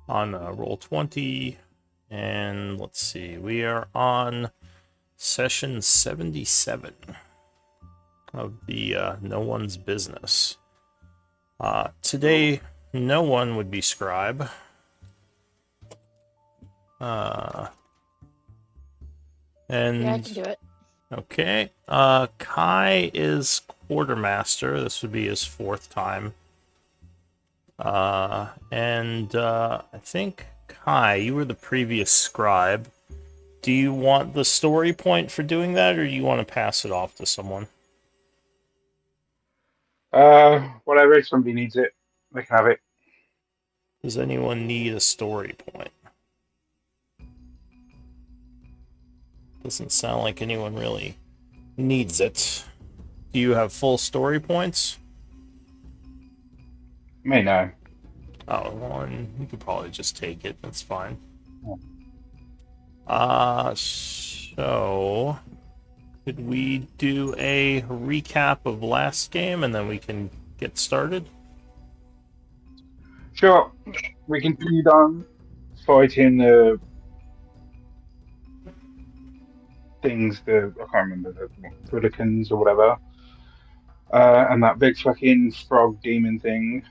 on roll 20, and let's see, we are on session 77 of the No One's Business. Today, no one would be scribe. Yeah, I And can do it. okay, Kai is quartermaster. This would be his 4th time. And I think, Kai, you were the previous scribe. Do you want the story point for doing that, or do you want to pass it off to someone? Whatever, if somebody needs it, they can have it. Does anyone need a story point? Doesn't sound like anyone really needs it. Do you have full story points? Me, no. Oh, well, you could probably just take it. That's fine. So could we do a recap of last game and then we can get started? Sure. We continued on fighting the things, I can't remember, the Hooligans or whatever. And that big fucking frog demon thing.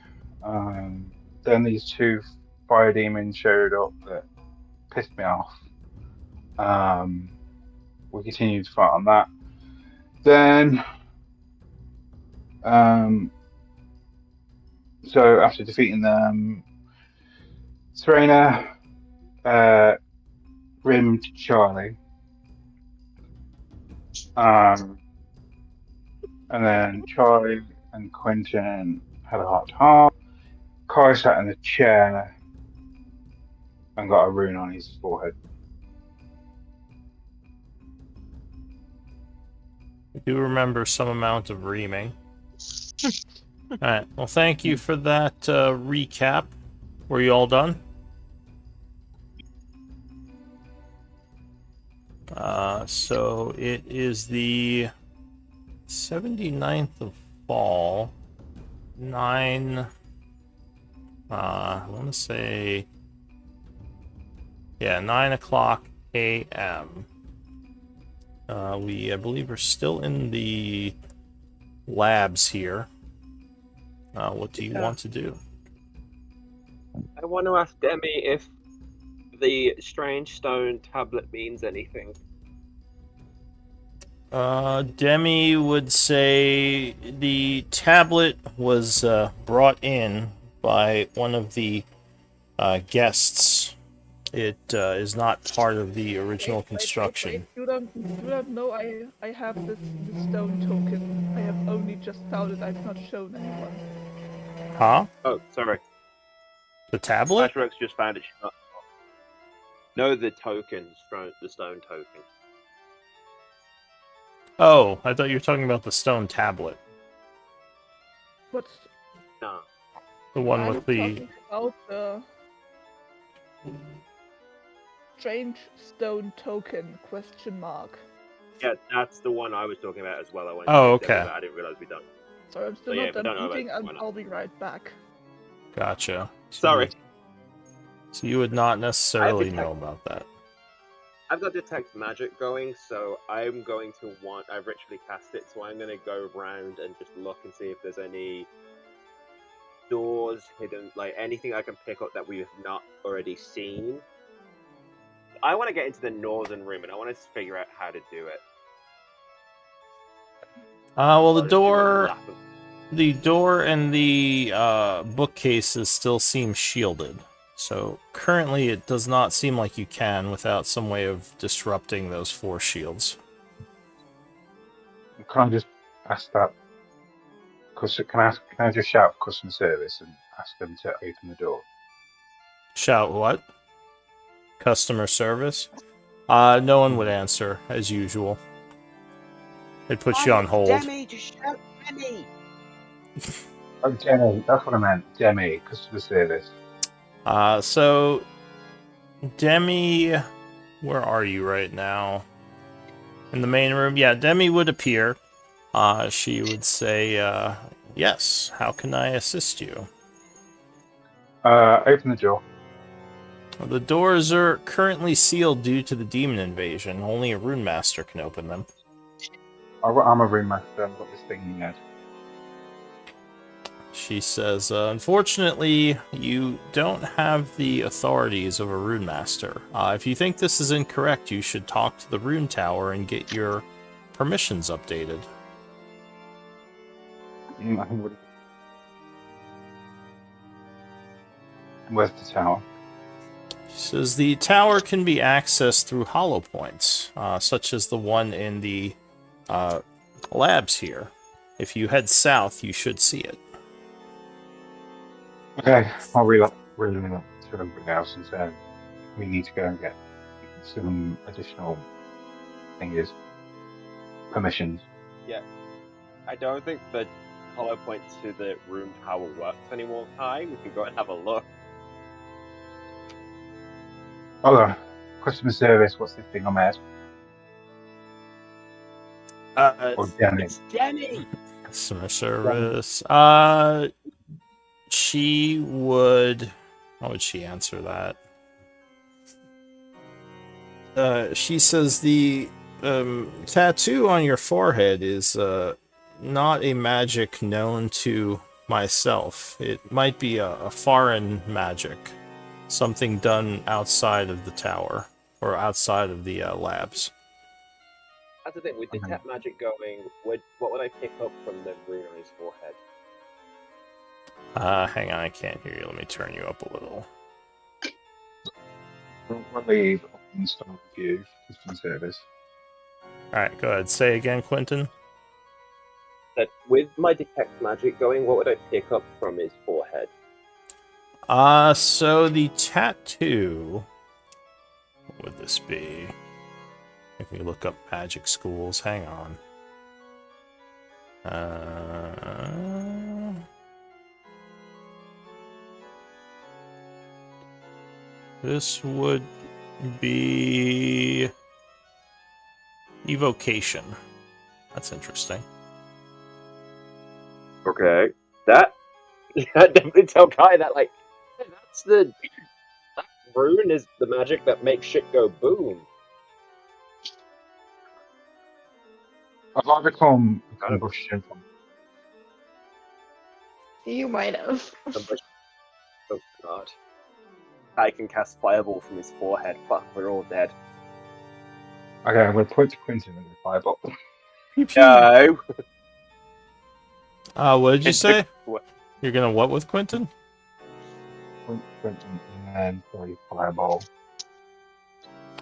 Then these 2 fire demons showed up that pissed me off. We continued to fight on that. Then, so after defeating them, Serena rimmed Charlie. And then Charlie and Quentin had a heart-to-heart. Kai sat in a chair and got a rune on his forehead. I do remember some amount of reaming. Alright, well, thank you for that recap. Were you all done? So it is the 79th of fall. 9... I want to say... Yeah, 9 o'clock a.m. I believe, are still in the labs here. What do you want to do? I want to ask Demi if the strange stone tablet means anything. Demi would say the tablet was brought in by one of the guests. It is not part of the original construction. You don't know I have this stone token. I have only just found it. I've not shown anyone. Huh? Oh, sorry. The tablet? Ashrex just found it. No, the tokens, the stone token. Oh, I thought you were talking about the stone tablet. What's... No. The one I'm with the... talking about the strange stone token, question mark. Yeah, that's the one I was talking about as well. I wanted Oh, to okay. I didn't realize we'd done. Sorry, I'm still So, yeah, not if you done don't know eating, about it, and why not? I'll be right back. Gotcha. Sorry. So you would not necessarily know about that. I've got detect magic going, so I'm going to I've ritually cast it, so I'm going to go around and just look and see if there's any doors hidden, like anything I can pick up that we have not already seen. I want to get into the northern room, and I want to figure out how to do it. Well, the door and the bookcases still seem shielded. So currently it does not seem like you can without some way of disrupting those 4 shields. Can I just ask that? Can I just shout for customer service and ask them to open the door? Shout what? Customer service? No one would answer, as usual. It puts you on hold. Demi, just shout Demi! Oh, Demi, that's what I meant. Demi, customer service. So, Demi, where are you right now? In the main room? Yeah, Demi would appear. She would say, yes, how can I assist you? Open the door. The doors are currently sealed due to the demon invasion. Only a rune master can open them. I'm a rune master. I've got this thing in my head. She says, unfortunately, you don't have the authorities of a rune master. If you think this is incorrect, you should talk to the rune tower and get your permissions updated. Where's the tower? She says the tower can be accessed through hollow points, such as the one in the labs here. If you head south, you should see it. Okay, I'll relay that to everybody else and say we need to go and get some additional permissions. Yeah. I don't think the hollow point to the room tower works anymore, Kai. We can go and have a look. Hello, customer service. What's this thing on my head? Or Jenny? It's Jenny! Customer service. She would... How would she answer that? She says the tattoo on your forehead is not a magic known to myself. It might be a foreign magic. Something done outside of the tower. Or outside of the labs. That's the thing, with detect magic going, what would I pick up from the rune on his forehead? Hang on, I can't hear you. Let me turn you up a little. I'll leave on start review, customer service. Alright, go ahead. Say again, Quentin. That with my detect magic going, what would I pick up from his forehead? So the tattoo... What would this be? If we look up magic schools, hang on. This would be evocation. That's interesting. Okay. That definitely tell Kai that that rune is the magic that makes shit go boom. Have I become a combustion from? You might have. Oh god. I can cast fireball from his forehead. Fuck, we're all dead. Okay, I'm going to point to Quentin and go fireball. No. What did you say? You're gonna what with Quentin? Point to Quentin and then play fireball.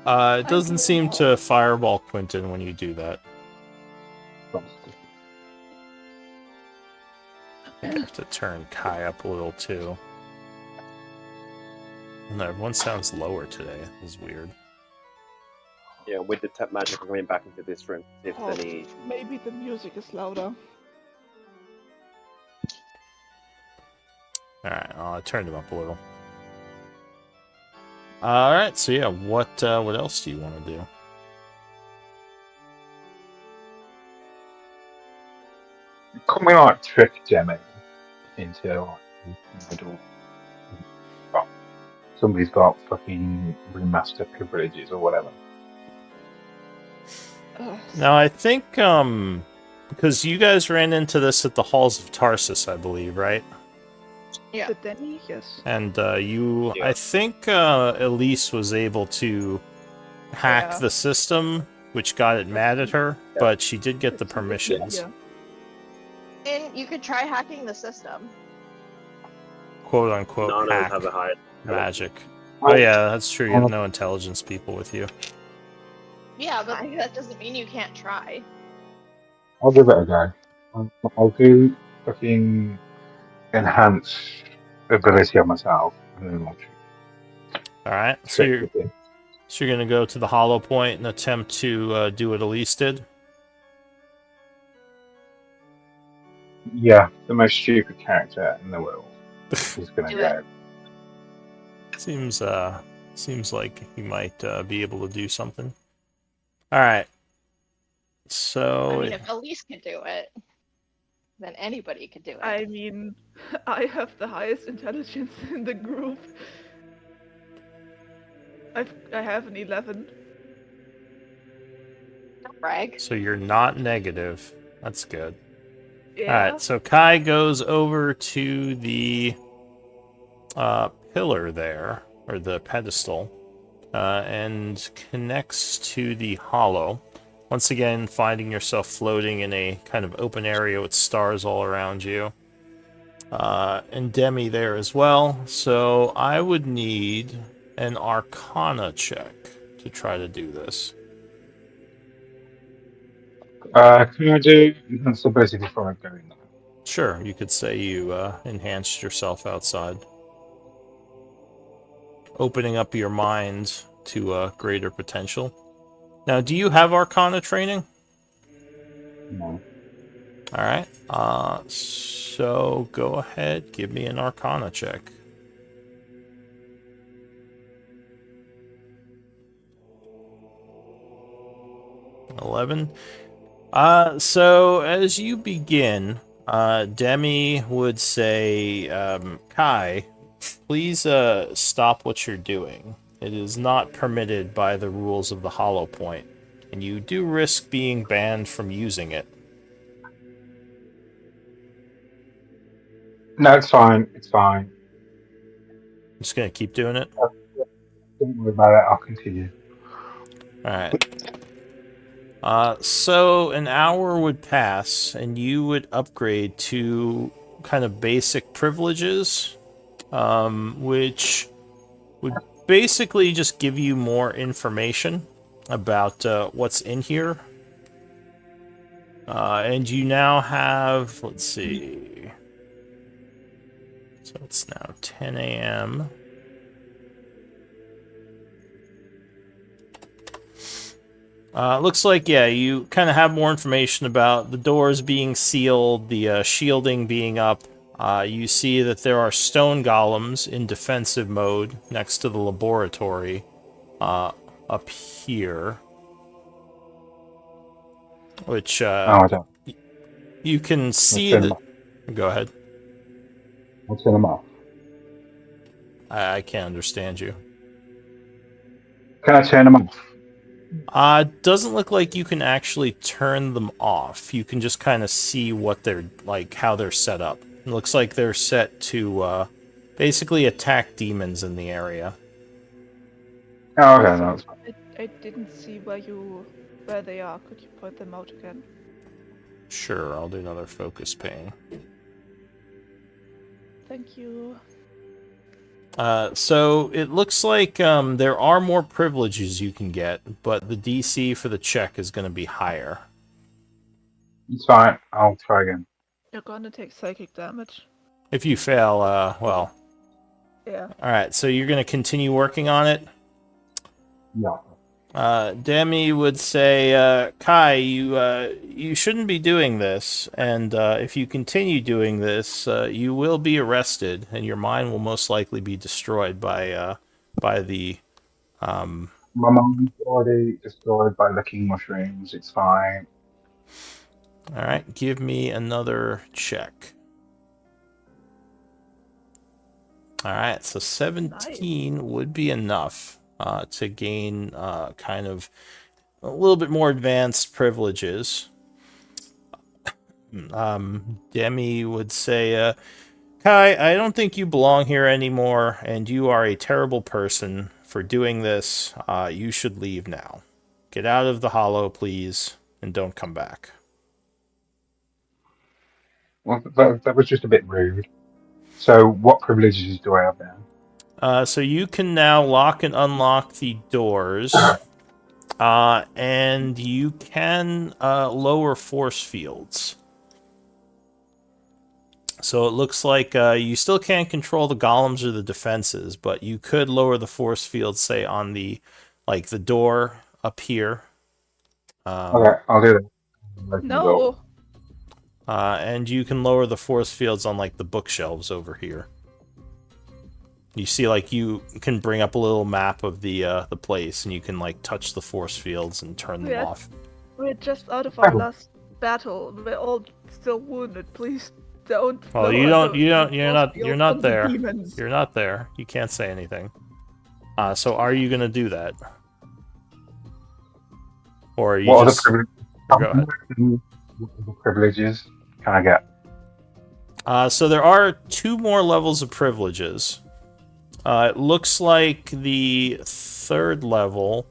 It doesn't seem to fireball Quentin when you do that. I think I have to turn Kai up a little too. No, everyone sounds lower today. This is weird. Yeah, with the tap magic, I'm going back into this room. If any. Maybe the music is louder. Alright, I turned him up a little. Alright, so yeah, what else do you want to do? Can we like trick Jemmy into like, somebody's got fucking remaster privileges or whatever? Now I think because you guys ran into this at the halls of Tarsus, I believe, right? Yeah. The Denny, yes. And I think Elise was able to hack the system, which got it mad at her, but she did get the permissions. Yeah. And you could try hacking the system. Quote unquote None of hack us have a high magic. Oh yeah, that's true. You have no intelligence people with you. Yeah, but that doesn't mean you can't try. I'll give it a go. I'll do fucking enhance ability on myself. And then Alright, so you're gonna go to the hollow point and attempt to do what Elise did? Yeah, the most stupid character in the world is gonna Do go. Seems like he might be able to do something. Alright. So I mean, if Elise could do it. then anybody could do it. I mean, I have the highest intelligence in the group. I have an 11. Don't brag. So you're not negative. That's good. Yeah. Alright, so Kai goes over to the pillar there, or the pedestal, and connects to the hollow. Once again, finding yourself floating in a kind of open area with stars all around you. And Demi there as well. So I would need an Arcana check to try to do this. Can I do so basically before I go in there? Sure, you could say you enhanced yourself outside. Opening up your mind to greater potential. Now, do you have Arcana training? No. Alright, so go ahead, give me an Arcana check. $11. So as you begin, Demi would say, Kai, please stop what you're doing. It is not permitted by the rules of the Hollow Point, and you do risk being banned from using it. No, it's fine. It's fine. I'm just gonna keep doing it. Don't worry about it. I'll continue. Alright. So an hour would pass, and you would upgrade to kind of basic privileges, which would basically just give you more information about what's in here. And you now have, let's see, so it's now 10 a.m. Looks like, yeah, you kind of have more information about the doors being sealed, the shielding being up. You see that there are stone golems in defensive mode next to the laboratory up here. Which I don't. you can see turn that... them off. Go ahead. I'll turn them off. I can't understand you. Can I turn them off? Doesn't look like you can actually turn them off. You can just kind of see what they're like, how they're set up. It looks like they're set to basically attack demons in the area. Oh, okay, no, it's fine. I didn't see where they are. Could you point them out again? Sure, I'll do another focus pain. Thank you. So it looks like there are more privileges you can get, but the DC for the check is going to be higher. It's fine. I'll try again. You're gonna take psychic damage. If you fail, well... Yeah. Alright, so you're going to continue working on it? Yeah. Demi would say, Kai, you shouldn't be doing this, and if you continue doing this, you will be arrested, and your mind will most likely be destroyed by the... My mind's already destroyed by licking mushrooms. It's fine. Alright, give me another check. Alright, so 17 would be enough to gain kind of a little bit more advanced privileges. Demi would say, Kai, I don't think you belong here anymore, and you are a terrible person for doing this. You should leave now. Get out of the hollow, please, and don't come back. Well, that was just a bit rude. So, what privileges do I have now? So you can now lock and unlock the doors, and you can lower force fields. So it looks like you still can't control the golems or the defenses, but you could lower the force field, say, on the door up here. Okay, I'll do that. No. And you can lower the force fields on the bookshelves over here. You see, you can bring up a little map of the place, and you can touch the force fields and turn them off. We're just out of our last battle. We're all still wounded. Please don't. Well, lower you don't. the- You the don't. You're force not. field You're not on the there. demons. You're not there. You can't say anything. So are you gonna do that, or are you What are the just? privileges? Or go ahead. What are the privileges can I get? So there are 2 more levels of privileges. It looks like the 3rd level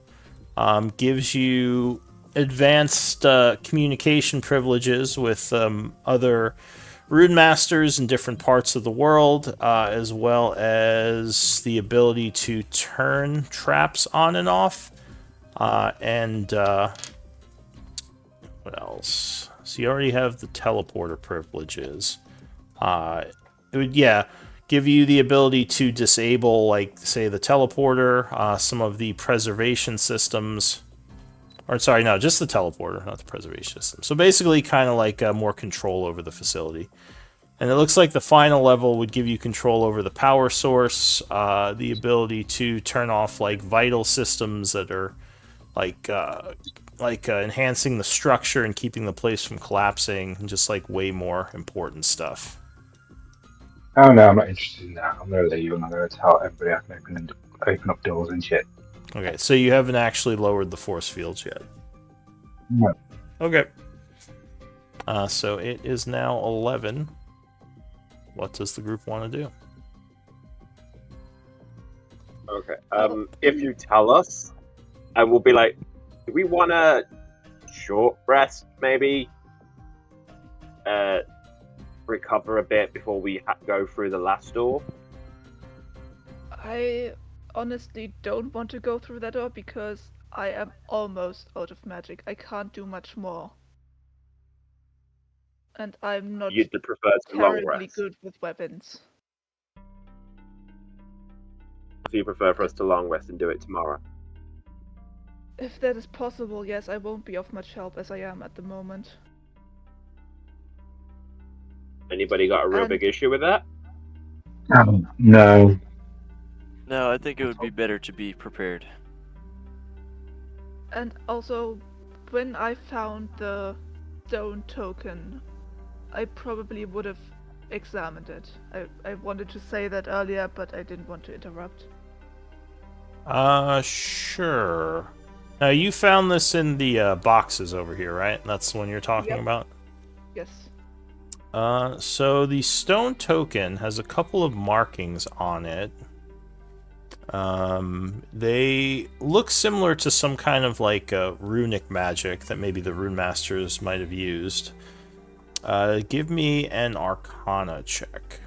gives you advanced communication privileges with other rune masters in different parts of the world, as well as the ability to turn traps on and off. And what else? So you already have the teleporter privileges. It would, give you the ability to disable, like, say, the teleporter, some of the preservation systems. Or, sorry, no, just the teleporter, not the preservation system. So basically, kind of like more control over the facility. And it looks like the final level would give you control over the power source, the ability to turn off, like, vital systems that are, like enhancing the structure and keeping the place from collapsing, and just, like, way more important stuff. Oh no, I'm not interested in that. I'm gonna leave and I'm gonna tell everybody I can open up doors and shit. Okay, so you haven't actually lowered the force fields yet. No. Okay. So it is now 11. What does the group want to do? Okay. If you tell us, I will be like, do we want a short rest, maybe? Recover a bit before we go through the last door? I honestly don't want to go through that door because I am almost out of magic. I can't do much more. And I'm not You'd prefer to long terribly rest. good with weapons. So you prefer for us to long rest and do it tomorrow? If that is possible, yes, I won't be of much help as I am at the moment. Anybody got a real big issue with that? No. No, I think it would be better to be prepared. And also, when I found the stone token, I probably would have examined it. I wanted to say that earlier, but I didn't want to interrupt. Sure. Now, you found this in the boxes over here, right? That's the one you're talking Yep. about? Yes. So the stone token has a couple of markings on it. They look similar to some kind of like runic magic that maybe the rune masters might have used. Give me an Arcana check.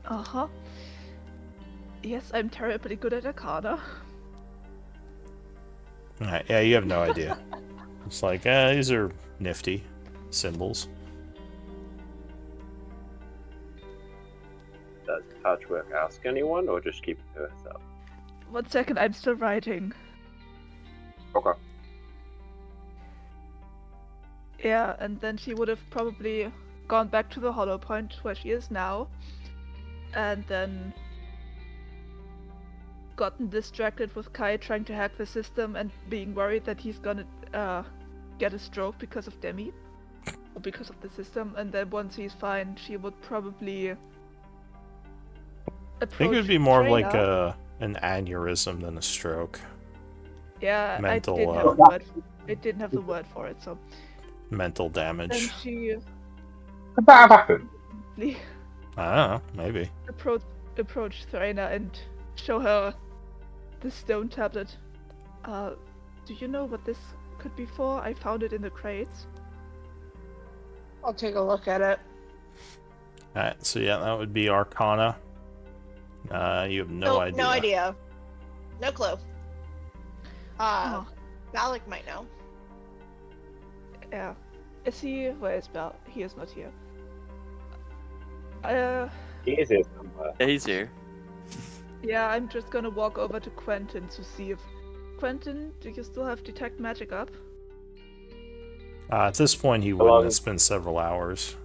Uh-huh. Yes, I'm terribly good at Arcana. Alright, yeah, you have no idea. It's like, these are nifty symbols. Does Patchwork ask anyone, or just keep it to herself? 1 second, I'm still writing. Okay. Yeah, and then she would have probably gone back to the hollow point where she is now, and then gotten distracted with Kai trying to hack the system and being worried that he's gonna get a stroke because of Demi, or because of the system, and then once he's fine, she would probably I think it would be more of like Trainer. an aneurysm than a stroke. Yeah, mental, I didn't have the word. I didn't have the word for it, so Mental then damage. she Could that have happened? I don't know, maybe. approach Thraina and show her the stone tablet. Do you know what this could be for? I found it in the crates. I'll take a look at it. Alright, so yeah, that would be Arcana. You have no idea. No idea. No clue. Oh, Balak might know. yeah. Is he? Where is Bal? He is not here. He is here somewhere. Yeah, he's here. Yeah, I'm just gonna walk over to Quentin to see if... Quentin, do you still have Detect Magic up? At this point, he How wouldn't. long- It's been several hours.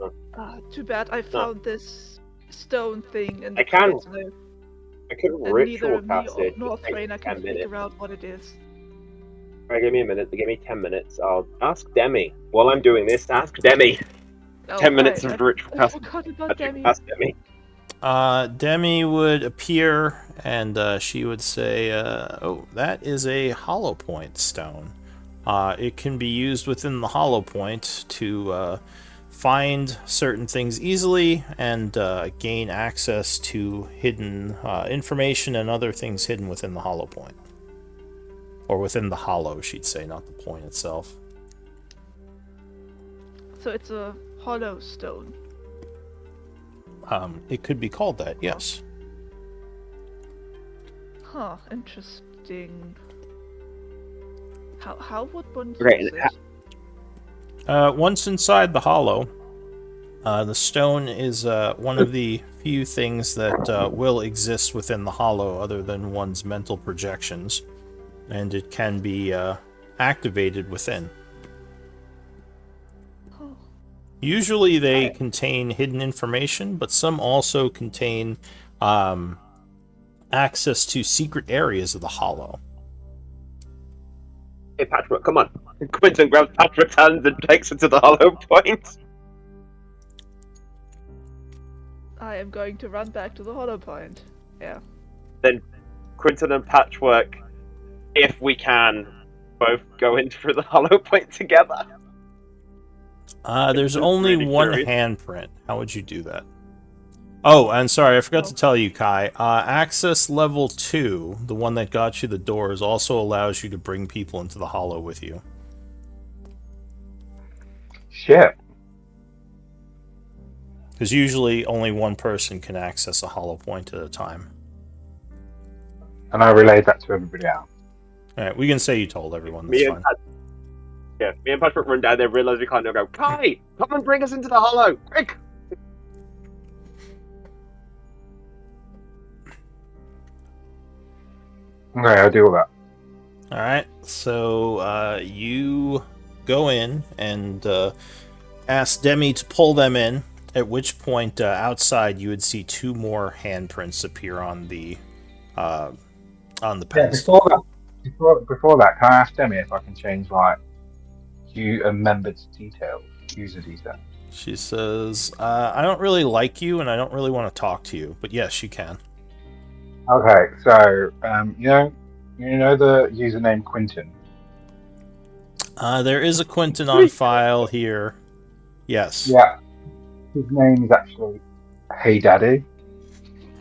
Too bad. I found this stone thing in the I can crates, and I could and ritual neither me cast it. nor It takes Thraina 10 can minutes. figure out what it is. Alright, give me a minute. Give me 10 minutes. I'll ask Demi. While I'm doing this, ask Demi. Oh, 10 minutes right, of ritual I casting. forgot about Magic. Demi. Ask Demi. Demi would appear, and she would say, "Oh, that is a hollow point stone. It can be used within the hollow point to find certain things easily and gain access to hidden information and other things hidden within the hollow point, or within the hollow, she'd say, not the point itself." So it's a hollow stone. It could be called that, yes. Huh, interesting. How would one Okay, use and it? Once inside the hollow, the stone is one of the few things that will exist within the hollow other than one's mental projections, and it can be activated within. Oh, Usually they contain hidden information, but some also contain access to secret areas of the hollow. Hey, Patchwork, come on. Quentin grabs Patrick's hand and takes it to the hollow point. I am going to run back to the hollow point. Yeah. Then Quentin and Patchwork, if we can, both go in through the hollow point together. There's Just only really one curious. handprint. How would you do that? Oh, and sorry, I forgot to tell you, Kai. Access level 2, the one that got you the doors, also allows you to bring people into the hollow with you. Shit. Because usually only one person can access a hollow point at a time. And I relayed that to everybody else. Alright, we can say you told everyone, that's fine. Me and Patchwork run down there, realize we can't, and go, Kai, come and bring us into the hollow, quick! Okay, I'll do all that. Alright, so you go in and ask Demi to pull them in, at which point outside you would see 2 more handprints appear on the Yeah, pedestal. before that, can I ask Demi if I can change like member's details, user details? She says, I don't really like you and I don't really want to talk to you, but yes, you can. Okay, so you know the username Quinton. There is a Quentin on file here. Yes. Yeah, his name is actually Hey Daddy.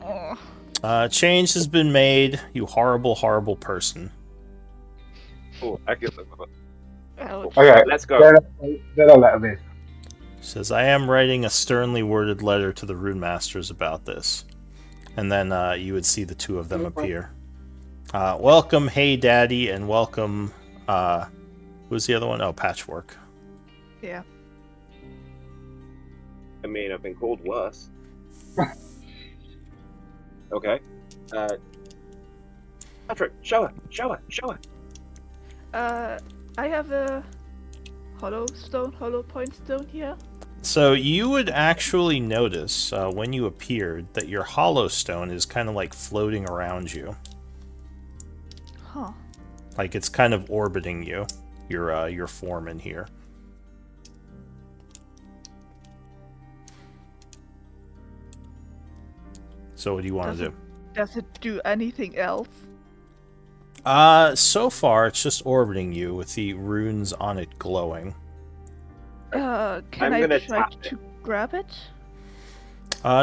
Oh, Change has been made, you horrible, horrible person. Oh, I get that. ouch. Okay, Let's go. Then I'll let him in. Says, I am writing a sternly worded letter to the Rune Masters about this. And then you would see the 2 of them appear. Welcome, Hey Daddy, and welcome, who's the other one? Oh, Patchwork. Yeah. I mean, I've been called worse. Okay. Patrick, show her. I have a hollow point stone here. So you would actually notice when you appeared that your hollow stone is kind of like floating around you. Huh. Like it's kind of orbiting you, your form in here. So what do you want to do? Does it do anything else? So far it's just orbiting you with the runes on it glowing. Can I'm I gonna try tap it. to grab it?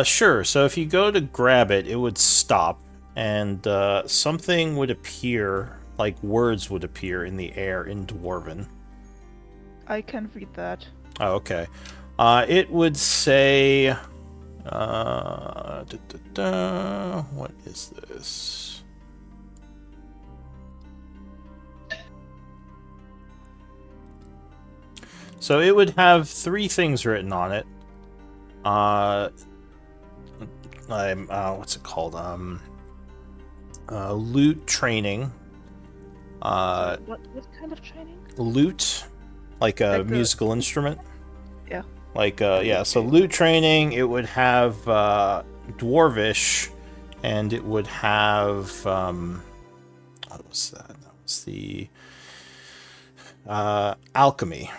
Sure. So if you go to grab it, it would stop, and something would appear, like words would appear in the air in Dwarven. I can read that. Oh, okay. It would say, what is this? So it would have 3 things written on it. What's it called? Lute training. What kind of training? Lute, like a Like the- musical instrument. Yeah. Like yeah. So lute training. It would have Dwarvish, and it would have what was that? That was the Alchemy.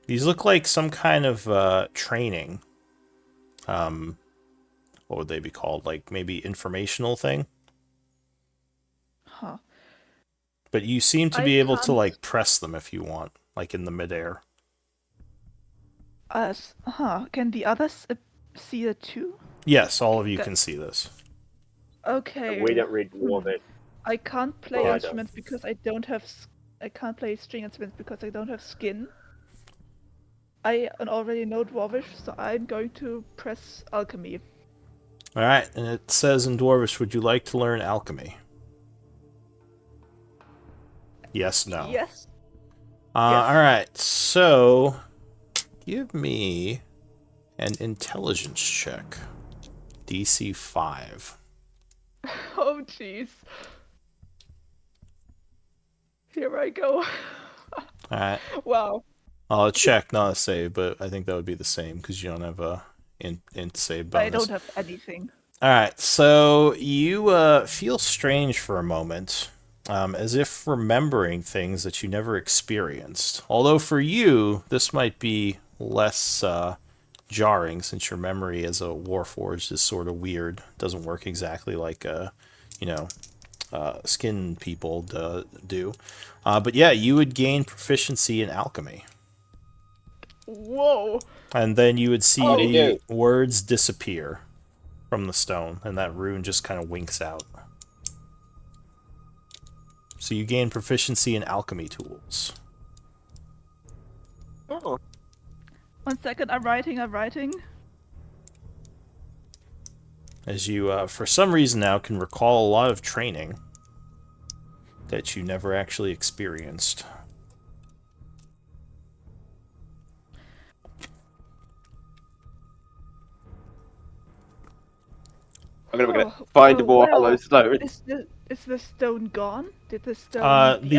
These look like some kind of training. What would they be called? Like maybe informational thing? Huh. But you seem to I be able to can't. like press them if you want, like in the midair. Can the others see it too? Yes, all of you That- can see this. Okay. We don't read Dwarvish. I can't play Well, I instruments because I don't have. I can't play string instruments because I don't have skin. I already know Dwarvish, so I'm going to press alchemy. All right, and it says in Dwarvish, would you like to learn alchemy? Yes, no. Yes. All right, so give me an intelligence check. DC 5. Oh jeez. Here I go. All right. Wow. I'll check, not a save, but I think that would be the same because you don't have a int save bonus. I don't have anything. All right, so you feel strange for a moment, as if remembering things that you never experienced. Although for you, this might be less jarring since your memory as a Warforged is sort of weird. Doesn't work exactly like skin people do. But yeah, you would gain proficiency in alchemy. Whoa. And then you would see Oh, you the do. words disappear from the stone, and that rune just kind of winks out. So you gain proficiency in alchemy tools. Oh. 1 second, I'm writing. As you, for some reason now, can recall a lot of training that you never actually experienced. I'm gonna Oh, find oh, more well, hollow stone. Is the stone gone? Did the stone...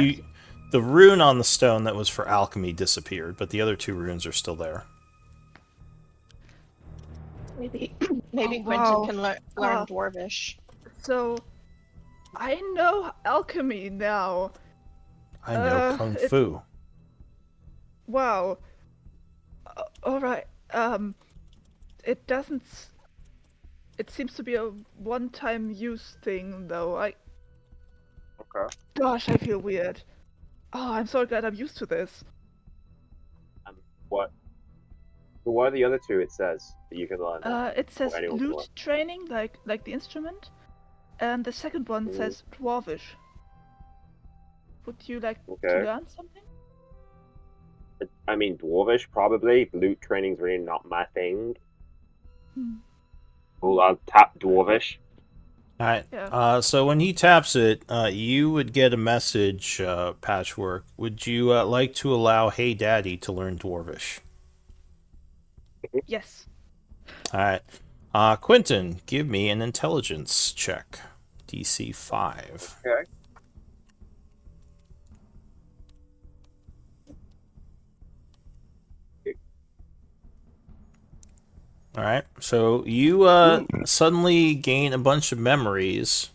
The rune on the stone that was for alchemy disappeared, but the other 2 runes are still there. Maybe Oh, Quentin wow. can learn Dwarvish. So, I know alchemy now. I know Kung Fu. Wow. Alright, it doesn't... It seems to be a one-time use thing, though. Okay. Gosh, I feel weird. Oh, I'm so glad I'm used to this. What? What are the other 2? It says that you can learn. It says anyone can learn. lute training, like the instrument, and the second one says Dwarvish. Would you like to Okay. learn something? I mean, Dwarvish probably. Loot training's really not my thing. Well, I'll tap Dwarvish. Alright, Yeah. so when he taps it, you would get a message, Patchwork. Would you like to allow Hey Daddy to learn Dwarvish? Yes. Alright. Quentin, give me an intelligence check. DC 5. Okay. Alright, so you suddenly gain a bunch of memories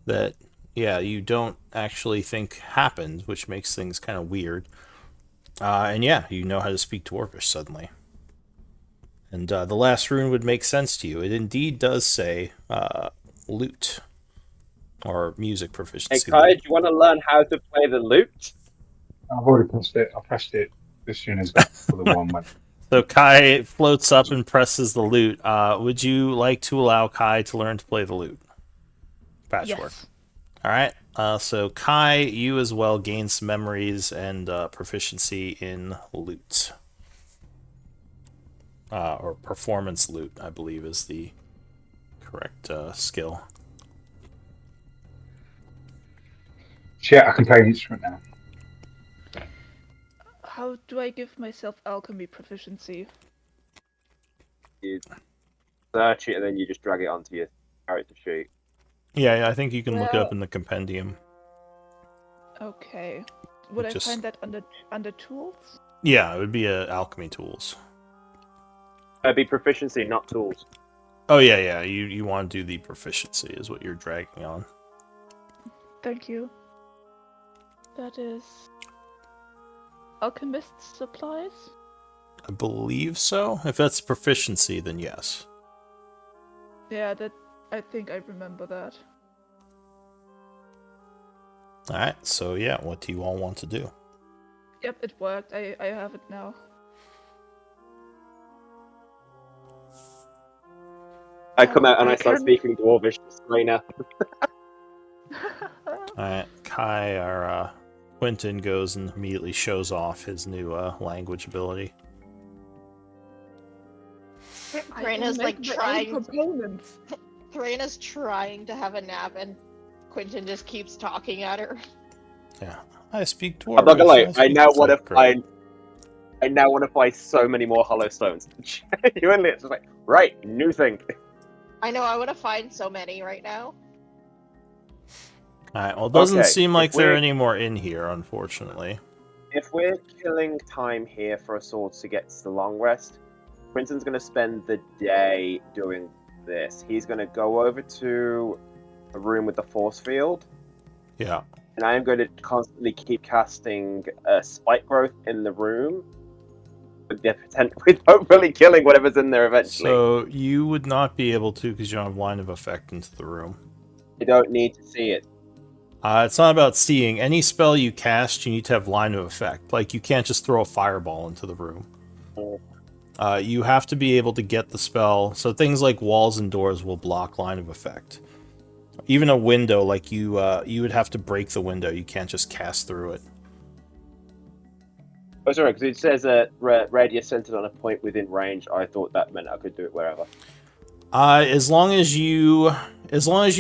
that, yeah, you don't actually think happened, which makes things kind of weird. And yeah, you know how to speak Dwarvish suddenly. And the last rune would make sense to you. It indeed does say lute, or music Hey proficiency. Kai, do you want to learn how to play the lute? I've already pressed it. I pressed it as soon as that other one went. So Kai floats up and presses the lute. Would you like to allow Kai to learn to play the lute? Patchwork. Yes. All right. So Kai, you as well gain some memories and proficiency in lute. Or performance lute, I believe, is the correct skill. Shit, I can play an instrument now. How do I give myself alchemy proficiency? You search it and then you just drag it onto your character sheet. Yeah, I think you can look it up Well- in the compendium. Okay. Would I Just- find that under tools? Yeah, it would be alchemy tools. It'd be proficiency, not tools. Oh yeah. You want to do the proficiency is what you're dragging on. Thank you. that is alchemist's supplies. I believe so. If that's proficiency, then yes. Yeah, that I think I remember that. Alright, so yeah, what do you all want to do? Yep, it worked. I have it now. I come out and I I start can- speaking Dwarvish to Serena. Alright, Kai or Quentin goes and immediately shows off his new language ability. I Serena's can like make my own trying. components. Serena's trying to have a nap, and Quentin just keeps talking at her. Yeah, I speak Dwarvish. I'm not gonna lie, I speak- now it's want to like, great. find. I now want to find so many more hollow stones. Genuinely, it's just like, right, new thing. I know, I want to find so many right now. Alright, well, it doesn't Okay, seem like if there are we're- any more in here, unfortunately. If we're killing time here for us all to get to the long rest, Quentin's going to spend the day doing this. He's going to go over to a room with the force field, Yeah. and I am going to constantly keep casting spike growth in the room with hopefully killing whatever's in there eventually. So you would not be able to because you don't have line of effect into the room. You don't need to see it. It's not about seeing. Any spell you cast, you need to have line of effect. Like, you can't just throw a fireball into the room. You have to be able to get the spell. So things like walls and doors will block line of effect. Even a window, like you would have to break the window. You can't just cast through it. Oh, sorry, because it says radius centered on a point within range. I thought that meant I could do it wherever. As long as you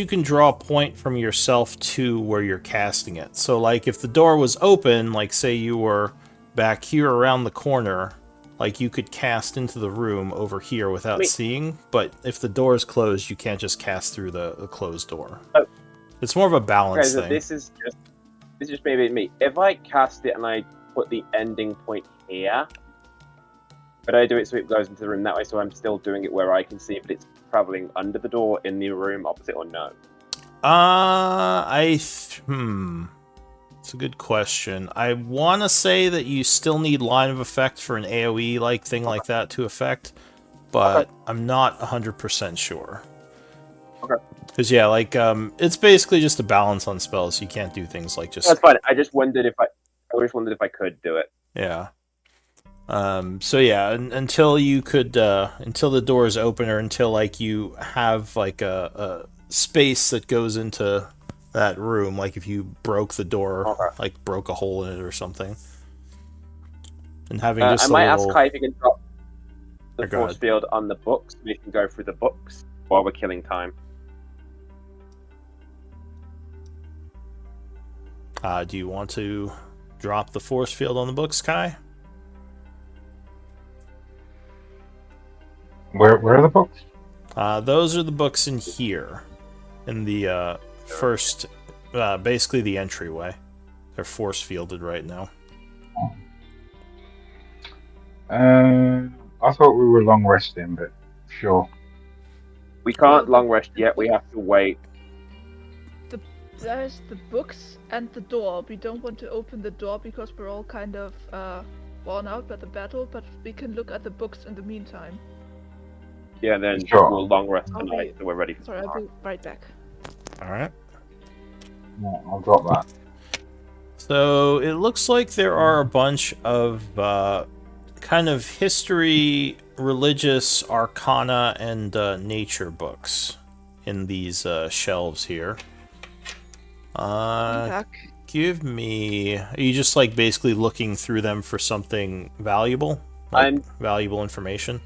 can draw a point from yourself to where you're casting it. So, like, if the door was open, like, say you were back here around the corner, like, you could cast into the room over here without seeing, but if the door is closed, you can't just cast through the closed door. Oh. It's more of a balance Okay, so thing. this is just maybe me. If I cast it and I put the ending point here, but I do it so it goes into the room that way, so I'm still doing it where I can see if it's traveling under the door, in the room, opposite, or no? It's a good question. I want to say that you still need line of effect for an AoE like thing like that to affect, but I'm not 100% sure. Okay. Because yeah, like it's basically just a balance on spells. You can't do things like just That's fine. I just wondered if I could do it. yeah. So yeah, until you could, until the door is open, or until like you have like a space that goes into that room, like if you broke the door, like broke a hole in it or something, and having just I might a little... ask Kai if he can drop the Go force ahead. field on the books, so we can go through the books while we're killing time. Do you want to drop the force field on the books, Kai? Where are the books? Those are the books in here, in the first, basically the entryway. They're force fielded right now. I thought we were long resting, but sure. We can't Well, long rest yet. We have to wait. There's the books and the door. We don't want to open the door because we're all kind of worn out by the battle, but we can look at the books in the meantime. Yeah, then Sure. we'll long rest I'll tonight, be- so we're ready for Sorry, I'll tomorrow. be right back. All right. Yeah, I'll drop that. So it looks like there are a bunch of kind of history, religious, arcana, and nature books in these shelves here. I'm back. Give me... Are you just like basically looking through them for something valuable? Like valuable information?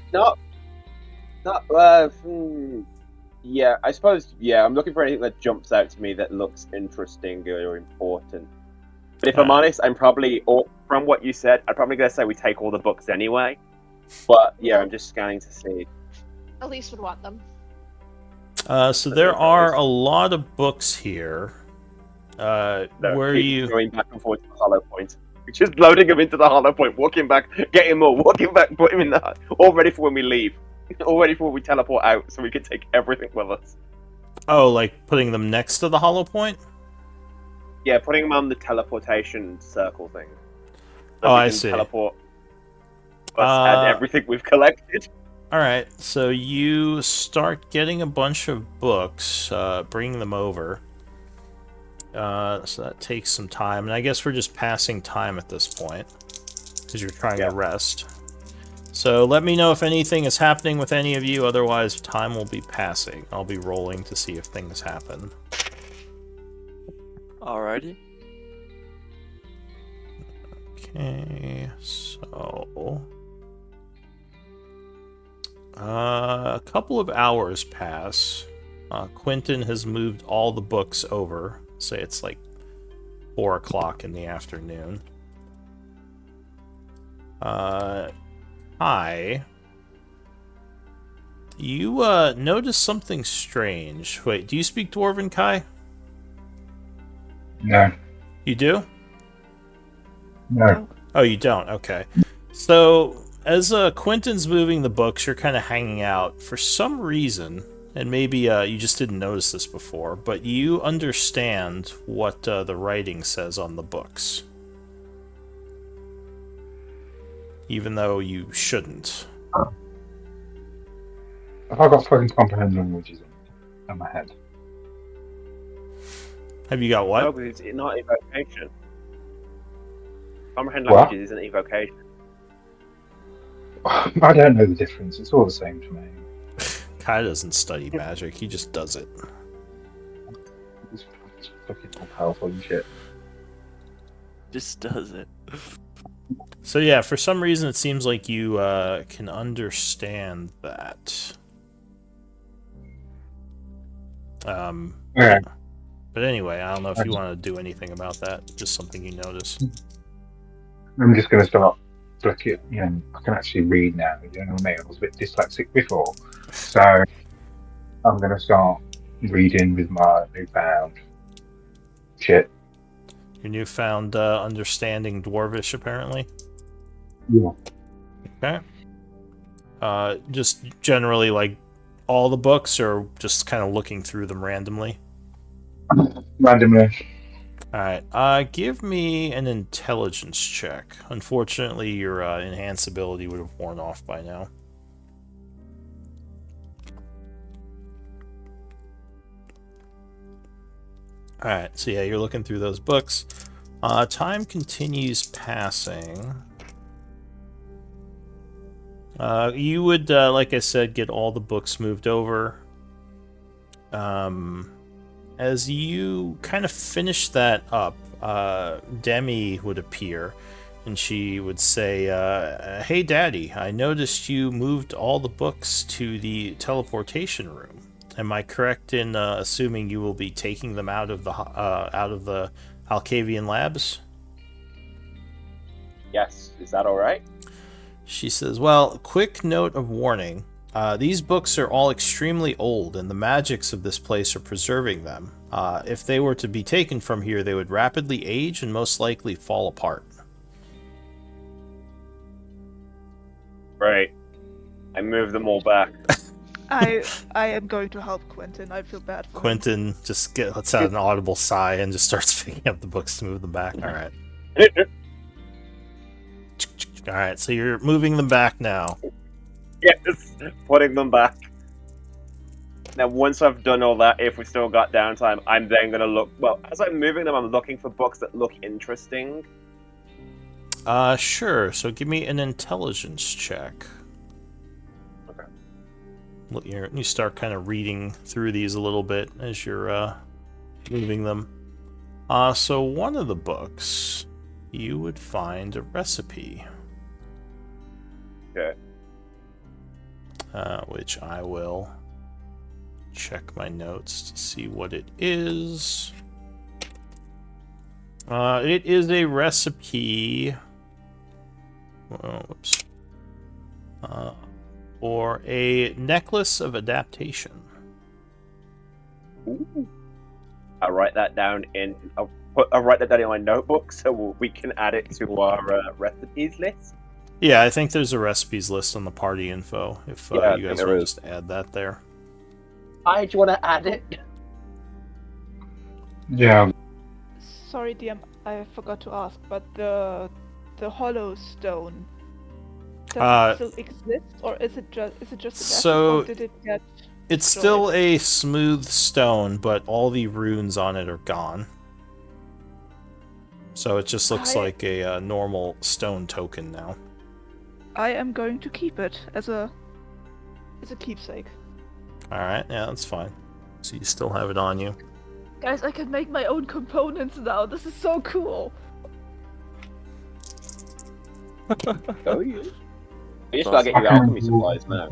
Yeah, I suppose. Yeah, I'm looking for anything that jumps out to me that looks interesting or important. But if I'm honest, I'm probably, or from what you said, I'm probably gonna say we take all the books anyway. But yeah, I'm just scanning to see. At least would want them. So there are a lot of books here. Where keep you... going back and forth to the hollow point, just loading them into the hollow point, walking back, getting more, walking back, put him in the, all ready for when we leave, all ready for when we teleport out, so we can take everything with us. Oh, like putting them next to the hollow point? Yeah, putting them on the teleportation circle thing. So Oh, we I can see. teleport us and everything we've collected. Alright, so you start getting a bunch of books, bringing them over. So that takes some time, and I guess we're just passing time at this point, because you're trying to rest. So let me know if anything is happening with any of you, otherwise time will be passing. I'll be rolling to see if things happen. Alrighty. Okay, so... a couple of hours pass. Quentin has moved all the books over. Say it's like 4 o'clock in the afternoon. Hi. You, notice something strange. Wait, do you speak Dwarven, Kai? No. You do? No. Oh, you don't? Okay. So, as Quentin's moving the books, you're kind of hanging out. For some reason, and maybe you just didn't notice this before, but you understand what the writing says on the books. Even though you shouldn't. Have I got fucking comprehend languages in my head? Have you got what? No, because it's not evocation. Comprehend What? languages isn't evocation. I don't know the difference. It's all the same to me. Kai doesn't study magic, he just does it. It's fucking all powerful and shit. Just does it. So yeah, for some reason it seems like you can understand that. Okay. But anyway, I don't know if you want to do anything about that. Just something you notice. I'm just going to start looking. I can actually read now. You know what I mean? I was a bit dyslexic before, so I'm going to start reading with my newfound shit. Your newfound understanding Dwarvish, apparently. Yeah. Okay. Just generally like all the books, or just kind of looking through them randomly. Randomly. Alright, give me an intelligence check. Unfortunately, your enhance ability would have worn off by now. Alright, so yeah, you're looking through those books. Time continues passing. You would, like I said, get all the books moved over. As you kind of finish that up, Demi would appear, and she would say, "Hey, Daddy, I noticed you moved all the books to the teleportation room. Am I correct in assuming you will be taking them out of the Alcavian labs?" Yes, is that alright? She says, "Well, quick note of warning. These books are all extremely old, and the magics of this place are preserving them. If they were to be taken from here, they would rapidly age and most likely fall apart." Right. I moved them all back. I am going to help Quentin. I feel bad for him. Quentin just lets out an audible sigh and just starts picking up the books to move them back. Alright. Alright, so you're moving them back now. Yes, putting them back. Now, once I've done all that, if we still got downtime, I'm then going to look... Well, as I'm moving them, I'm looking for books that look interesting. Sure. So give me an intelligence check. Okay. You start kind of reading through these a little bit as you're moving them. So one of the books, you would find a recipe. Okay. Which I will check my notes to see what it is. It is a recipe. Oh, whoops. For a necklace of adaptation. Ooh. I'll write that down in. I'll write that down in my notebook so we can add it to our recipes list. Yeah, I think there's a recipes list on the party info. If Yeah, you guys there want to is. just add that there. I want to add it. Yeah. sorry, DM, I forgot to ask, but the hollow stone, does it still exist, or is it just a message, so or did it get it's destroyed? still a smooth stone, but all the runes on it are gone. So it just looks like a normal stone token now. I am going to keep it as a keepsake. Alright, yeah, that's fine. So you still have it on you. Guys, I can make my own components now. This is so cool. Go you. You just gotta get your alchemy supplies now.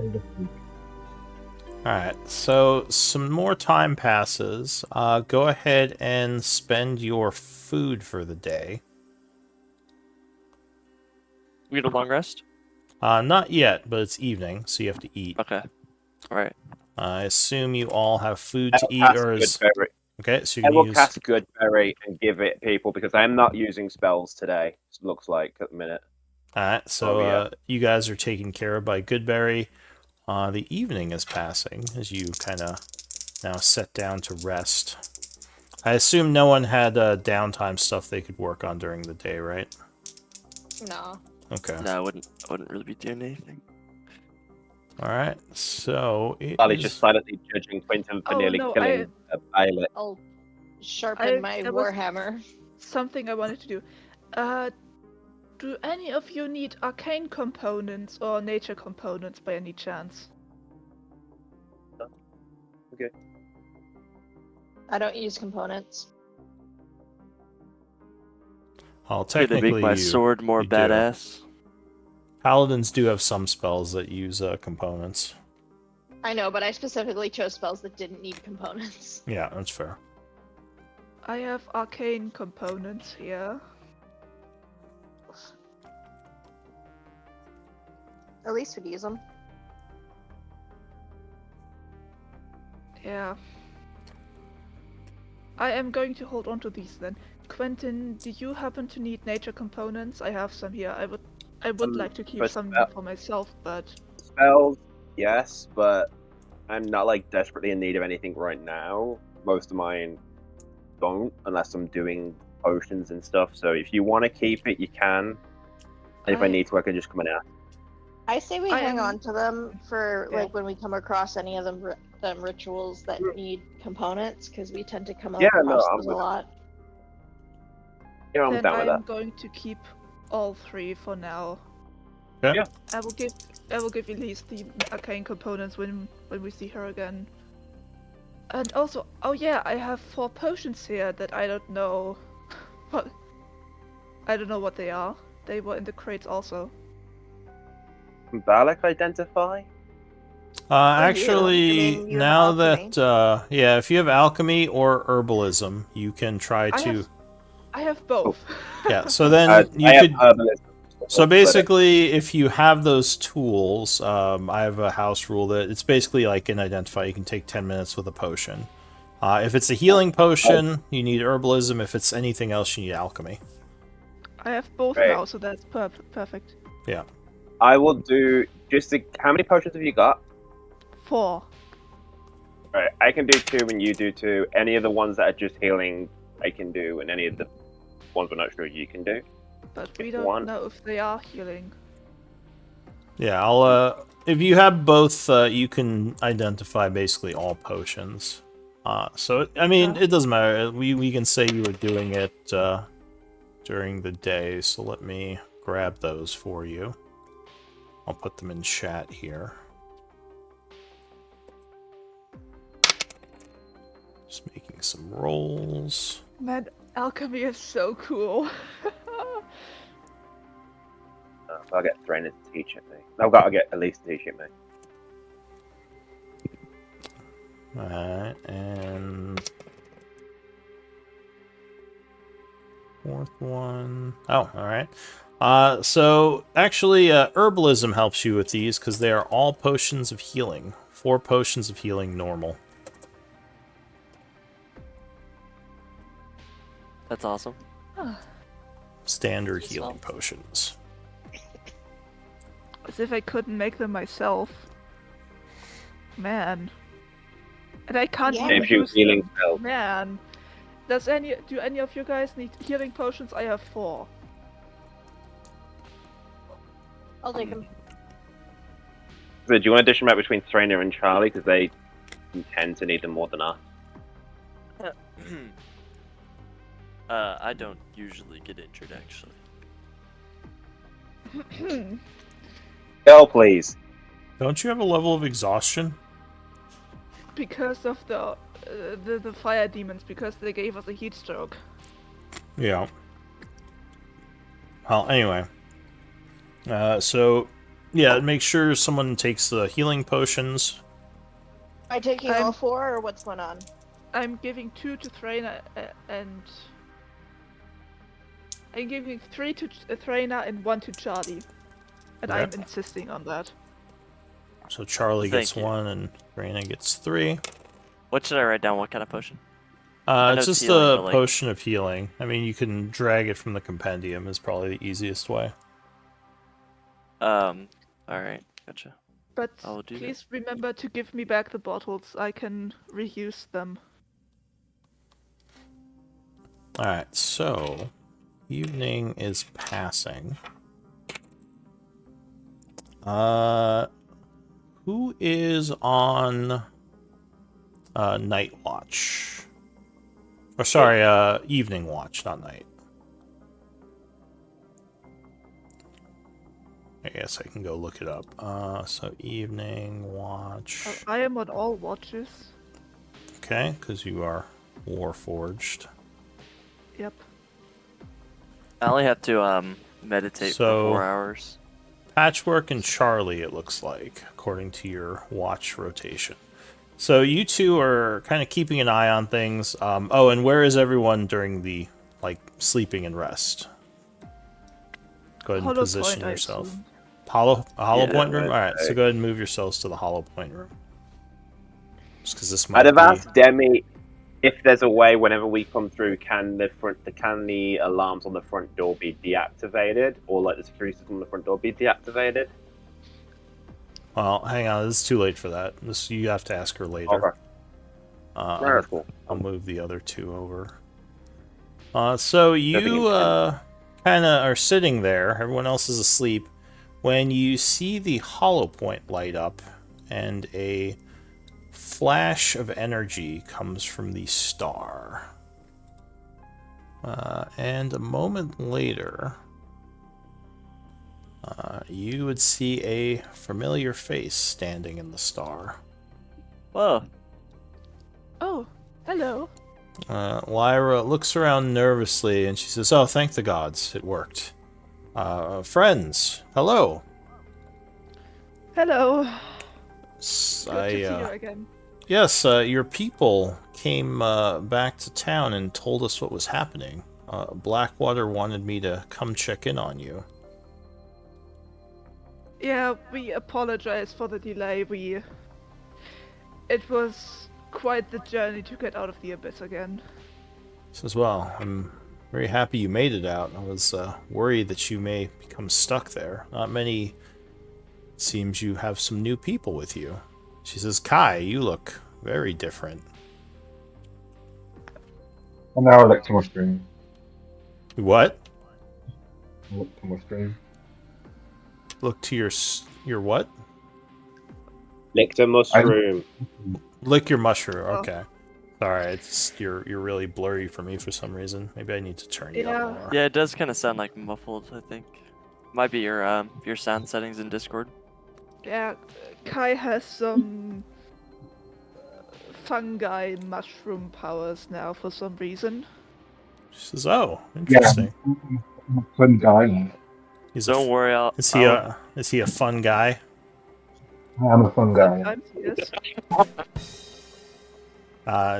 Alright, so some more time passes. Go ahead and spend your food for the day. We get a long rest? Not yet, but it's evening, so you have to eat. Okay. Alright. I assume you all have food I to will eat, cast or is... Goodberry. Okay, so I you're will gonna use... cast Goodberry and give it people because I am not using spells today. It looks like at the minute. Alright, so Oh, yeah. you guys are taken care of by Goodberry. The evening is passing as you kind of now set down to rest. I assume no one had downtime stuff they could work on during the day, right? No. Okay. No, I wouldn't really be doing anything. Alright, so it Sally's is... just silently judging Quentin for Oh, nearly no, killing a pilot. I'll sharpen my there was warhammer. something I wanted to do. Do any of you need arcane components or nature components by any chance? Okay. I don't use components. Well, Gonna technically make my sword more you do. badass. Paladins do have some spells that use components. I know, but I specifically chose spells that didn't need components. Yeah, that's fair. I have arcane components here. At least we'd use them. Yeah. I am going to hold on to these then. Quentin, do you happen to need nature components? I have some here. I would like to keep for some spell- for myself, but Spells, yes, but I'm not like desperately in need of anything right now. Most of mine don't, unless I'm doing potions and stuff. So if you want to keep it, you can. And if I need to, I can just come and ask. I say we I hang am- on to them for Yeah. like when we come across any of them rituals that need components, because we tend to come Yeah, no, across I'm those a with- lot. Yeah, I'm then down with I'm that. going to keep all three for now. Okay. Yeah. I will give Elise the arcane components when we see her again. And also, oh yeah, I have 4 potions here that I don't know what. I don't know what they are. They were in the crates also. Balak identify? Actually, I mean, you have now alchemy. that, yeah, if you have alchemy or herbalism, you can try to... I have both. Yeah, so then you I have could... herbalism. So basically, if you have those tools, I have a house rule that it's basically like an identify. You can take 10 minutes with a potion. If it's a healing potion, you need herbalism. If it's anything else, you need alchemy. I have both Right. now, so that's perfect. Yeah. I will do how many potions have you got? 4. Right, I can do 2 and you do 2. Any of the ones that are just healing, I can do, and any of the ones we're not sure you can do. But If we you don't want. know if they are healing. Yeah, I'll, if you have both, you can identify basically all potions. So, I mean, it doesn't matter. We can say you were doing it, during the day, so let me grab those for you. I'll put them in chat here. Just making some rolls. Man, alchemy is so cool. I'll get Thrain to teach it me. I've got to get Elise to teach it me. Alright, and... 4th one. Oh, alright. So, actually, herbalism helps you with these, because they are all potions of healing. 4 potions of healing normal. That's awesome. Standard healing potions. As if I couldn't make them myself. Man. And I can't Yeah. even Gives you use healing them. spells. Man. Do any of you guys need healing potions? I have 4. I'll take him. So do you want to dish them out between Thrainer and Charlie because they tend to need them more than us? I don't usually get injured, actually. Girl, please. Don't you have a level of exhaustion? Because of the fire demons, because they gave us a heat stroke. Yeah. Well, anyway. So, yeah, make sure someone takes the healing potions. Am I taking all 4, or what's going on? I'm giving 2 to Thraina and I'm giving 3 to Thraina and 1 to Charlie. And Okay. I'm insisting on that. So Charlie Thank gets you. 1 and Raina gets 3. What should I write down? What kind of potion? know It's it's just healing, a but, like- potion of healing. I mean, you can drag it from the compendium is probably the easiest way. Alright, gotcha. But I'll do that. please remember to give me back the bottles. I can reuse them. Alright, so evening is passing. Who is on night watch? Or sorry, evening watch, not night. I guess I can go look it up. So evening watch. I am on all watches. Okay, because you are Warforged. Yep. I only have to meditate So- for 4 hours. Patchwork and Charlie, it looks like, according to your watch rotation. So you two are kind of keeping an eye on things. Oh, and where is everyone during the, like, sleeping and rest? Go ahead and Hollow position point, I yourself. assume. Hollow Yeah, point room? right. Alright, so go ahead and move yourselves to the hollow point room. Just because this might I'd have be... asked Demi if there's a way whenever we come through, can the alarms on the front door be deactivated, or like the security system on the front door be deactivated? Well, hang on, this is too late for that. This you have to ask her later. Okay. That's cool. I'll move the other two over. So you Nothing kind of are sitting there. Everyone else is asleep. When you see the hollow point light up, and a flash of energy comes from the star. And a moment later, you would see a familiar face standing in the star. Whoa. Oh, hello. Lyra looks around nervously and she says, "Oh, thank the gods, it worked. Friends, hello." Hello. S- Good to see you again. Yes, your people came back to town and told us what was happening. Blackwater wanted me to come check in on you. Yeah, we apologize for the delay. It was quite the journey to get out of the abyss again. Says, "Well, I'm very happy you made it out. I was worried that you may become stuck there. Not many... It seems you have some new people with you." She says, "Kai, you look very different." And now I look to my screen. What? I look to my screen. Look to your what? Licked a mushroom. Lick your mushroom. Oh. Okay. Sorry, it's you're really blurry for me for some reason. Maybe I need to turn you Yeah. up more. Yeah, it does kind of sound like muffled, I think. Might be your sound settings in Discord. Yeah, Kai has some fungi mushroom powers now for some reason. She says, "Oh, interesting." I'm a fun guy. Like. He's Don't worry, I'll... is he a fun guy? I'm a fun guy. Sometimes he is.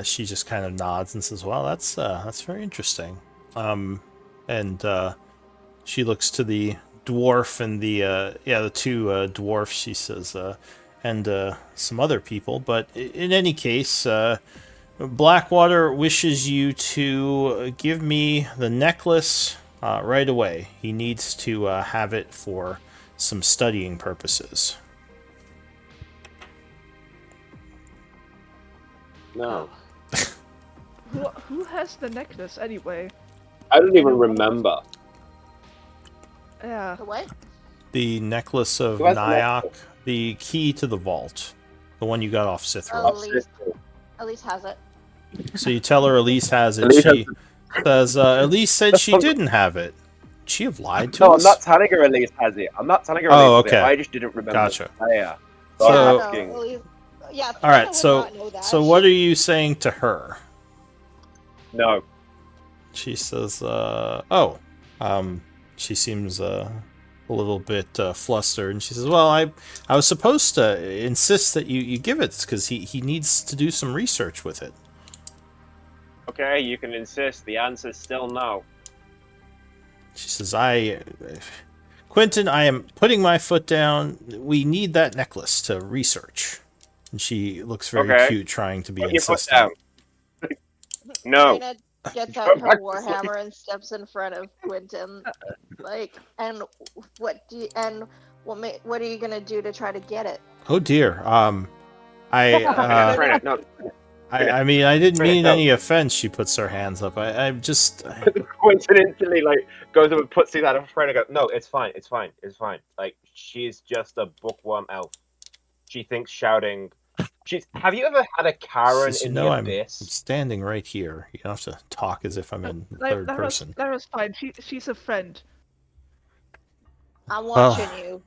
She just kind of nods and says, "Well, that's very interesting." And she looks to the dwarf and the two dwarfs. She says, and some other people. But in any case, Blackwater wishes you to give me the necklace right away. He needs to have it for some studying purposes. No. Who has the necklace anyway? I don't even know one of us- remember. Yeah. The what? The necklace of Who has the Nyack, the key to the vault, the one you got off Sithra. Elise. Elise has it. So you tell her Elise has it. Elise has- She says Elise said she didn't have it. Would she have lied to No, us? I'm not telling her Elise has it. I'm not telling her Oh, Elise has it. okay. I just didn't remember. Gotcha. Yeah. So- yeah, asking. no, Elise. Yeah, All right. Trina would So not know that. so what are you saying to her? No. She says, she seems a little bit flustered, and she says, well, I was supposed to insist that you give it, because he needs to do some research with it. Okay, you can insist. The answer's still no. She says, Quentin, I am putting my foot down. We need that necklace to research. And she looks very Okay. cute, trying to be Put your foot insistent. down. No. Trina gets out her Back to warhammer and steps in front of Quentin. Like, and what are you gonna do to try to get it? Oh dear. Trina, no. I mean, I didn't mean No. any offense. She puts her hands up. I'm just. Coincidentally, like, goes up and puts these out of front and goes, no, it's fine, it's fine, it's fine. Like, she's just a bookworm elf. She thinks shouting. Have you ever had a Karen Says, in no, the I'm abyss? standing right here. You don't have to talk as if I'm in the third person. Lara's fine. She's a friend. I'm watching you.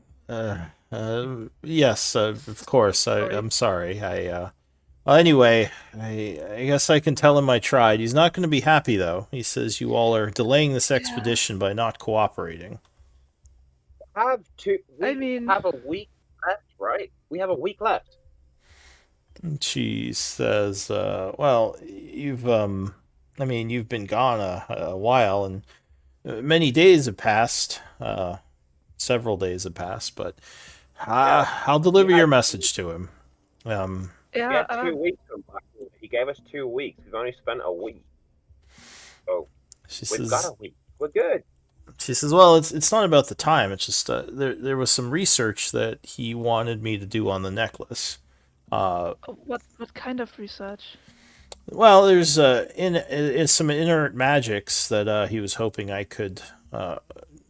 Yes, of course. I'm sorry. Well, anyway, I guess I can tell him I tried. He's not going to be happy, though. He says you all are delaying this expedition by not cooperating. We I mean- have a week left, right? We have a week left. And she says, well, you've been gone a while, and many days have passed. Several days have passed, but I'll deliver your message to him. We Yeah. had 2 weeks from Blackwood. He gave us 2 weeks. We've only spent a week. So She we've says, got a week. We're good. She says, well, it's not about the time. It's just there was some research that he wanted me to do on the necklace. What kind of research? Well, there's some inert magics that he was hoping I could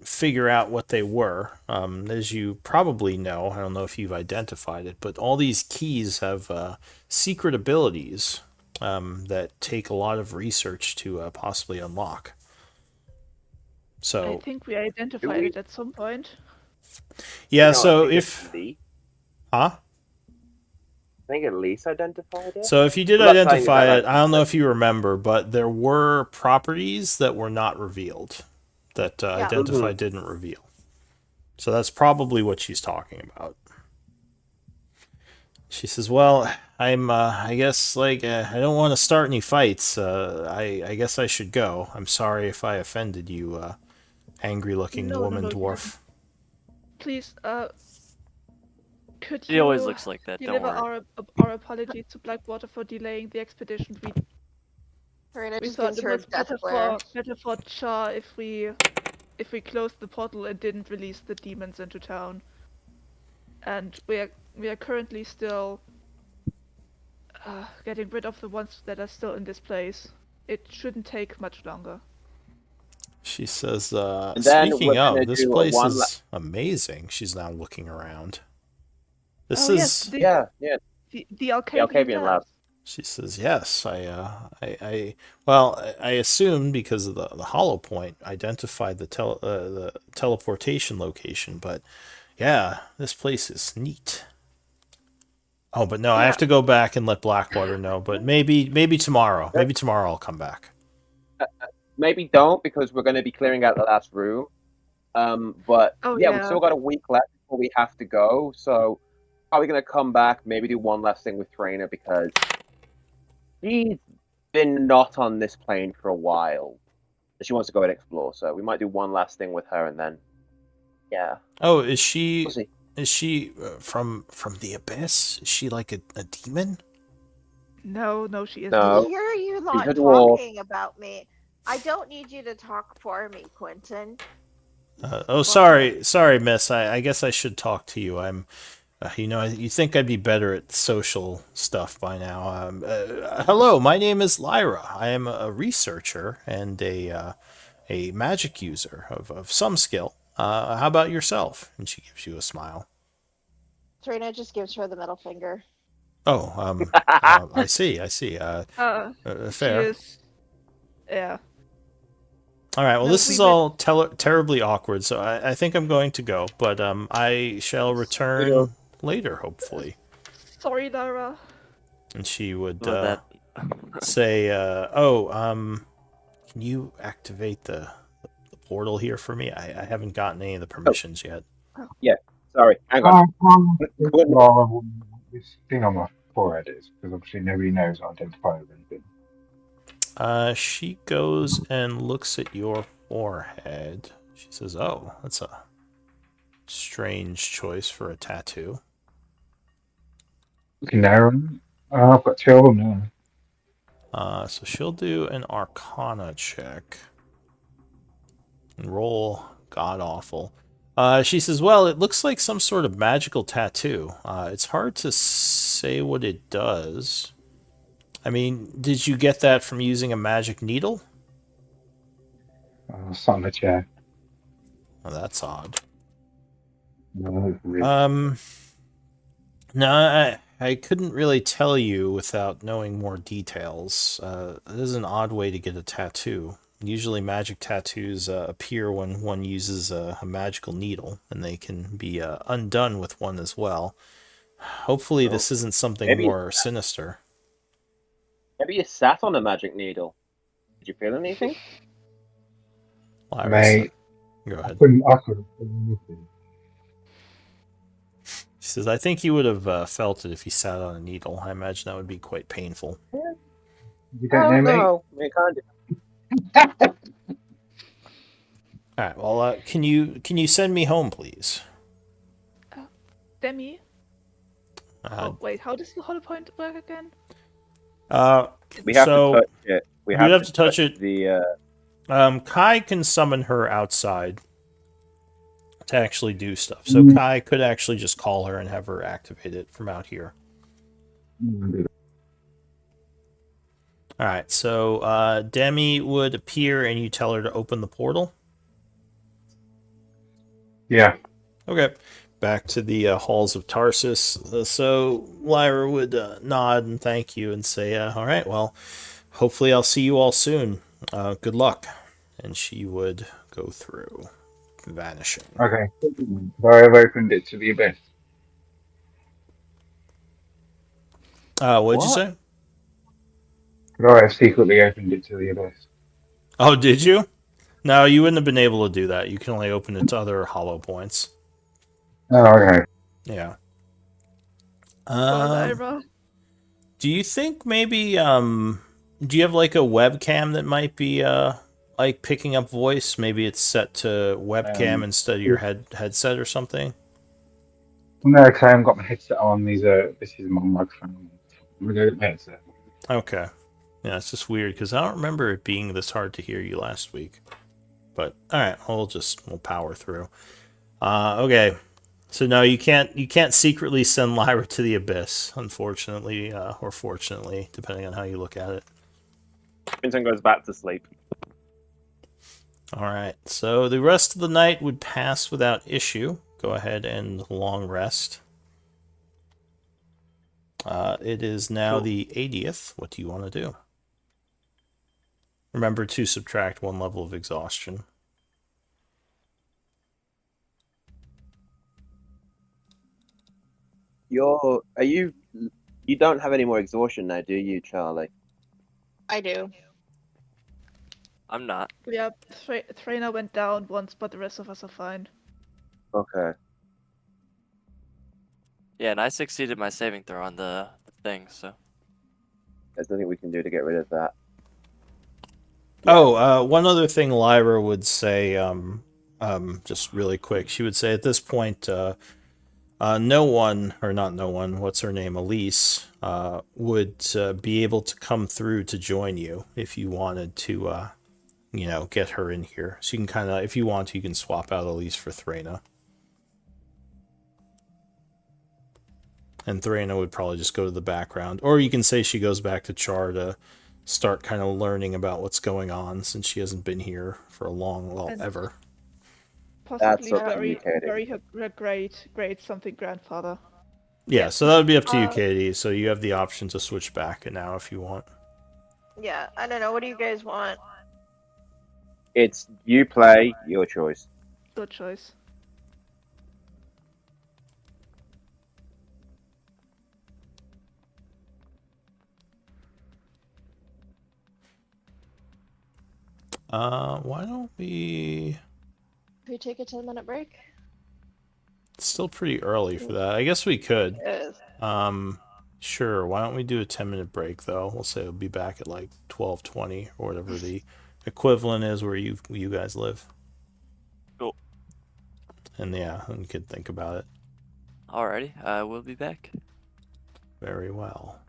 figure out what they were. As you probably know, I don't know if you've identified it, but all these keys have secret abilities that take a lot of research to possibly unlock. So I think we identified it at some point. yeah. No, So I think if it's Lee. huh. I think at least identified it. So if you did I'm not saying identify that it, I don't know if you remember, but there were properties that were not revealed, that identify didn't reveal. So that's probably what she's talking about. She says, well, I guess, I don't want to start any fights. I guess I should go. I'm sorry if I offended you, angry-looking No, woman you dwarf. Please, could She you always looks like that. Don't deliver worry. our apologies to Blackwater for delaying the expedition? Trina We just thought gives it her a was death better glare. for Chaur if we closed the portal and didn't release the demons into town. And we are currently still getting rid of the ones that are still in this place. It shouldn't take much longer. She says, And then speaking we're gonna of, this do place one is amazing. She's now looking around. This Oh, is... yes, the Alcavian Alcavian lab. labs. She says, yes, well, I assumed because of the hollow point identified the teleportation location, but yeah, this place is neat. Oh, but no, I have to go back and let Blackwater know, but maybe tomorrow. Maybe tomorrow I'll come back. Maybe don't, because we're going to be clearing out the last room. But Oh, yeah, we've yeah. still got a week left before we have to go. So probably going to come back, maybe do one last thing with Trainer, because she's been not on this plane for a while. She wants to go and explore, so we might do one last thing with her, and then yeah. Oh, is she We'll see. from the abyss? Is she like a demon? No, she isn't. No. Why are you not She's a dwarf. talking about me? I don't need you to talk for me, Quentin. Sorry, miss. I guess I should talk to you. I'm You think I'd be better at social stuff by now. Hello, my name is Lyra. I am a researcher and a magic user of some skill. How about yourself? And she gives you a smile. Trina just gives her the middle finger. Oh, I see. She Fair. is. Yeah. All right. Well, No, this we is met. all terribly awkward. So I think I'm going to go, but I shall return later, hopefully. Sorry, Lara. And she would With that. say, can you activate the portal here for me? I haven't gotten any of the permissions yet. Yeah. Sorry. Hang on. Laura, this thing on my forehead is because obviously nobody knows I identify with anything. She goes and looks at your forehead. She says, "Oh, that's a strange choice for a tattoo." Looking down, I've got 2 of them now. So she'll do an Arcana check and roll god awful. She says, "Well, it looks like some sort of magical tattoo. It's hard to say what it does. I mean, did you get that from using a magic needle?" Sat on the chair. Oh, that's odd. No, really. No, I couldn't really tell you without knowing more details. It is an odd way to get a tattoo. Usually magic tattoos appear when one uses a magical needle, and they can be undone with one as well. Hopefully this isn't something maybe- more sinister. Maybe you sat on a magic needle. Did you feel anything? Lyra, Mate, go I ahead. couldn't feel anything. She says, "I think you would have felt it if you sat on a needle. I imagine that would be quite painful." You don't know me? You can't do. All right. Well, can you send me home, please? Demi. Uh, Oh wait, how does the hollow point work again? We have so to touch it. We you'd have, have to touch it. The Kai can summon her outside to actually do stuff. So Kai could actually just call her and have her activate it from out here. All right. So Demi would appear, and you tell her to open the portal. Yeah. Okay. Back to the halls of Tarsus. So Lyra would nod and thank you and say, "All right. Well, hopefully I'll see you all soon. Good luck." And she would go through, vanishing. Okay. So I've opened it to the abyss. What did you What? say? Could I have secretly opened it to the abyss? Oh, did you? No, you wouldn't have been able to do that. You can only open it to other hollow points. Oh, okay. Yeah. Poor Lyra. Do you think maybe do you have like a webcam that might be like picking up voice? Maybe it's set to webcam instead of your headset or something? No, because I haven't got my headset on. This is my microphone. I'm gonna go get my headset. Okay. Yeah, it's just weird because I don't remember it being this hard to hear you last week. But all right, we'll power through. Okay. So no, you can't secretly send Lyra to the abyss, unfortunately, or fortunately, depending on how you look at it. Vincent goes back to sleep. All right. So the rest of the night would pass without issue. Go ahead and long rest. It is now the 80th. What do you want to do? Remember to subtract 1 level of exhaustion. You don't have any more exhaustion now, do you, Charlie? I do. I'm not. Yeah, Trainer went down once, but the rest of us are fine. Okay. Yeah, and I succeeded my saving throw on the thing, so. There's nothing we can do to get rid of that. Oh, one other thing Lyra would say, just really quick, she would say at this point, no one, or not no one, what's her name, Elise, would be able to come through to join you if you wanted to, get her in here. So you can kind of, if you want to, you can swap out Elise for Threna. And Thorena would probably just go to the background. Or you can say she goes back to Chaur to start kind of learning about what's going on since she hasn't been here for a long, well, And- ever. Possibly up to you, Katie. bury her great something grandfather. Yeah, so that would be up to you, Uh, Katie. So you have the option to switch back now if you want. Yeah, I don't know. What do you guys want? It's you play, your choice. Good choice. Why don't we... Can we take a 10-minute break? It's still pretty early for that. I guess we could. Yes. Sure. Why don't we do a 10-minute break, though? We'll say we'll be back at like 12:20 or whatever the equivalent is where you guys live. Cool. And yeah, and you could think about it. Alrighty, we'll be back. Very well.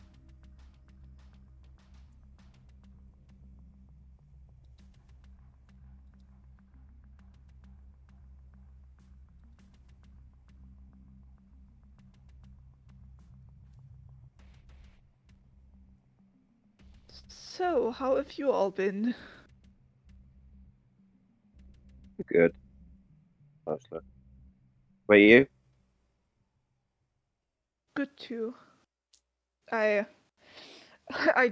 So, how have you all been? Good. Mostly. Were you? Good too. I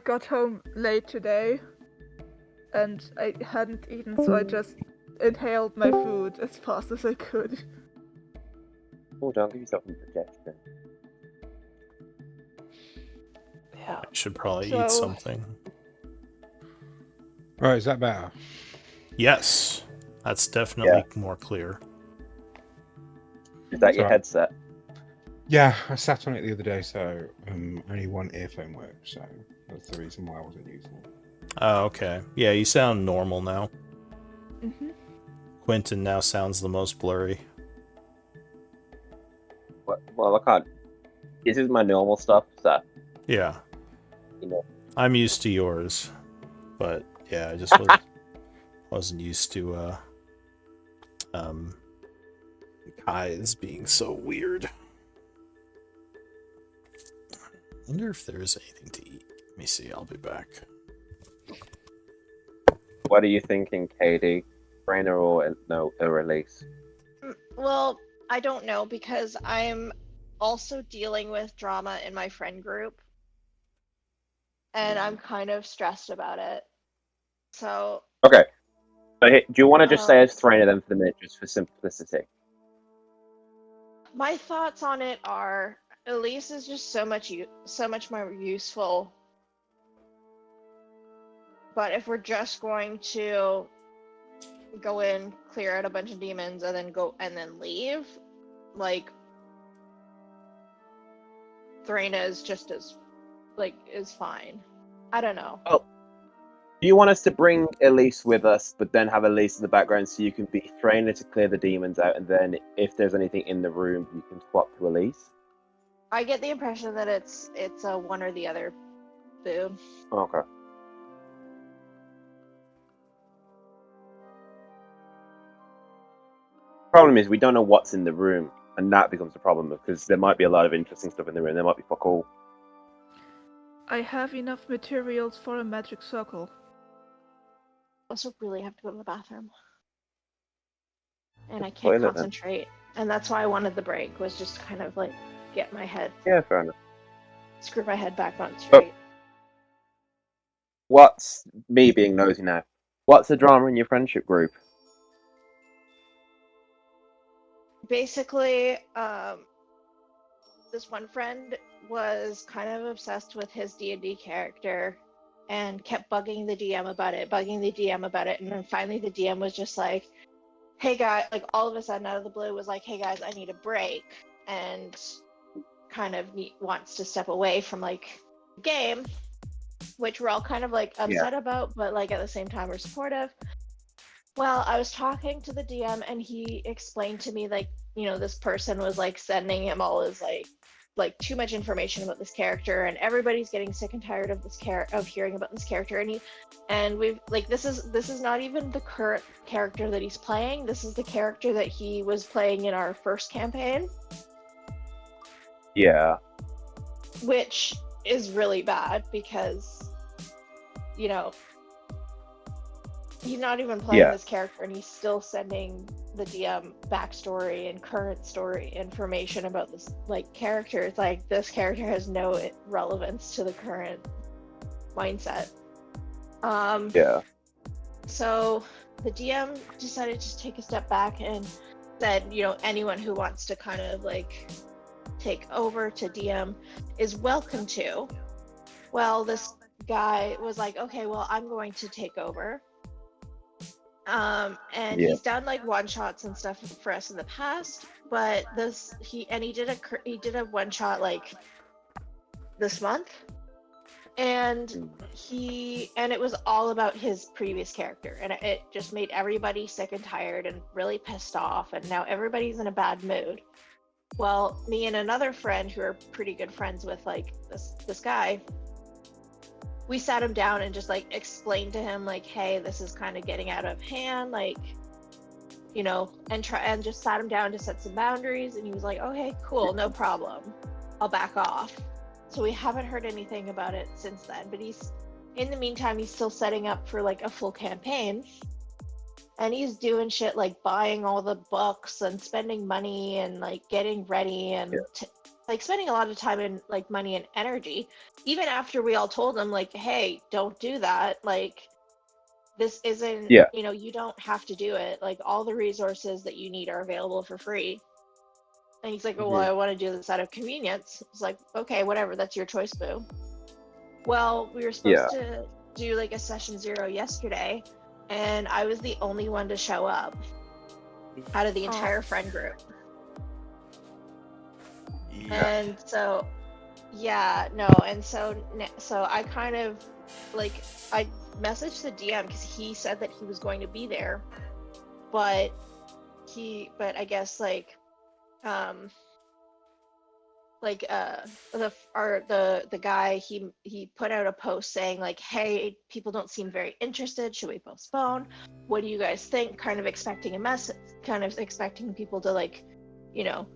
got home late today, and I hadn't eaten, so I just inhaled my food as fast as I could. Oh, don't give yourself indigestion. Yeah. I should probably So- eat something. Right, is that better? Yes. That's definitely more clear. Is that your Sorry. headset? Yeah, I sat on it the other day, so only one earphone worked, so that's the reason why I wasn't using it. Oh, okay. Yeah, you sound normal now. Mm-hmm. Quentin now sounds the most blurry. What? Well, I can't. This is my normal stuff, so Yeah. you know. I'm used to yours. But yeah, I just wasn't used to Kai's being so weird. I wonder if there's anything to eat. Let me see, I'll be back. What are you thinking, Katie? Trainer or no? A release? Well, I don't know because I'm also dealing with drama in my friend group. And I'm kind of stressed about it. So, Okay. So, do you want to just say Um, as trainer then for the minute, just for simplicity? my thoughts on it are Elise is just so much more useful. But if we're just going to go in, clear out a bunch of demons, and then leave, like Thorena is just as is fine. I don't know. Do you want us to bring Elise with us, but then have Elise in the background so you can be trainer to clear the demons out, and then if there's anything in the room, you can swap to Elise? I get the impression that it's a one or the other. Boo. Okay. Problem is, we don't know what's in the room, and that becomes a problem because there might be a lot of interesting stuff in the room. There might be fuck all. I have enough materials for a magic circle. Also, really have to go to the bathroom, and I can't Toilet, then. concentrate. And that's why I wanted the break, was just to kind of like get my head, Yeah, fair enough. screw my head back on straight. What's me being nosy now? What's the drama in your friendship group? Basically, this one friend was kind of obsessed with his D&D character and kept bugging the DM about it, and then finally the DM was just like, hey guys, like all of a sudden out of the blue was like, hey guys, I need a break, and kind of wants to step away from like the game, which we're all kind of like upset about, but like at the same time we're supportive. Well, I was talking to the DM and he explained to me like, this person was like sending him all his like too much information about this character, and everybody's getting sick and tired of of hearing about this character, and we've like this is not even the current character that he's playing. This is the character that he was playing in our first campaign. Yeah. which is really bad because, you know, he's not even playing Yeah. this character and he's still sending the DM backstory and current story information about this like character. It's like this character has no relevance to the current mindset. Yeah. So the DM decided to take a step back and said, you know, anyone who wants to kind of like take over to DM is welcome to. Well, this guy was like, okay, well, I'm going to take over. And Yeah. he's done like one shots and stuff for us in the past, but he did a one shot like this month, and it was all about his previous character, and it just made everybody sick and tired and really pissed off, and now everybody's in a bad mood. Well, me and another friend who are pretty good friends with like this guy, we sat him down and just like explained to him like, hey, this is kind of getting out of hand, like, you know, and just sat him down to set some boundaries, and he was like, okay, cool, no problem, I'll back off. So we haven't heard anything about it since then, but he's in the meantime he's still setting up for like a full campaign, and he's doing shit like buying all the books and spending money and like getting ready and like spending a lot of time and like money and energy, even after we all told him like, hey, don't do that, like this isn't, Yeah. you know, you don't have to do it, like all the resources that you need are available for free. And he's like, oh, well, I want to do this out of convenience. It's like, okay, whatever, that's your choice, boo. Well, we were supposed to do like a session 0 yesterday, and I was the only one to show up out of the entire friend group. And so I kind of like, I messaged the DM because he said that he was going to be there, but I guess like the guy, he put out a post saying like, hey, people don't seem very interested, should we postpone, what do you guys think, kind of expecting a message, kind of expecting people to like, you know,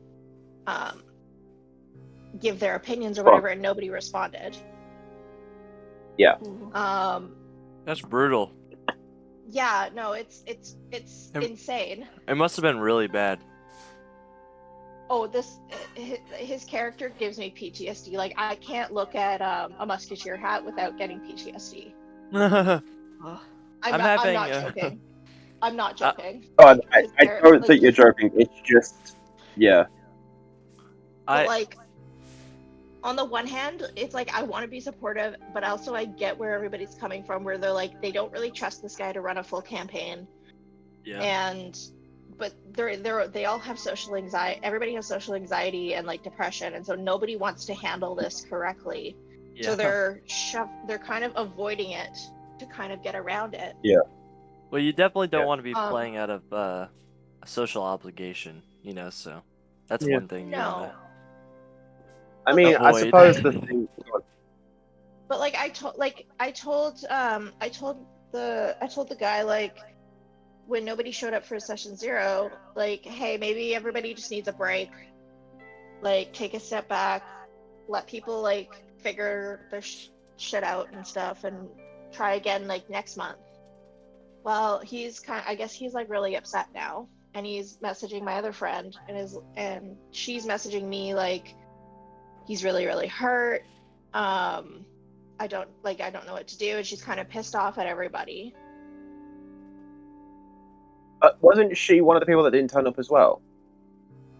give their opinions or whatever, and nobody responded. Yeah. That's brutal. Yeah, no, it's insane. It must have been really bad. Oh, his character gives me PTSD. Like, I can't look at a musketeer hat without getting PTSD. I'm not joking. I'm not joking. Oh, I don't think you're joking. It's just, yeah. But like, on the one hand, it's like I want to be supportive, but also I get where everybody's coming from, where they're like, they don't really trust this guy to run a full campaign. Yeah. But they all have social anxiety. Everybody has social anxiety and like depression, and so nobody wants to handle this correctly. Yeah. So they're kind of avoiding it to kind of get around it. Yeah. Well, you definitely don't want to be playing out of a social obligation, you know. So that's one thing you want to. I mean, avoid. I suppose the thing. But like I told the guy, like, when nobody showed up for session 0, like, hey, maybe everybody just needs a break, like take a step back, let people like figure their shit out and stuff, and try again like next month. Well, I guess he's like really upset now, and he's messaging my other friend, and she's messaging me like, he's really, really hurt. I don't know what to do, and she's kind of pissed off at everybody. Wasn't she one of the people that didn't turn up as well?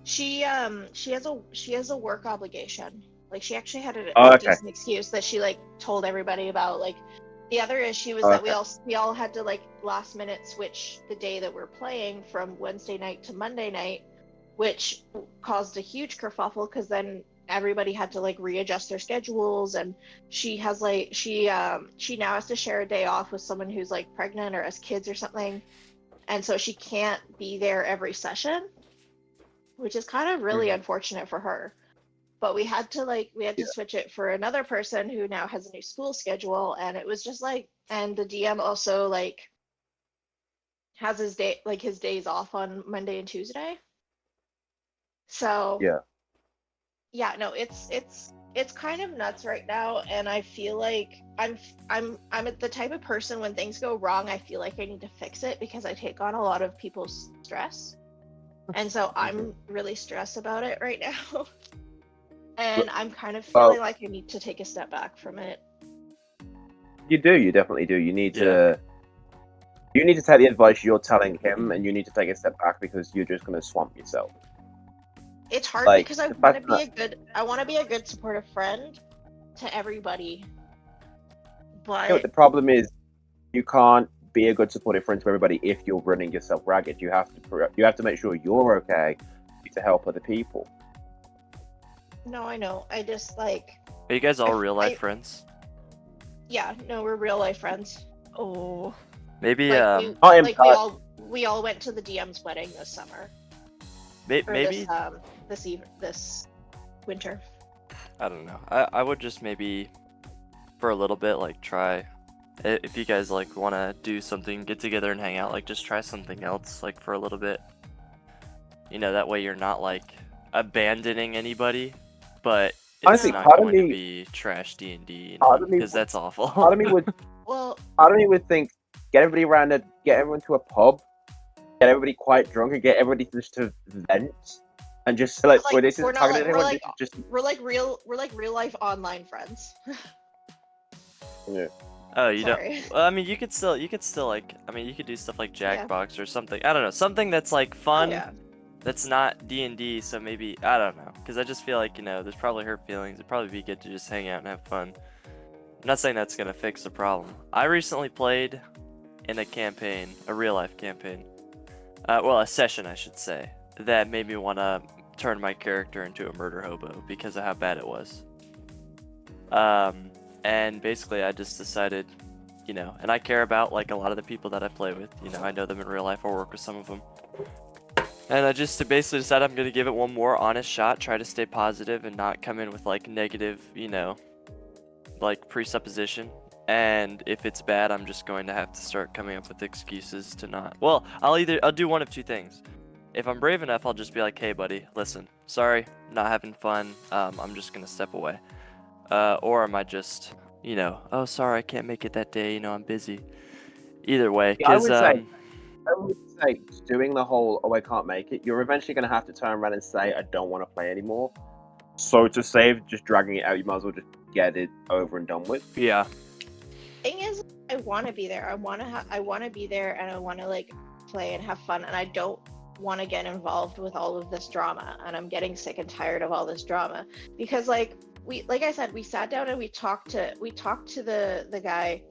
She has a work obligation. Like, she actually had a decent excuse that she like told everybody about. Like, the other issue was that we all had to like last minute switch the day that we're playing from Wednesday night to Monday night, which caused a huge kerfuffle because then everybody had to like readjust their schedules, and she now has to share a day off with someone who's like pregnant or has kids or something, and so she can't be there every session, which is kind of really unfortunate for her. But we had to switch it for another person who now has a new school schedule, and it was just like, and the DM also like has his days off on Monday and Tuesday. So yeah, no, it's it's kind of nuts right now, and I feel like I'm the type of person when things go wrong, I feel like I need to fix it because I take on a lot of people's stress, and so I'm really stressed about it right now, and I'm kind of feeling like I need to take a step back from it. You do. You definitely do. You need to. You need to take the advice you're telling him, and you need to take a step back because you're just going to swamp yourself. It's hard Like, because I the want to fact be a good, I want to be a good supportive friend to everybody, but but the problem is you can't be a good supportive friend to everybody if you're running yourself ragged. You have to make sure you're okay to help other people. no, I know. I just like. Are you guys all real life friends? Yeah, no, we're real life friends. Oh. Maybe Like we all went to the DM's wedding this summer. Maybe this winter. I don't know. I would just maybe for a little bit like try if you guys like want to do something, get together and hang out, like just try something else like for a little bit. You know, that way you're not like abandoning anybody, but it's not going to be trash D&D, you know, because that's awful. Part of me would think get everyone to a pub, get everybody quite drunk, and get everybody just to vent, and just like, well, this isn't targeted at anyone. We're like real life online friends. Yeah. Oh, you Sorry. don't. Well, I mean, you could still like. I mean, you could do stuff like Jackbox or something. I don't know, something that's like fun. Oh, yeah. That's not D&D. So maybe I don't know, because I just feel like there's probably hurt feelings. It'd probably be good to just hang out and have fun. I'm not saying that's gonna fix the problem. I recently played in a campaign, a real life campaign. Well, a session, I should say, that made me want to turn my character into a murder hobo because of how bad it was. And basically I just decided, and I care about like a lot of the people that I play with, I know them in real life or work with some of them. And I just basically decided I'm going to give it one more honest shot, try to stay positive and not come in with like negative, like presupposition. And if it's bad, I'm just going to have to start coming up with excuses to not. Well, I'll do one of two things. If I'm brave enough, I'll just be like, hey buddy, listen, sorry, not having fun, I'm just going to step away. Or am I just, oh, sorry, I can't make it that day, I'm busy. Either way, because I would say doing the whole, oh, I can't make it, you're eventually going to have to turn around and say, I don't want to play anymore. So to save just dragging it out, you might as well just get it over and done with. Yeah. Thing is, I want to be there. I want to be there, and I want to like play and have fun, and I don't want to get involved with all of this drama, and I'm getting sick and tired of all this drama because like I said, we sat down and we talked to the guy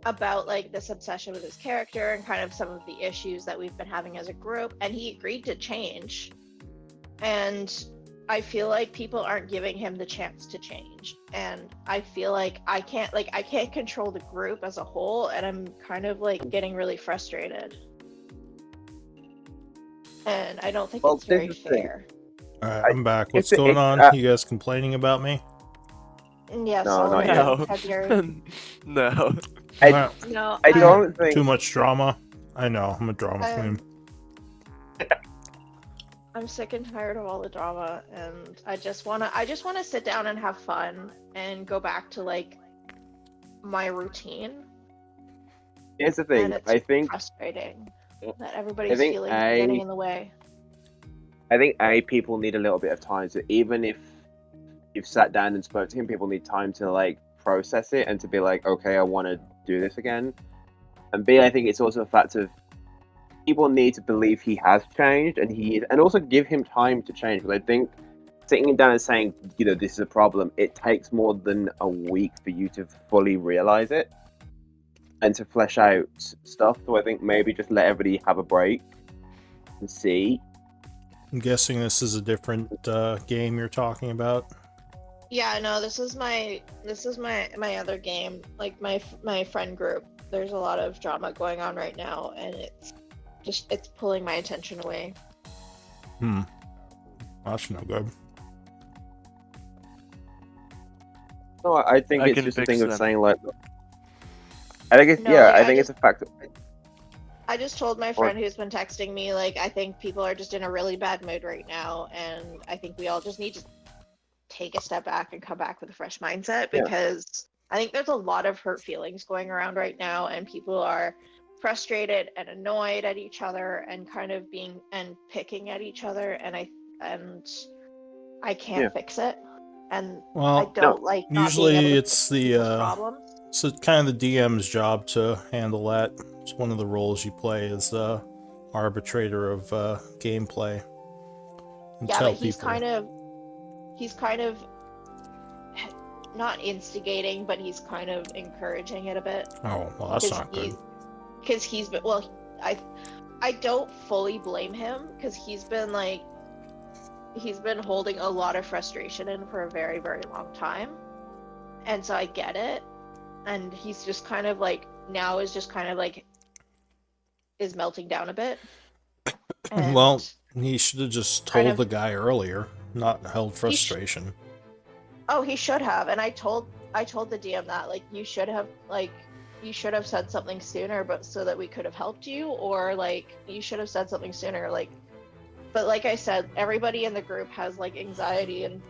about like this obsession with his character and kind of some of the issues that we've been having as a group, and he agreed to change. And I feel like people aren't giving him the chance to change, and I feel like I can't control the group as a whole, and I'm kind of like getting really frustrated. And I don't think it's very fair. Alright, I'm back. What's going on? You guys complaining about me? Yes. No. No. I don't think too much drama. I know, I'm a drama queen. I'm sick and tired of all the drama, and I just wanna sit down and have fun and go back to like my routine. Here's the thing. I think frustrating that everybody's feelings are getting in the way. I think people need a little bit of time to, even if you've sat down and spoke to him, people need time to like process it and to be like, okay, I want to do this again. And B, I think it's also a fact of people need to believe he has changed, and also give him time to change. Because I think sitting him down and saying, this is a problem, it takes more than a week for you to fully realize it and to flesh out stuff. So I think maybe just let everybody have a break and see. I'm guessing this is a different game you're talking about. Yeah, no, this is my other game. Like my friend group. There's a lot of drama going on right now, and it's pulling my attention away. That's no good. No, I think it's just a thing of saying like. I think it's I think it's a fact. I just told my friend who's been texting me, like, I think people are just in a really bad mood right now, and I think we all just need to take a step back and come back with a fresh mindset, Yeah. because I think there's a lot of hurt feelings going around right now, and people are frustrated and annoyed at each other and kind of being and picking at each other, and I can't Yeah. fix it, and I Well, don't like not being able usually to it's fix people's the problems. it's kind of the DM's job to handle that. It's one of the roles you play as arbitrator of gameplay and Yeah, tell but he's people. kind of not instigating, but he's kind of encouraging it a bit. Oh, well, that's not good. Because he's been, well, I don't fully blame him, because he's been holding a lot of frustration in for a very, very long time, and so I get it. And he's just kind of like now is just kind of like is melting down a bit. And Well, he should have just kind told of- the guy earlier, not held He sh- frustration. oh, he should have. And I told the DM that, like, you should have said something sooner, but so that we could have helped you, or like you should have said something sooner, like. But like I said, everybody in the group has like anxiety and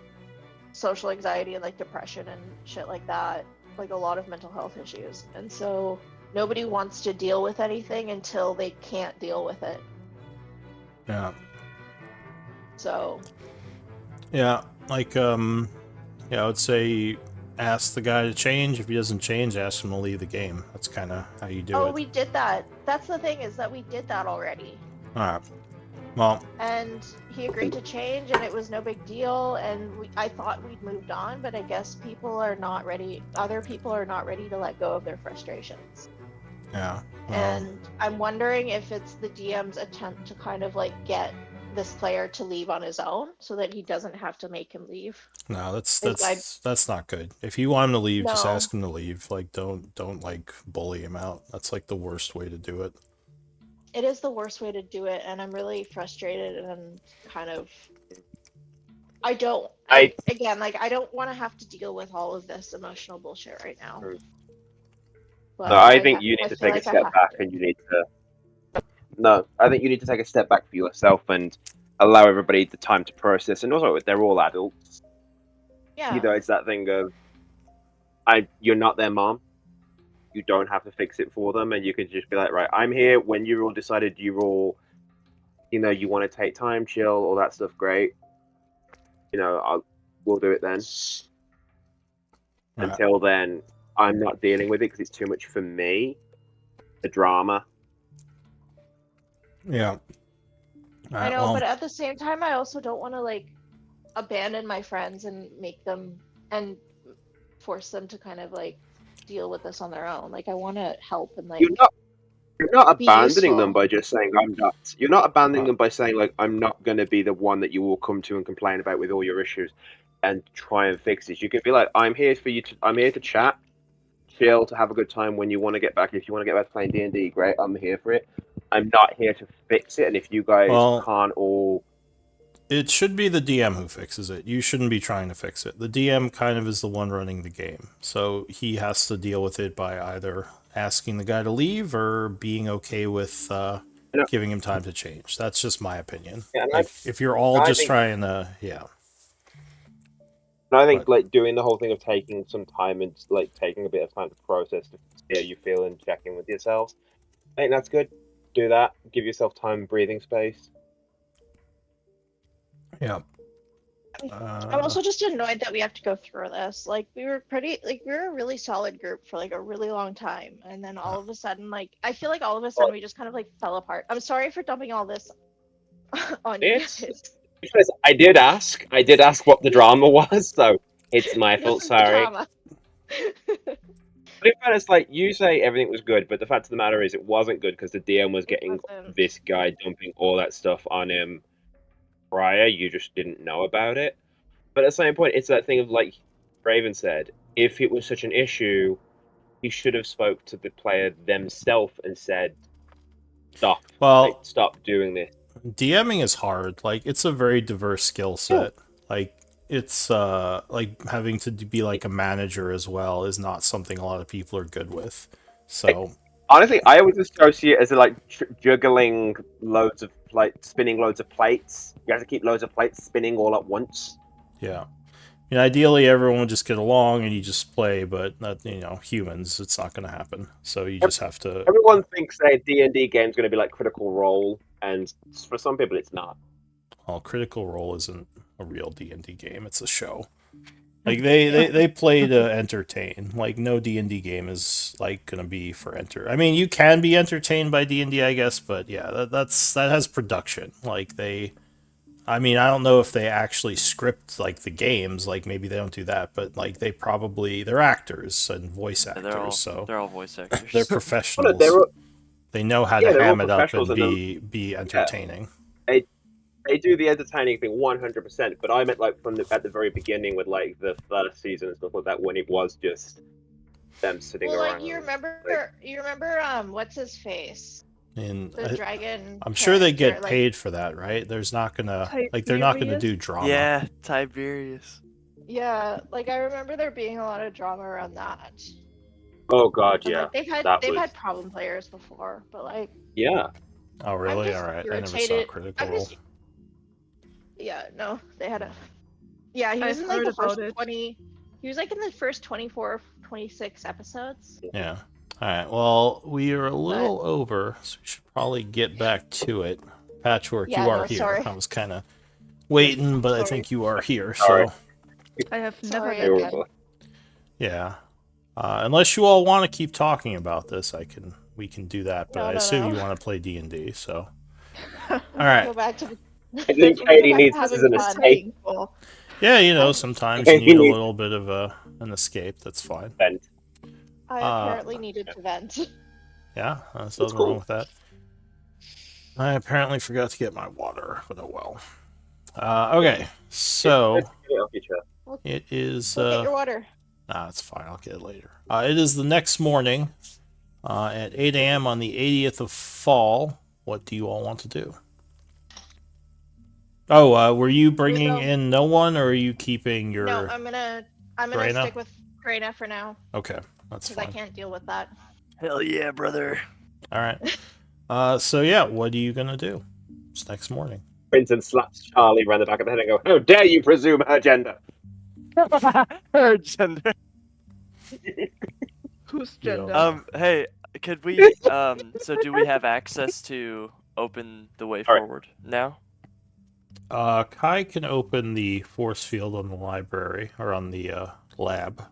social anxiety and like depression and shit like that, like a lot of mental health issues, and so nobody wants to deal with anything until they can't deal with it. Yeah. So Yeah, like, yeah, I would say ask the guy to change. If he doesn't change, ask him to leave the game. That's kind of how you do it. we did that. That's the thing, is that we did that already. Alright. Well, And he agreed to change, and it was no big deal, and I thought we'd moved on, but I guess people are not ready. Other people are not ready to let go of their frustrations. yeah. And I'm wondering if it's the DM's attempt to kind of like get this player to leave on his own so that he doesn't have to make him leave. No, that's not good. If you want him to leave, just No. ask him to leave. Like, don't like bully him out. That's like the worst way to do it. It is the worst way to do it, and I'm really frustrated and kind of I don't want to have to deal with all of this emotional bullshit right now. But No, I think you need to feel take a like I step have back, to. and you need to. No, I think you need to take a step back for yourself and allow everybody the time to process. And also, they're all adults. Yeah. You know, it's that thing of, you're not their mom. You don't have to fix it for them, and you can just be like, right, I'm here. When you all decided you all, you know, you want to take time, chill, all that stuff, great. You know, we'll do it then. Right. Until then, I'm not dealing with it because it's too much for me. The drama. Yeah. I know, but at the same time, I also don't want to like abandon my friends and make them and force them to kind of like deal with this on their own. Like, I want to help and like. You're not be abandoning them useful. by just saying I'm not. You're not abandoning them by saying like I'm not going to be the one that you will come to and complain about with all your issues, and try and fix it. You can be like, I'm here for you. I'm here to chat, chill, to have a good time. When you want to get back, if you want to get back to playing D&D, great. I'm here for it. I'm not here to fix it. And if you guys can't all, it should be the DM who fixes it. You shouldn't be trying to fix it. The DM kind of is the one running the game, so he has to deal with it by either asking the guy to leave or being okay with giving him time to change. That's just my opinion. Yeah, like, if you're all just trying to, yeah. And I think like doing the whole thing of taking some time and like taking a bit of time to process to see how you feel and check in with yourselves, I think that's good. Do that. Give yourself time, breathing space. Yeah. I'm also just annoyed that we have to go through this. Like, we were a really solid group for like a really long time, and then all of a sudden, like, I feel like all of a sudden we just kind of like fell apart. I'm sorry for dumping all this on you guys. Because I did ask what the drama was, so it's my fault. Sorry. But in fairness, like, you say everything was good, but the fact of the matter is it wasn't good because the DM was getting this guy dumping all that stuff on him prior. You just didn't know about it. But at the same point, it's that thing of, like Raven said, if it was such an issue, he should have spoke to the player themselves and said, stop. Well, stop doing this. DMing is hard. Like, it's a very diverse skill set. Yeah. Like, it's like having to be like a manager as well is not something a lot of people are good with. So honestly, I always associate it as like juggling loads of spinning loads of plates. You have to keep loads of plates spinning all at once. Yeah, ideally everyone would just get along and you just play, but not, humans, it's not going to happen. So you just have to. Everyone thinks a D&D game is going to be like Critical Role, and for some people, it's not. Well, Critical Role isn't a real D&D game; it's a show. Like they play to entertain. Like no D&D game is like gonna be for I mean, you can be entertained by D&D, I guess, but yeah, that has production. Like I mean, I don't know if they actually script like the games. Like maybe they don't do that, but like they're actors and voice Yeah, actors, so they're all voice actors. they're Oh, no, professionals. They know how to they're all ham it up professionals, and and be entertaining. they do the entertaining thing 100%. But I meant like at the very beginning with like the first season and stuff like that, when it was just them sitting Well, around. like you remember what's his face? And The dragon. I'm sure they character, get like, paid for that, right? There's not gonna they're not gonna Tiberius? do drama. Yeah, Tiberius. Yeah, like I remember there being a lot of drama around that. Oh god, And, yeah. like they've that had was problem players before, but like yeah. Oh really? just All right. I never saw irritated- Critical I'm Role. just yeah, no, they had a yeah. He was I've in like heard the first about it. 20. He was like in the first 24, 26 episodes. Yeah. All right. Well, we are a little over, so we should probably get back to it. Patchwork, Yeah, you are no, here. sorry. I was kind of waiting, but I Sorry. think you are here. Sorry. So I have never Sorry, met again. him. yeah. Unless you all want to keep talking about this, we can do that. But No, I no, assume no. you want to play D&D. So all right. Go back to the. I think Go Katie back needs to this as having an fun. escape Yeah, sometimes you need a little bit of an escape. That's fine. event. I apparently needed to vent. Yeah, there's That's nothing cool. wrong with that. I apparently forgot to get my water, but oh well. Okay, so Let's get it off your chest. it is. Go get your water. Nah, it's fine. I'll get it later. It is the next morning at 8 a.m. on the 80th of fall. What do you all want to do? Oh, were you bringing go. in no one, or are you keeping your? No, I'm gonna Grayna? stick with Grayna for now Okay, that's because I fine. can't deal with that. Hell yeah, brother. All right. So yeah, what are you gonna do? It's next morning. Princeton slaps Charlie around the back of the head and go, "How dare you presume her gender?" Her gender. Whose Yeah. gender? Hey, could we so do we have access to open the way All right. forward now? Kai can open the force field on the library or on the lab.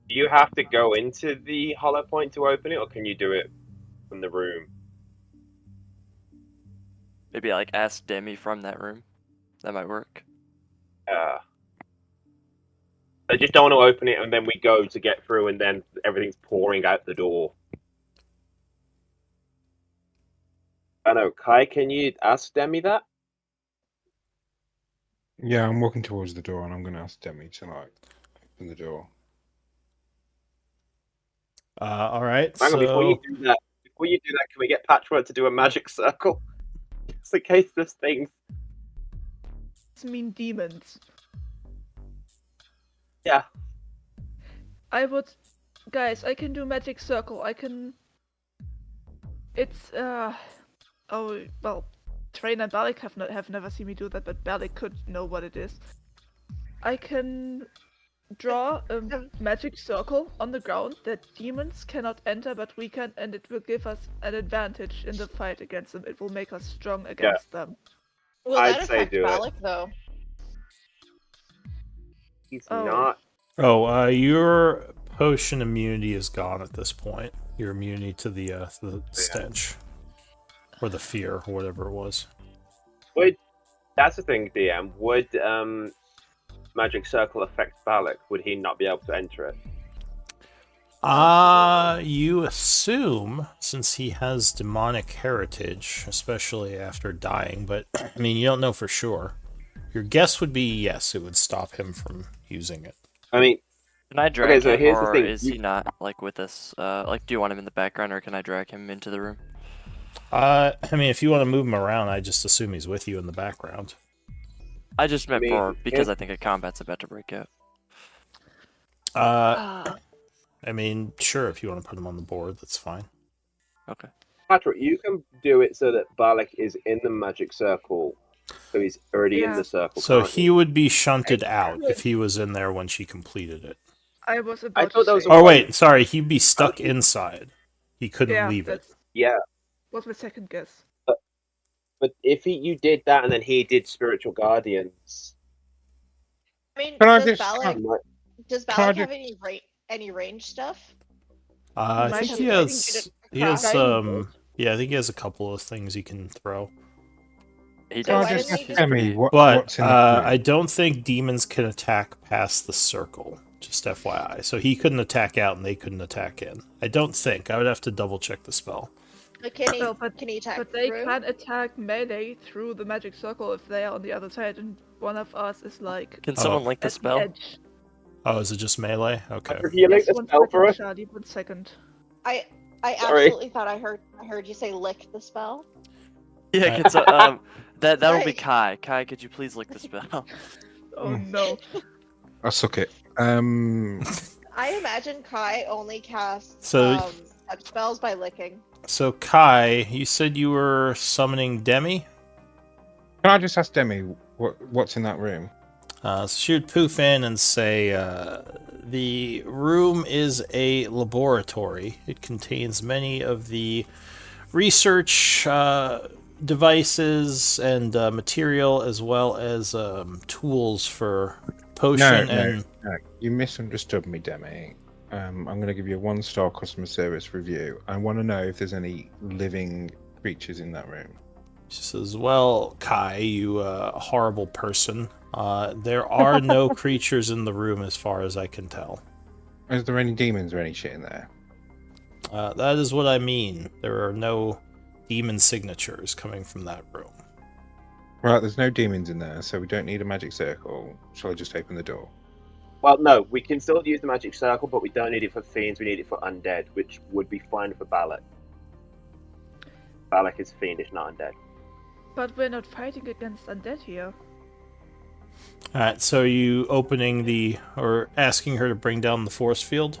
Do you have to go into the hollow point to open it, or can you do it from the room? Maybe like ask Demi from that room. That might work. I just don't want to open it and then we go to get through and then everything's pouring out the door. I know. Kai, can you ask Demi that? Yeah, I'm walking towards the door and I'm going to ask Demi to like open the door. All right. Hang on, before you So do that, can we get Patchwork to do a magic circle? Just in case this thing. It's mean demons. Yeah. Guys, I can do magic circle. I can. It's oh well, Train and Balik have never seen me do that, but Balik could know what it is. I can draw a magic circle on the ground that demons cannot enter, but we can, and it will give us an advantage in the fight against them. It will make us strong against them. Will I'd that say affect do it. Balak though? He's Oh. not. your potion immunity is gone at this point. Your immunity to the stench or the fear or whatever it was. That's the thing, DM. Would magic circle affect Balak? Would he not be able to enter it? You assume, since he has demonic heritage, especially after dying, but I mean, you don't know for sure. Your guess would be yes, it would stop him from using it. I mean, Can I drag Okay, so him, here's the or thing. is he not like with us? Like, do you want him in the background, or can I drag him into the room? I mean, if you want to move him around, I just assume he's with you in the background. I just meant I mean, for because if- I think a combat's about to break out. I mean, sure, if you want to put him on the board, that's fine. Okay. Patrick, you can do it so that Balak is in the magic circle, So he's already in Yeah. the circle. So currently. he would be shunted out if he was in there when she completed it. I was I about thought to that was say. a- Or wait, sorry, he'd be stuck Okay. inside. He couldn't Yeah, leave it. that Yeah, was my second guess. but if you did that and then he did spiritual guardians, I mean, Can I does just Balak might- does can I Balak just- have any range stuff? I Might think have he anything has. to He has craft. Yeah, I think he has a couple of things he can throw. He So Can I does. why just didn't ask he He's just- Demi pretty. But what's in that room? I don't think demons can attack past the circle. Just FYI. So he couldn't attack out and they couldn't attack in. I don't think. I would have to double check the spell. But can he No, but- can he attack But they through? can attack melee through the magic circle if they are on the other side, and one of us is like Can someone link the at spell? the edge. Oh, is it just melee? Okay. Can you link Yes, the 1 spell second, for us? Charlie, 1 second. I Sorry. absolutely thought I heard you say lick the spell. Yeah, can so, that'll be Sorry. Kai. Kai, could you please lick the spell? Oh no. I suck it. I imagine Kai only casts So- touch spells by licking. So Kai, you said you were summoning Demi? Can I just ask Demi what's in that room? So she would poof in and say, the room is a laboratory. It contains many of the research devices and material, as well as tools for potion and... No, you misunderstood me, Demi. I'm going to give you a 1-star customer service review. I want to know if there's any living creatures in that room. She says, well, Kai, you horrible person. There are no creatures in the room as far as I can tell. Is there any demons or any shit in there? That is what I mean. There are no demon signatures coming from that room. Right, there's no demons in there, so we don't need a magic circle. Shall I just open the door? Well, no, we can still use the magic circle, but we don't need it for fiends. We need it for undead, which would be fine for Balak. Balak is fiendish, not undead. But we're not fighting against undead here. Alright, so are you opening the... or asking her to bring down the force field?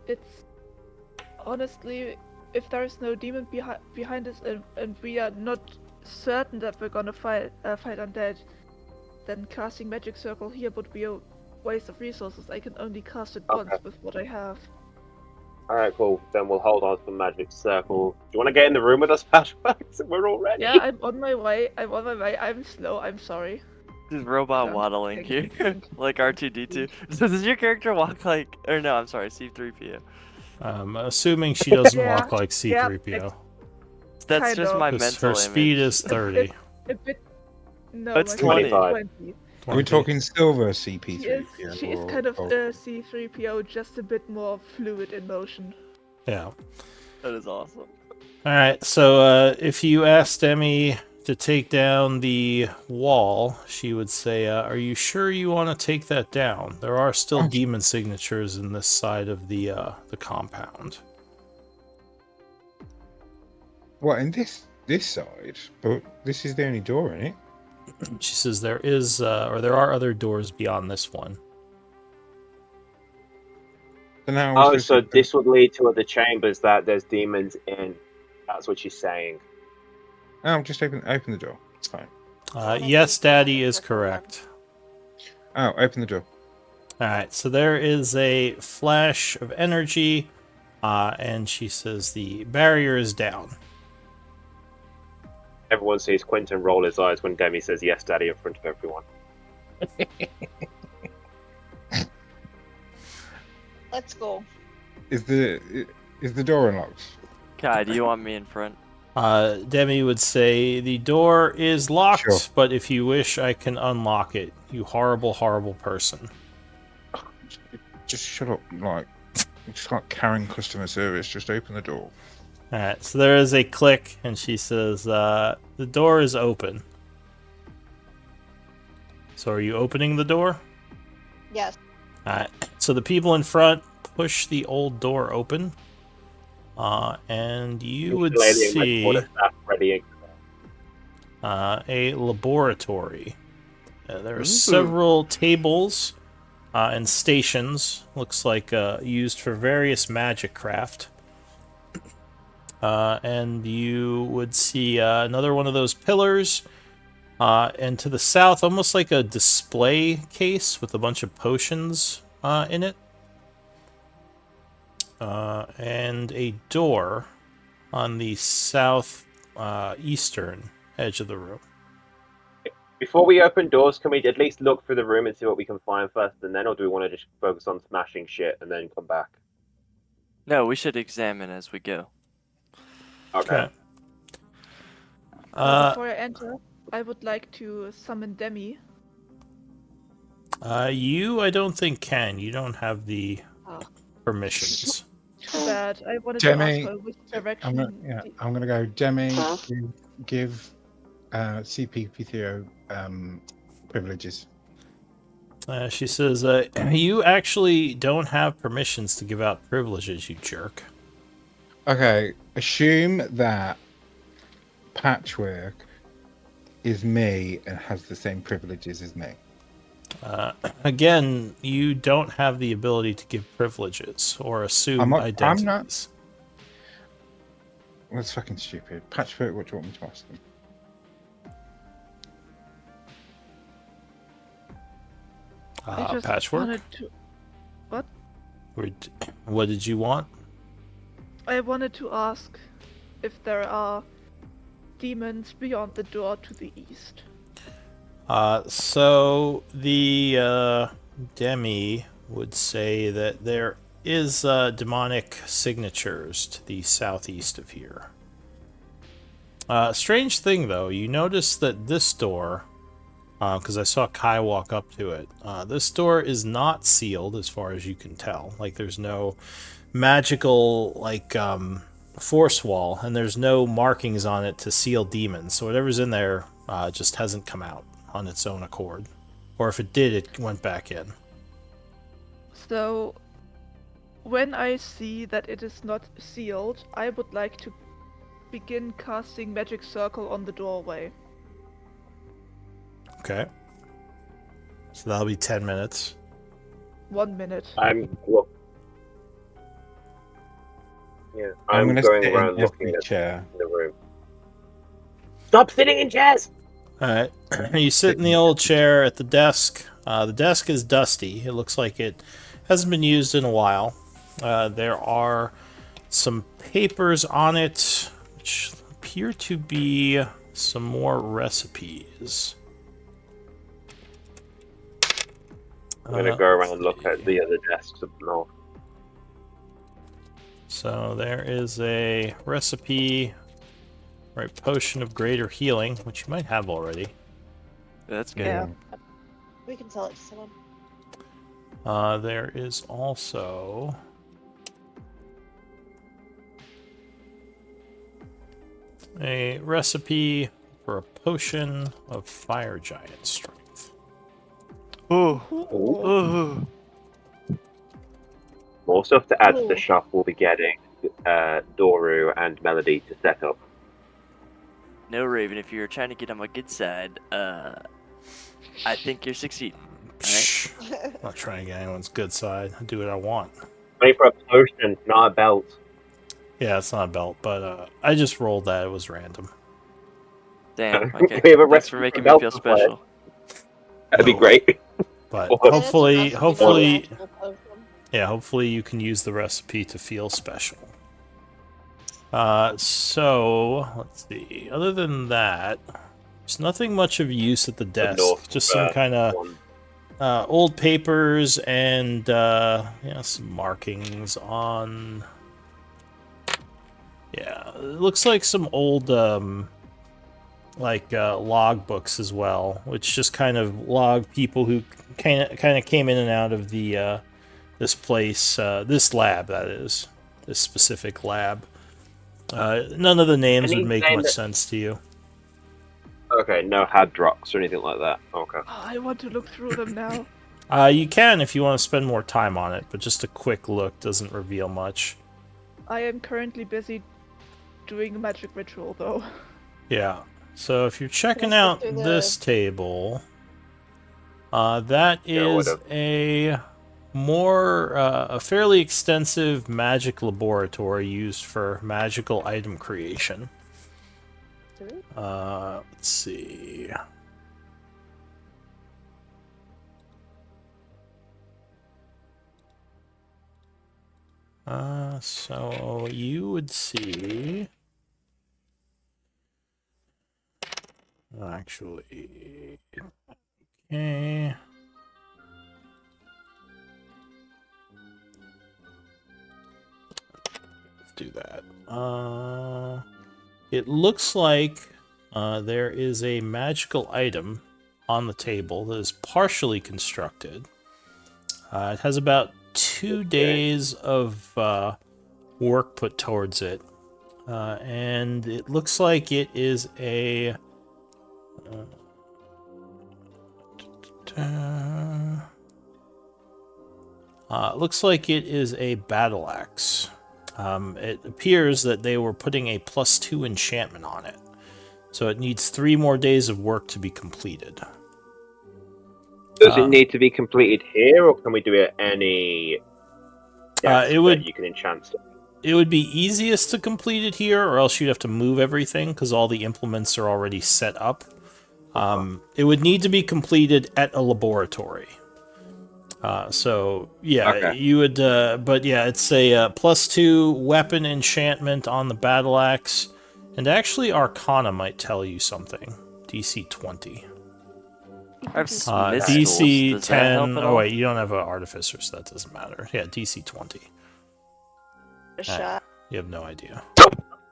It's honestly, if there is no demon behind us, and we are not certain that we're gonna fight undead, then casting magic circle here would be a waste of resources. I can only cast it once with what I have. Alright, cool. Then we'll hold on to the magic circle. Do you want to get in the room with us, Patrick? We're all ready. Yeah, I'm on my way. I'm slow. I'm sorry. This robot Yeah. waddling here, Thank like R2D2. So does your character walk like, or no, I'm sorry, C3PO. Assuming she doesn't Yeah, walk like C-3PO. That's Kind just of. my 'Cause mental her speed image. is 30. A bit. No, It's my 20. speed is 20. Are we talking silver She CP3? is. She is kind of C3PO, just a bit more fluid in motion. Yeah. That is awesome. Alright, so if you asked Demi to take down the wall, she would say, are you sure you want to take that down? There are still demon signatures in this side of the compound. What, in this side? But this is the only door in it. She says there is, or there are other doors beyond this one. So now Oh, so this would lead to other chambers that there's demons in. That's what she's saying. Oh, just open the door. It's fine. Yes, Daddy is correct. Oh, open the door. Alright, so there is a flash of energy, and she says the barrier is down. Everyone sees Quentin roll his eyes when Demi says yes, Daddy, in front of everyone. Let's go. Is the door unlocked? Kai, do you want me in front? Demi would say, the door is locked, Sure. but if you wish, I can unlock it. You horrible, horrible person. Just shut up, like, it's like Karen customer service. Just open the door. Alright, so there is a click, and she says, the door is open. So are you opening the door? Yes. Alright, so the people in front push the old door open. And you would Lady and my see quarter staff readying. a laboratory. There are several tables and stations, looks like used for various magic craft. And you would see another one of those pillars. And to the south, almost like a display case with a bunch of potions in it. And a door on the south eastern edge of the room. Before we open doors, can we at least look through the room and see what we can find first, and then, or do we want to just focus on smashing shit and then come back? No, we should examine as we go. Okay. Before I enter, I would like to summon Demi. You, I don't think can. You don't have the Oh. permissions. Too bad. I wanted to ask Demi, her which direction. I'm gonna go. Demi, give CP3O privileges. She says, you actually don't have permissions to give out privileges, you jerk. Okay, assume that Patchwork is me and has the same privileges as me. Again, you don't have the ability to give privileges or assume identities. I'm not. That's fucking stupid. Patchwork, what do you want me to ask him? I just Patchwork? wanted to... What? What did you want? I wanted to ask if there are demons beyond the door to the east. So the Demi would say that there is demonic signatures to the southeast of here. Strange thing though, you notice that this door, because I saw Kai walk up to it, this door is not sealed as far as you can tell. Like there's no magical force wall, and there's no markings on it to seal demons. So whatever's in there just hasn't come out on its own accord. Or if it did, it went back in. So, when I see that it is not sealed, I would like to begin casting Magic Circle on the doorway. Okay. So that'll be 10 minutes. 1 minute. I'm gonna going sit around in looking every at chair. the room. Stop sitting in chairs! Alright. You sit in the old chair at the desk. The desk is dusty. It looks like it hasn't been used in a while. There are some papers on it, which appear to be some more recipes. I'm gonna go around and look at the other desks up north. So there is a recipe, right? Potion of greater healing, which you might have already. That's good. Yeah. We can sell it to someone. There is also a recipe for a potion of fire giant strength. Ooh. More stuff to add to the shop. We'll be getting Doru and Melody to set up. No, Raven, if you're trying to get on my good side, I think you're succeeding. Psh, I'm not trying to get anyone's good side. I do what I want. Money for a potion, not a belt. Yeah, it's not a belt, but I just rolled that. It was random. Damn, okay. We have a Thanks for recipe making for me belt feel to play. special. That'd be No. great. But Well, hopefully, And it's not something magical potion. yeah, hopefully you can use the recipe to feel special. So let's see. Other than that, there's nothing much of use at the desk. north, Just some kind of one. old papers and some markings on. Yeah, it looks like some old log books as well, which just kind of log people who kind of came in and out of the this place, this lab, that is, this specific lab. None of the names would make much sense to you. Okay, no Hadrox or anything like that. Okay. Oh, I want to look through them now. You can if you want to spend more time on it, but just a quick look doesn't reveal much. I am currently busy doing a magic ritual, though. Yeah. So if you're checking Can I out flip through this table, that Yeah, is whatever. a a fairly extensive magic laboratory used for magical item creation. Let's see. So you would see. Actually, okay. Let's do that. It looks like there is a magical item on the table that is partially constructed. It has about 2 days of work put towards it. And it looks like it is a... looks like it is a battle axe. It appears that they were putting a +2 enchantment on it. So it needs 3 more days of work to be completed. Does it need to be completed here, or can we do it any desk it would that you can enchant stuff? It would be easiest to complete it here, or else you'd have to move everything because all the implements are already set up. It would need to be completed at a laboratory. So yeah, Okay. you would. But yeah, it's a +2 weapon enchantment on the battle axe, and actually Arcana might tell you something. DC 20. I have Smith's tools. DC Does that help 10. at Oh all? wait, you don't have an artificer, so that doesn't matter. Yeah, DC 20. A shot. You have no idea.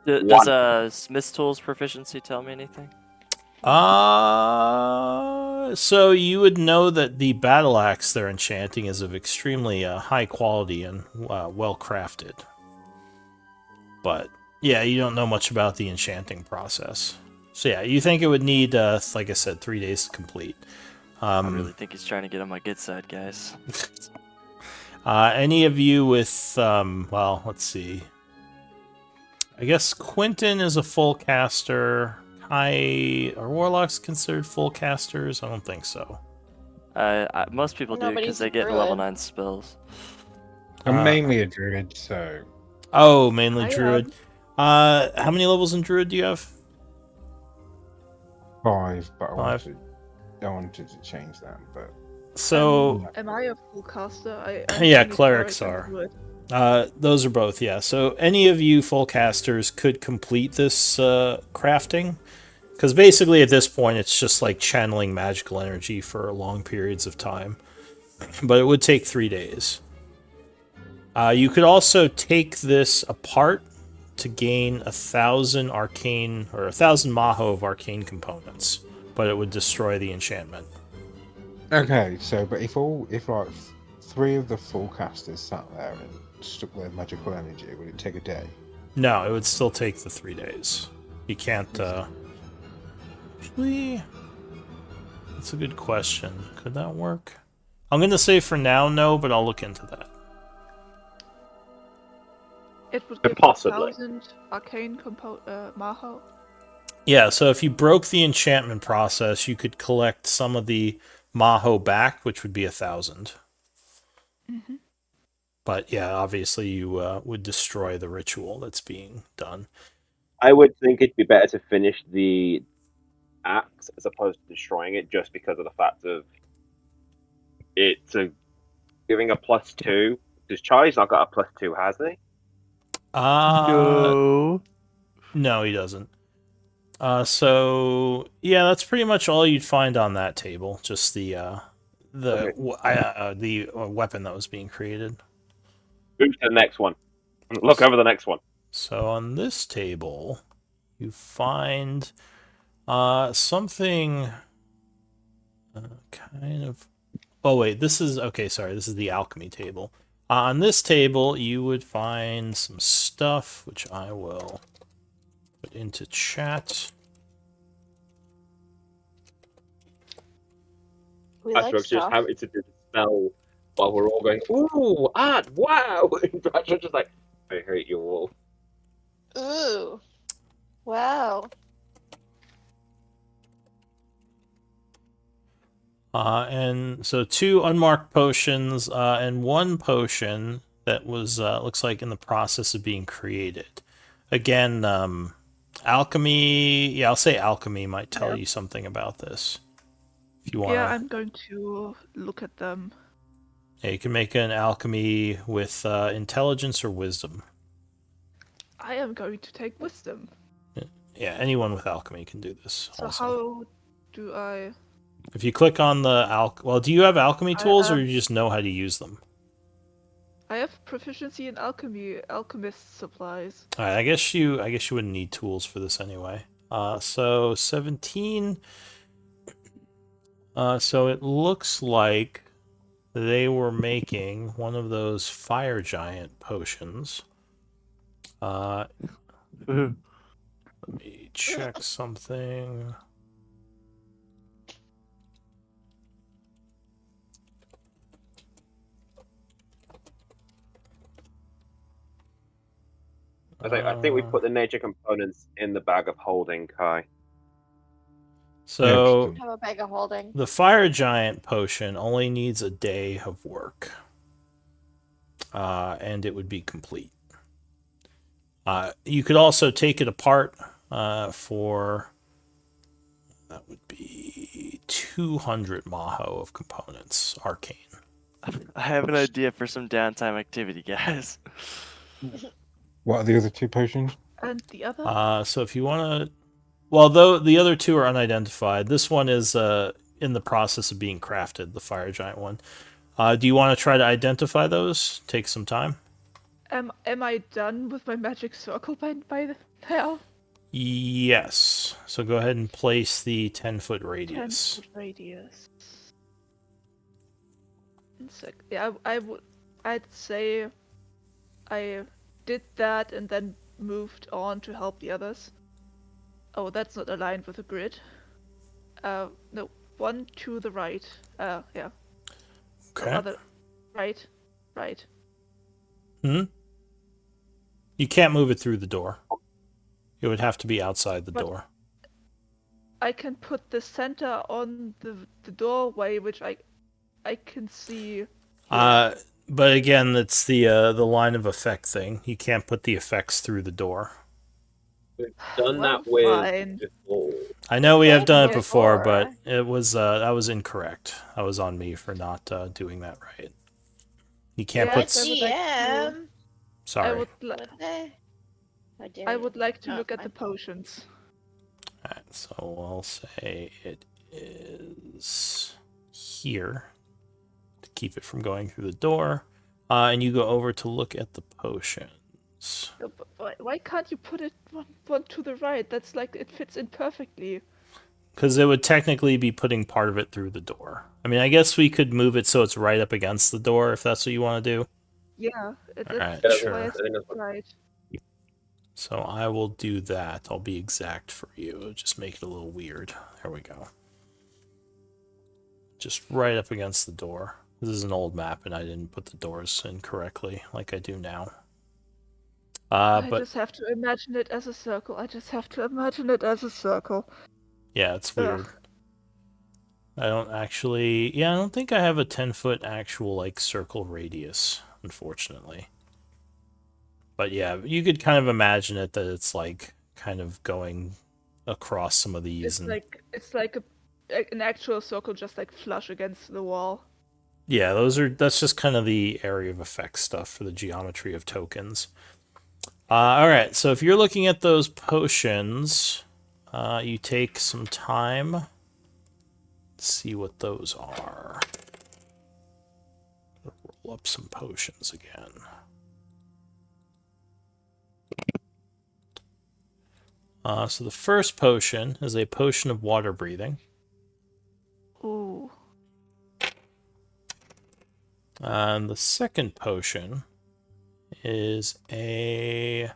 Does Smith's tools proficiency tell me anything? So you would know that the battle axe they're enchanting is of extremely high quality and well crafted. But yeah, you don't know much about the enchanting process. So yeah, you think it would need, like I said, 3 days to complete. I really think he's trying to get on my good side, guys. Any of you with, well, let's see. I guess Quentin is a full caster. Are warlocks considered full casters? I don't think so. Most people do Nobody's because they a get level druid. 9 spells. I'm mainly a druid, so Oh, mainly I druid. How many levels in druid do you have? 5, but I 5. wanted to change that, but So Am I a full caster? I'm yeah, only clerics cleric are. and druid. Those are both, yeah. So any of you full casters could complete this crafting, because basically at this point it's just like channeling magical energy for long periods of time. But it would take 3 days. You could also take this apart to gain 1,000 arcane or 1,000 maho of arcane components, but it would destroy the enchantment. okay. So, but if like 3 of the full casters sat there and stuck their magical energy, would it take a day? No, it would still take the 3 days. You can't. Actually, that's a good question. Could that work? I'm gonna say for now no, but I'll look into that. It would give Possibly. 1,000 arcane maho. Yeah, so if you broke the enchantment process, you could collect some of the maho back, which would be 1,000. Mm-hmm. But yeah, obviously you would destroy the ritual that's being done. I would think it'd be better to finish the axe as opposed to destroying it, just because of the fact of it's giving a +2. Because Charlie's not got a +2, has he? No, he doesn't. So yeah, that's pretty much all you'd find on that table. Just the weapon that was being created. Move to the next one. Look over the next one. So on this table, you find something kind of. Oh wait, this is okay. Sorry, this is the alchemy table. On this table, you would find some stuff, which I will put into chat. We I like suppose just stuff. having to do the spell while we're all going, ooh, art, wow! And Patrick's just like, I hate you all. Ooh. Wow. And so 2 unmarked potions and 1 potion that was looks like in the process of being created. Again, alchemy. Yeah, I'll say alchemy might tell you something about this. If you want. Yeah, I'm going to look at them. Yeah, you can make an alchemy with intelligence or wisdom. I am going to take wisdom. Yeah, anyone with alchemy can do this. So also. how do I? If you click on the well, do you have alchemy tools, or am- you just know how to use them? I have proficiency in alchemy, alchemist supplies. All right, I guess you wouldn't need tools for this anyway. So 17. So it looks like they were making one of those fire giant potions. Let me check something. I think we put the nature components in the bag of holding, Kai. So Have a bag of holding. the fire giant potion only needs a day of work, and it would be complete. You could also take it apart for that would be 200 maho of components, arcane. I have an idea for some downtime activity, guys. What are the other 2 potions? And the other? So if you want to, well, though the other 2 are unidentified, this one is in the process of being crafted, the fire giant one. Do you want to try to identify those? Take some time. Am I done with my magic circle by now? Yes. So go ahead and place the 10-foot radius. 10-foot radius. Yeah, I'd say I did that and then moved on to help the others. Oh, that's not aligned with the grid. No, 1 to the right. Yeah. So Okay. other right. You can't move it through the door. It would have to be outside the door. I can put the center on the doorway, which I can see. But again, it's the line of effect thing. You can't put the effects through the door. We've done Well, that with fine. before. I know we have done it Yeah, before, before. but it was that was incorrect. That was on me for not doing that right. You can't Yeah, put. I would like to- DM. Sorry. I would like to Oh, look at fine. the potions. Alright, so I'll say it is here to keep it from going through the door. And you go over to look at the potions. Why can't you put it one to the right? That's like it fits in perfectly. Because it would technically be putting part of it through the door. I mean, I guess we could move it so it's right up against the door if that's what you want to do. Yeah, Alright, that's sure. why I said right. So I will do that. I'll be exact for you. Just make it a little weird. There we go. Just right up against the door. This is an old map and I didn't put the doors in correctly like I do now. I But just have to imagine it as a circle. yeah, it's weird. I don't actually... Yeah, I don't think I have a 10-foot actual, like, circle radius, unfortunately. But yeah, you could kind of imagine it that it's, like, kind of going across some of these. It's like an actual circle, just like flush against the wall. Yeah, that's just kind of the area of effect stuff for the geometry of tokens. Alright, so if you're looking at those potions, you take some time. Let's see what those are. Roll up some potions again. So the first potion is a potion of water breathing. Ooh. And the second potion is a...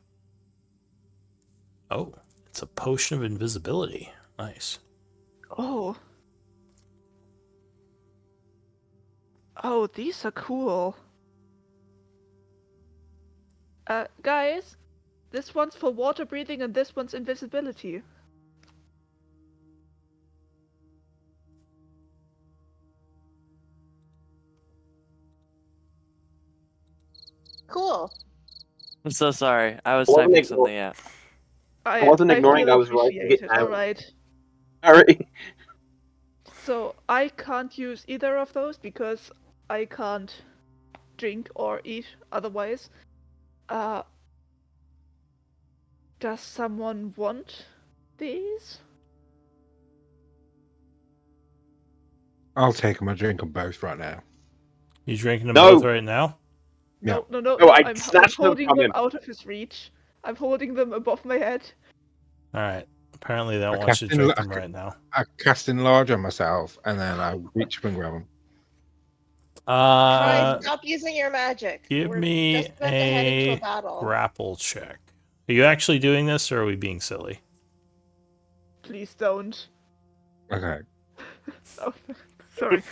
Oh, it's a potion of invisibility. Nice. Oh. Oh, these are cool. Guys, this one's for water breathing and this one's invisibility. Cool. I'm so sorry. I was Wasn't typing igno- something out. I wasn't ignoring, feel I was writing it appreciated. down. All right. Sorry. So I can't use either of those because I can't drink or eat otherwise. Does someone want these? I'll take them. I drink them both right now. You drinking them No. both right now? No, no, No, no. I I'm snatched them holding from them him. out of his reach. I'm holding them above my head. All right. Apparently, they don't I want you to cast drink en- them right now. I cast enlarge on myself, and then I reach up and grab them. Kai, stop using your magic. Give We're me just about to head into a a battle. grapple check. Are you actually doing this, or are we being silly? Please don't. Okay. Oh, sorry.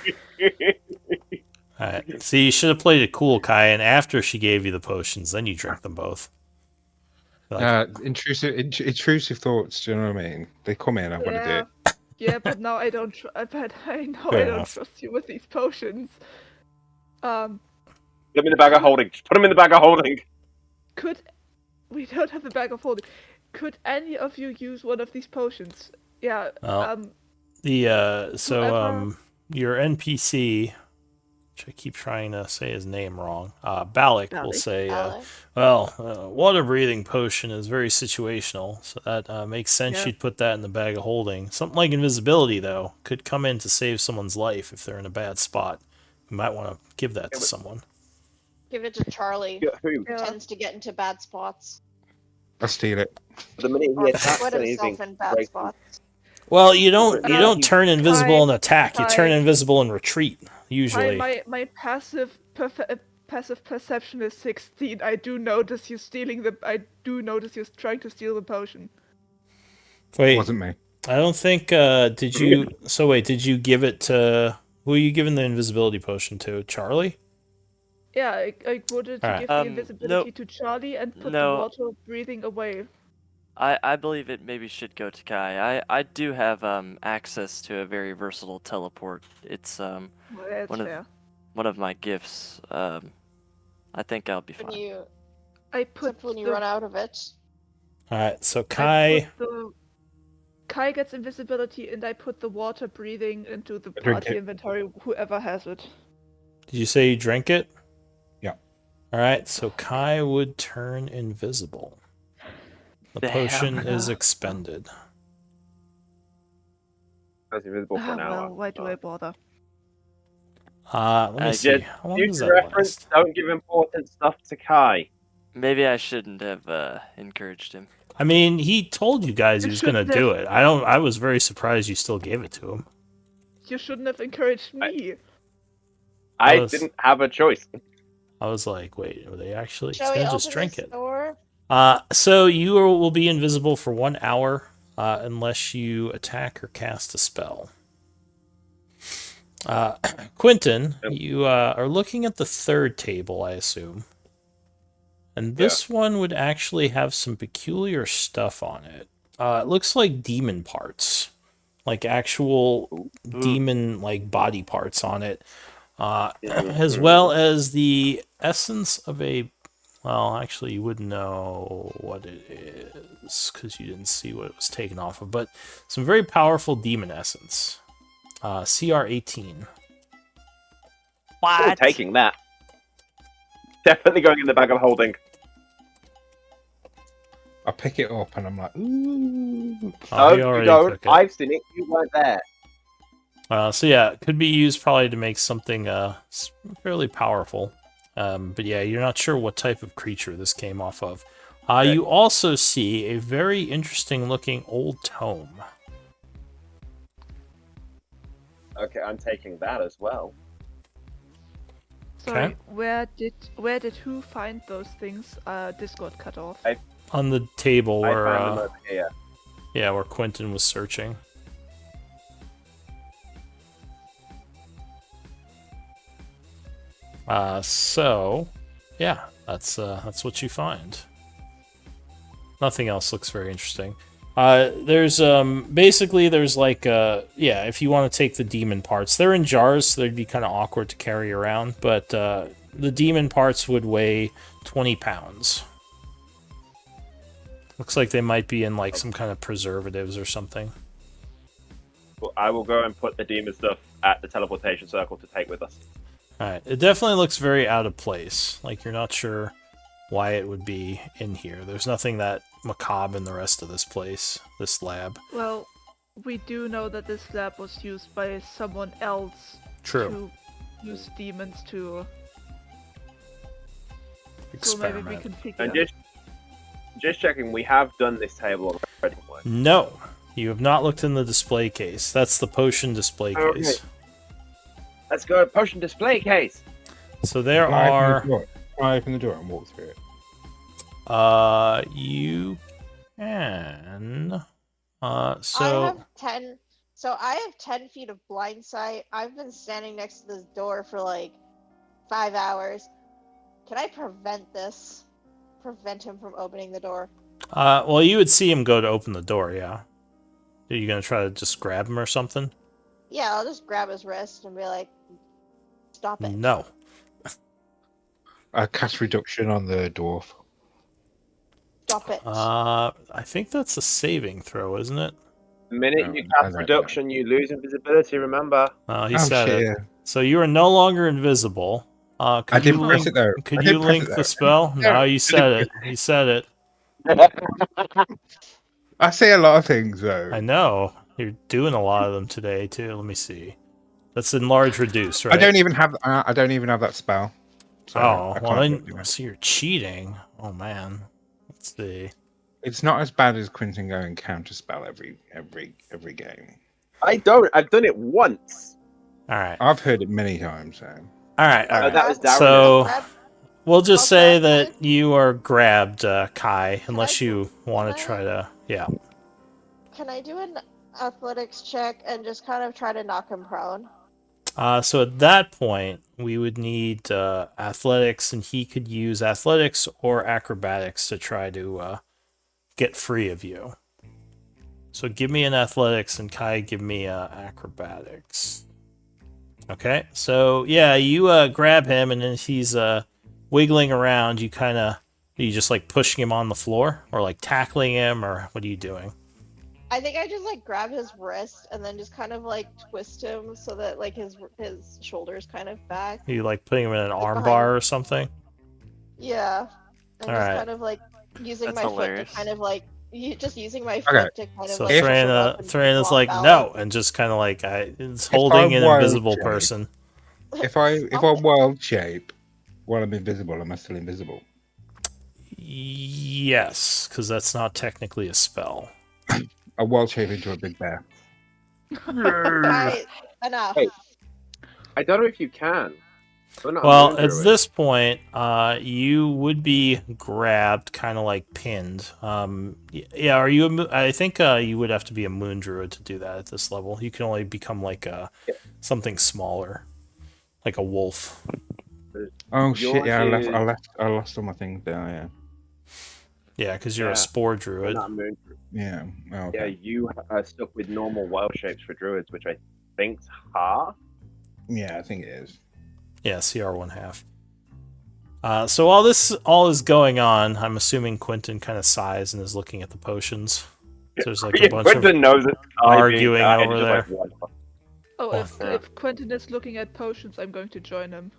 All right. See, you should have played it cool, Kai, and after she gave you the potions, then you drink them both. Intrusive thoughts. Do you know what I mean? They come in. I want to do it. Yeah, but now I don't. But I know Fair I don't enough. trust you with these potions. Put them in the bag of holding. Just put them in the bag of holding. We don't have the bag of holding. Could any of you use one of these potions? Yeah. Well, whoever- your NPC, which I keep trying to say his name wrong, Balak will say, Alec? water breathing potion is very situational, so that makes sense. Yeah. You'd put that in the bag of holding. Something like invisibility, though, could come in to save someone's life if they're in a bad spot. You might want to give that to someone. Give it to Charlie. Yeah, who? Yeah. Tends to get into bad spots. I steal it. The minute Or he attacks put anything, himself in bad breaks spots. Well, you don't Uh, turn invisible and attack. You turn Kai- invisible and retreat. Usually. My passive perception is 16. I do notice you stealing the. I do notice you trying to steal the potion. Wait, It wasn't me. I don't think. Did you? So wait, did you give it to? Who are you giving the invisibility potion to? Charlie? Yeah, I wanted to Alright. give the invisibility to Charlie and put no. the water breathing away. I believe it maybe should go to Kai. I do have access to a very versatile teleport. It's Well, that's one of fair. one of my gifts. I think I'll be When fine. you, I put except when you the- run out of it. All right. So I Kai. put Kai gets invisibility, and I put the water breathing into the I drink party it. inventory. Whoever has it. Did you say you drank it? Yeah. All right. So Kai would turn invisible. The Damn. potion is expended. I was invisible for an hour. Well, why do I bother? Let me see. Just How long does future that reference, last? don't give important stuff to Kai. Maybe I shouldn't have encouraged him. I mean, he told you guys he You was gonna shouldn't do have- it. I was very surprised you still gave it to him. You shouldn't have encouraged me. I was- didn't have a choice. I was like, wait, are they actually? He's Shall we gonna open just drink this it. door? So you will be invisible for 1 hour, unless you attack or cast a spell. Quentin, you are looking at the third table, I assume. And this one would actually have some peculiar stuff on it. It looks like demon parts, like actual demon like body parts on it, as well as the essence of a. Well, actually, you wouldn't know what it is because you didn't see what it was taken off of. But some very powerful demon essence. CR 18. Still taking that. Definitely going in the bag of holding. I pick it up and I'm like, ooh. Oh, he you already don't. took it. I've seen it. You weren't there. So yeah, it could be used probably to make something fairly powerful. But yeah, you're not sure what type of creature this came off of. You also see a very interesting looking old tome. Okay, I'm taking that as well. Sorry, Okay. where did who find those things? Discord cut off. On the table I where found them over here. where Quentin was searching. So yeah, that's what you find. Nothing else looks very interesting. There's basically there's like if you want to take the demon parts, they're in jars, so they'd be kind of awkward to carry around. But the demon parts would weigh 20 pounds. Looks like they might be in like some kind of preservatives or something. Well, I will go and put the demon stuff at the teleportation circle to take with us. Alright, it definitely looks very out of place. Like you're not sure why it would be in here. There's nothing that macabre in the rest of this place, this lab. Well, we do know that this lab was used by someone else True. to use demons to. So Experiment. maybe we can figure. And just checking, we have done this table already. No, you have not looked in the display case. That's the potion display Okay. case. Let's go potion display case. So there Can I are. open the door? Can I open the door and walk through it? You can. I So have 10. So I have 10 feet of blind sight. I've been standing next to this door for like 5 hours. Can I prevent this? Prevent him from opening the door? well, you would see him go to open the door. Yeah. Are you gonna try to just grab him or something? Yeah, I'll just grab his wrist and be like, stop it. No. I cast reduction on the dwarf. Stop it. I think that's a saving throw, isn't it? The minute No, you I cast don't reduction, you lose invisibility, remember? He Oh said shit! it. Yeah. So you are no longer invisible. I Could you didn't press link? it though. Could I you didn't press link it, the though. spell? No, No, you said it. You said it. I say a lot of things though. I know. You're doing a lot of them today too. Let me see. That's enlarge reduce, right? I don't even have. I don't even have that spell. So Oh, I well can't do then, it. so you're cheating. Oh man. Let's see. It's not as bad as Quentin going counter spell every game. I don't. I've done it once. All right. I've heard it many times. So All right. All Oh, right. that was Darren. So Grab- we'll just I'll say grab that you are grabbed, Kai, unless I- you want to I- try to. Yeah. Can I do an athletics check and just kind of try to knock him prone? So at that point, we would need athletics, and he could use athletics or acrobatics to try to get free of you. So give me an athletics, and Kai, give me acrobatics. Okay, so yeah, you grab him, and then he's wiggling around. Are you just like pushing him on the floor, or like tackling him, or what are you doing? I think I just like grab his wrist and then just kind of like twist him so that like his shoulders kind of back. Are you like putting him in an arm behind- bar or something? Yeah. And All just right. kind of like using That's my hilarious. foot to kind of like just using my Okay. foot to kind of So like push him up and Thraina's walk like out. no, and just kind of like it's holding an wild invisible shape- person. if I wild shape while I'm invisible, am I still invisible? Yes, because that's not technically a spell. I wild shape into a big bear. Right, enough. Hey. I don't know if you can. We're not a Well, moon at druid. this point, you would be grabbed, kind of like pinned. Yeah, are you? I think you would have to be a moon druid to do that at this level. You can only become like something smaller, like a wolf. Oh shit! Yeah, Yours I lost all my things there. Yeah. Yeah, because you're a Yeah. spore We're druid. not a moon druid. Yeah. Oh, Yeah, okay. you are stuck with normal wild shapes for druids, which I think's half. Yeah, I think it is. Yeah, CR 1/2. So while this all is going on, I'm assuming Quentin kind of sighs and is looking at the potions. So there's like a bunch Quentin of knows it's arguing and over he's just there. like, what? Oh, Yeah. if Quentin is looking at potions, I'm going to join him.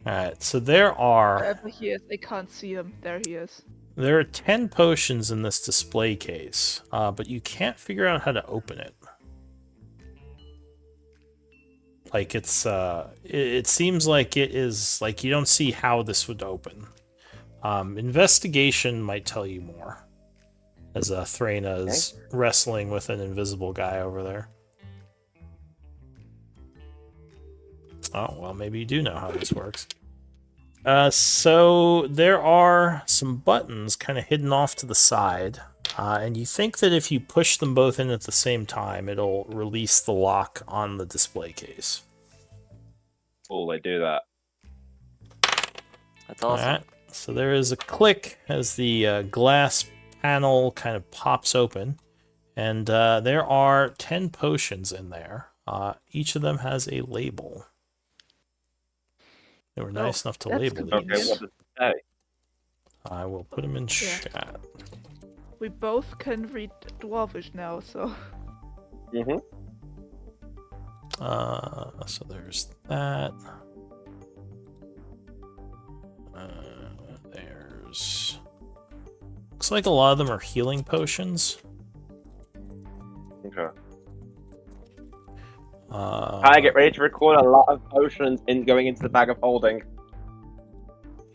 Alright, so there are Wherever he is, I can't see him. There he is. 10 potions in this display case, but you can't figure out how to open it. Like it seems like it is like you don't see how this would open. Investigation might tell you more. As Thraina is wrestling with an invisible guy over there. Oh, well, maybe you do know how this works. So there are some buttons kind of hidden off to the side, and you think that if you push them both in at the same time, it'll release the lock on the display case. Oh, they do that. That's awesome. Alright, so there is a click as the glass panel kind of pops open, and there are 10 potions in there. Each of them has a label. They were No, nice enough to that's label Okay, these. what does it say? I will put them in Yeah. chat. We both can read Dwarvish now, so. Mm-hmm. So there's that. There's. Looks like a lot of them are healing potions. Okay. Uh, I get ready to record a lot of potions in going into the bag of holding.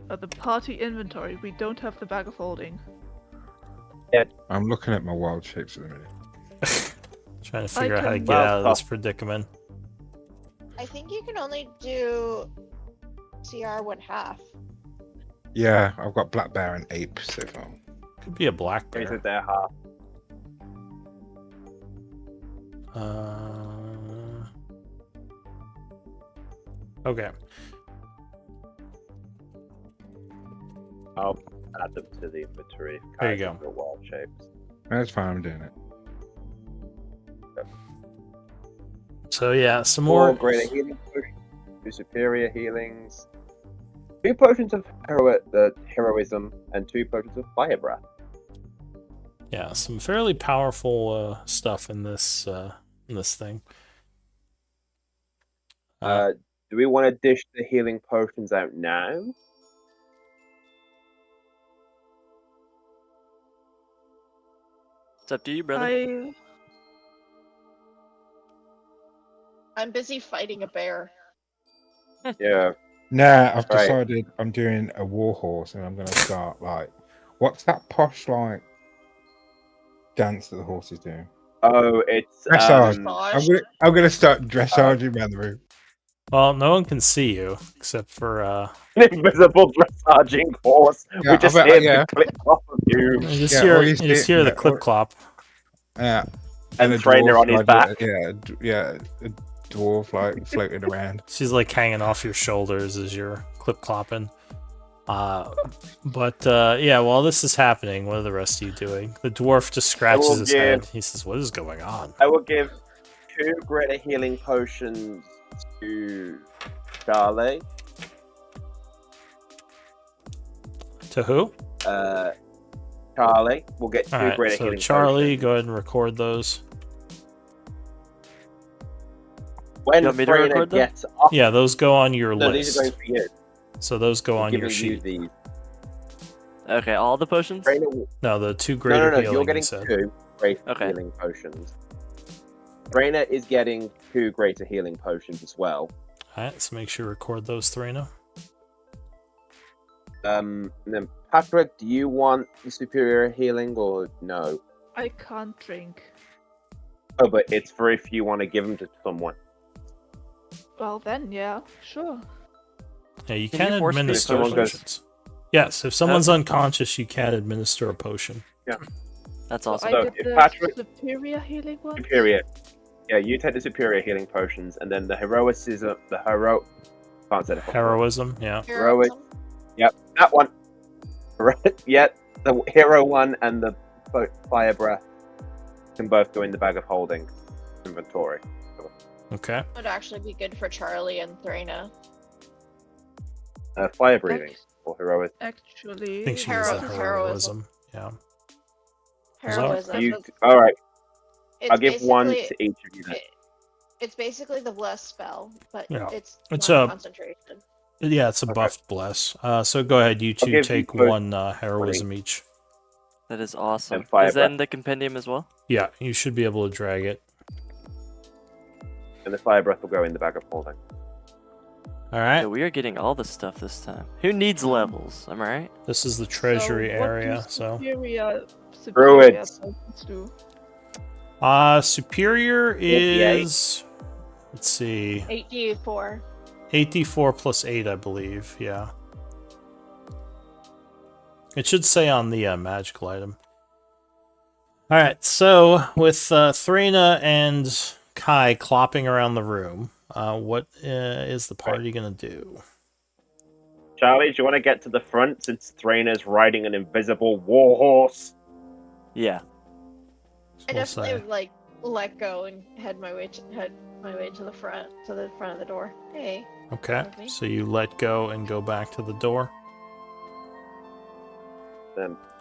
The party inventory. We don't have the bag of holding. I'm looking at my wild shapes at the minute. Trying to figure out how to can- get Well, out of this predicament. I think you can only do CR 1/2. Yeah, I've got black bear and ape so far. Could be a black Is bear. it there, half? Okay. I'll add them to the inventory. There you Kind of go. the wild shapes. That's fine, I'm doing it. So yeah, some Four more. greater healing potions, 2 superior healings, 2 potions of heroism, and 2 potions of fire breath. Yeah, some fairly powerful stuff in this thing. Do we want to dish the healing potions out now? It's up to you, brother. I'm busy fighting a bear. Yeah. Nah, I've Right. decided I'm doing a war horse and I'm gonna start like what's that posh like dance that the horse is doing? Oh, it's Dressage. Bosh. I'm gonna start dressaging around the room. Well, no one can see you except for an invisible dressaging horse. Yeah, We just I bet- hear yeah. the clip off of you. you just Yeah, hear or you you just see- hear the yeah, clip or- clop. And a trainer dwarf, on his like, back. Yeah, a dwarf like floating around. She's like hanging off your shoulders as you're clip clopping. Yeah, while this is happening, what are the rest of you doing? The dwarf just scratches will his give- head. He says, "What is going on?" I will give 2 greater healing potions to Charlie. To who? Charlie will get 2 All right, greater so healing Charlie, potions. go ahead and record those. When You want me to Trainer record them? gets off, Yeah, those go on your no, list. these are going for you. So those go I'm on your giving you sheet. these. Okay, all the potions? Trainer will... No, the 2 greater No, healing. you're you getting said. 2 greater Okay. healing potions. Trainer is getting 2 greater healing potions as well. All right, so make sure you record those 3 now. And then Patrick, do you want the superior healing or no? I can't drink. Oh, but it's for if you want to give them to someone. Well then, yeah, sure. Yeah, you Can can you force me administer someone goes- potions. Yes, if someone's unconscious, you can administer a potion. That's So awesome. So I get if the Patrick- superior healing one. Superior. Yeah, you take the superior healing potions, and then the heroicism, can't say the fucking word. Heroism, yeah. Heroic. Yep, that one. Yeah, the hero one and the fire breath can both go in the bag of holding inventory. Okay. Would actually be good for Charlie and Threna. Fire breathing or heroic. Actually, I think she needs the Heroism. heroism. Yeah. Heroism. You, all right. It's I'll give one basically- to each of you then. It's basically the bless spell, but Yeah. it's It's not a- concentration. Yeah, it's a Okay. buffed bless. So go ahead, you two give take you both one heroism each. That is awesome. And fire Is that in the compendium as well? Yeah, you should be able to drag it. And the fire breath will go in the bag of holding. All right. Yeah, we are getting all the stuff this time. Who needs levels? Am I right? This is the treasury So what area. do So, superior Druids. potions do? superior 88. is. Let's see, 8d4. 8d4 plus 8, I believe. Yeah. It should say on the magical item. All right. So with Threna and Kai clopping around the room, what is the party gonna do? Charlie, do you want to get to the front since Thrana's riding an invisible war horse? Yeah. I We'll definitely say. would, let go and head my way to the front of the door. Hey. Okay, Okay. so you let go and go back to the door.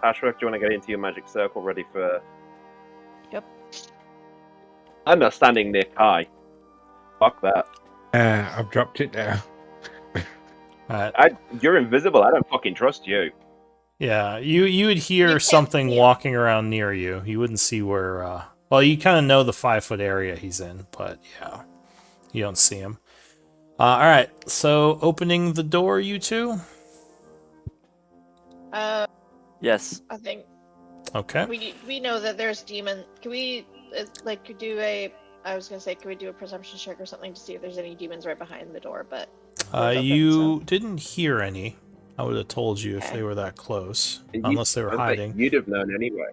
Ashworth, do you want to get into your magic circle ready for... Yep. I'm not standing near Kai. Fuck that. I've dropped it down. You're invisible. I don't fucking trust you. Yeah, you would hear You can't something see him. walking around near you. You wouldn't see where. Well, you kind of know the 5-foot area he's in, but yeah, you don't see him. All right, so opening the door, you two. Yes. I think Okay. we know that there's demon. Can we do a? I was gonna say, can we do a perception check or something to see if there's any demons right behind the door? But door's open, You so. didn't hear any. I would have told you if Okay. they were that close, And unless they were I bet hiding. you'd have known anyway.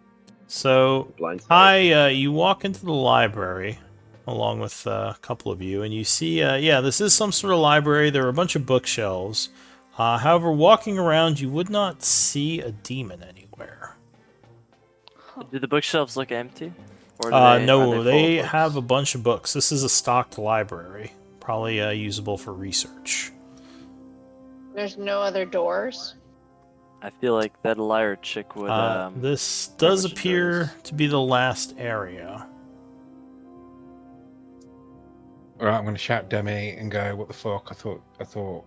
So, Blindside. you walk into the library along with a couple of you, and you see, yeah, this is some sort of library. There are a bunch of bookshelves. However, walking around, you would not see a demon anywhere. Do the bookshelves look empty? Or are No, full of they books? have a bunch of books. This is a stocked library, probably usable for research. There's no other doors. I feel like that liar chick would. This very does much enjoy appear this. to be the last area. Alright, I'm gonna shout Demi and go, what the fuck? I thought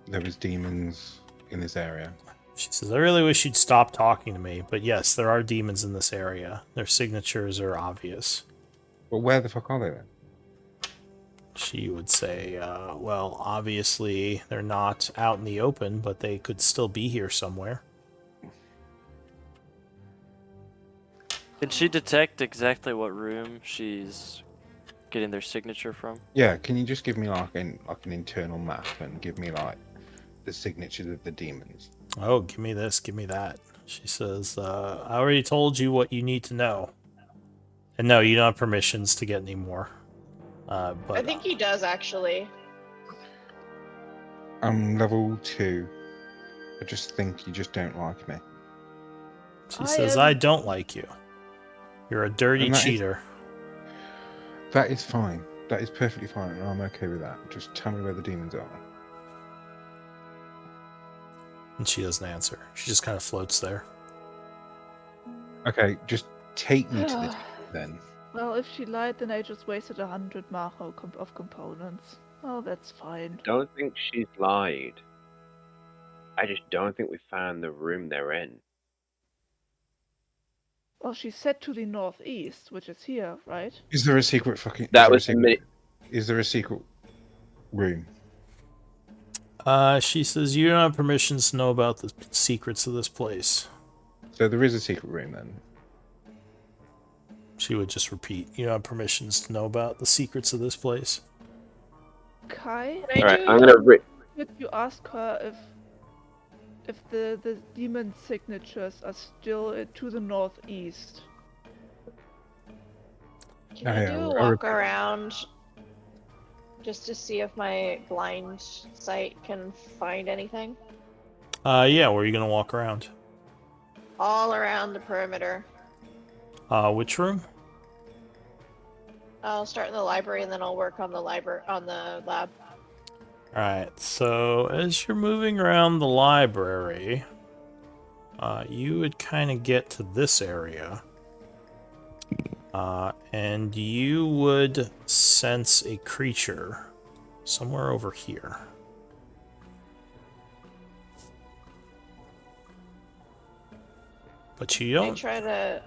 there was demons in this area. She says, I really wish you'd stop talking to me, but yes, there are demons in this area. Their signatures are obvious. Well, where the fuck are they then? She would say, well, obviously they're not out in the open, but they could still be here somewhere. Can she detect exactly what room she's getting their signature from? Yeah, can you just give me like an internal map and give me like the signatures of the demons? Oh, give me this, give me that. She says, I already told you what you need to know. And no, you don't have permissions to get any more. But I think he does actually. I'm level 2. I just think you just don't like me. she says, I don't like you. You're a dirty And that is- cheater. That is fine. That is perfectly fine, and I'm okay with that. Just tell me where the demons are. And she doesn't answer. She just kind of floats there. Okay, just take me to the demons then. Well, if she lied, then I just wasted 100 Macho of components. Oh, that's fine. Don't think she's lied. I just don't think we found the room they're in. Well, she said to the northeast, which is here, right? Is there a secret fucking? That is there a was the secret- minute. Is there a secret room? She says, you don't have permissions to know about the secrets of this place. So there is a secret room then. She would just repeat, you don't have permissions to know about the secrets of this place. Kai, Can All right, I I'm gonna. could you ask her if the demon signatures are still to the northeast? Can I Yeah, do a I walk around just to see if my blind sight can find anything? Yeah, where are you gonna walk around? All around the perimeter. Which room? I'll start in the library and then I'll work on the lab. Alright, so as you're moving around the library, you would kind of get to this area. And you would sense a creature somewhere over here. But you I don't. try to.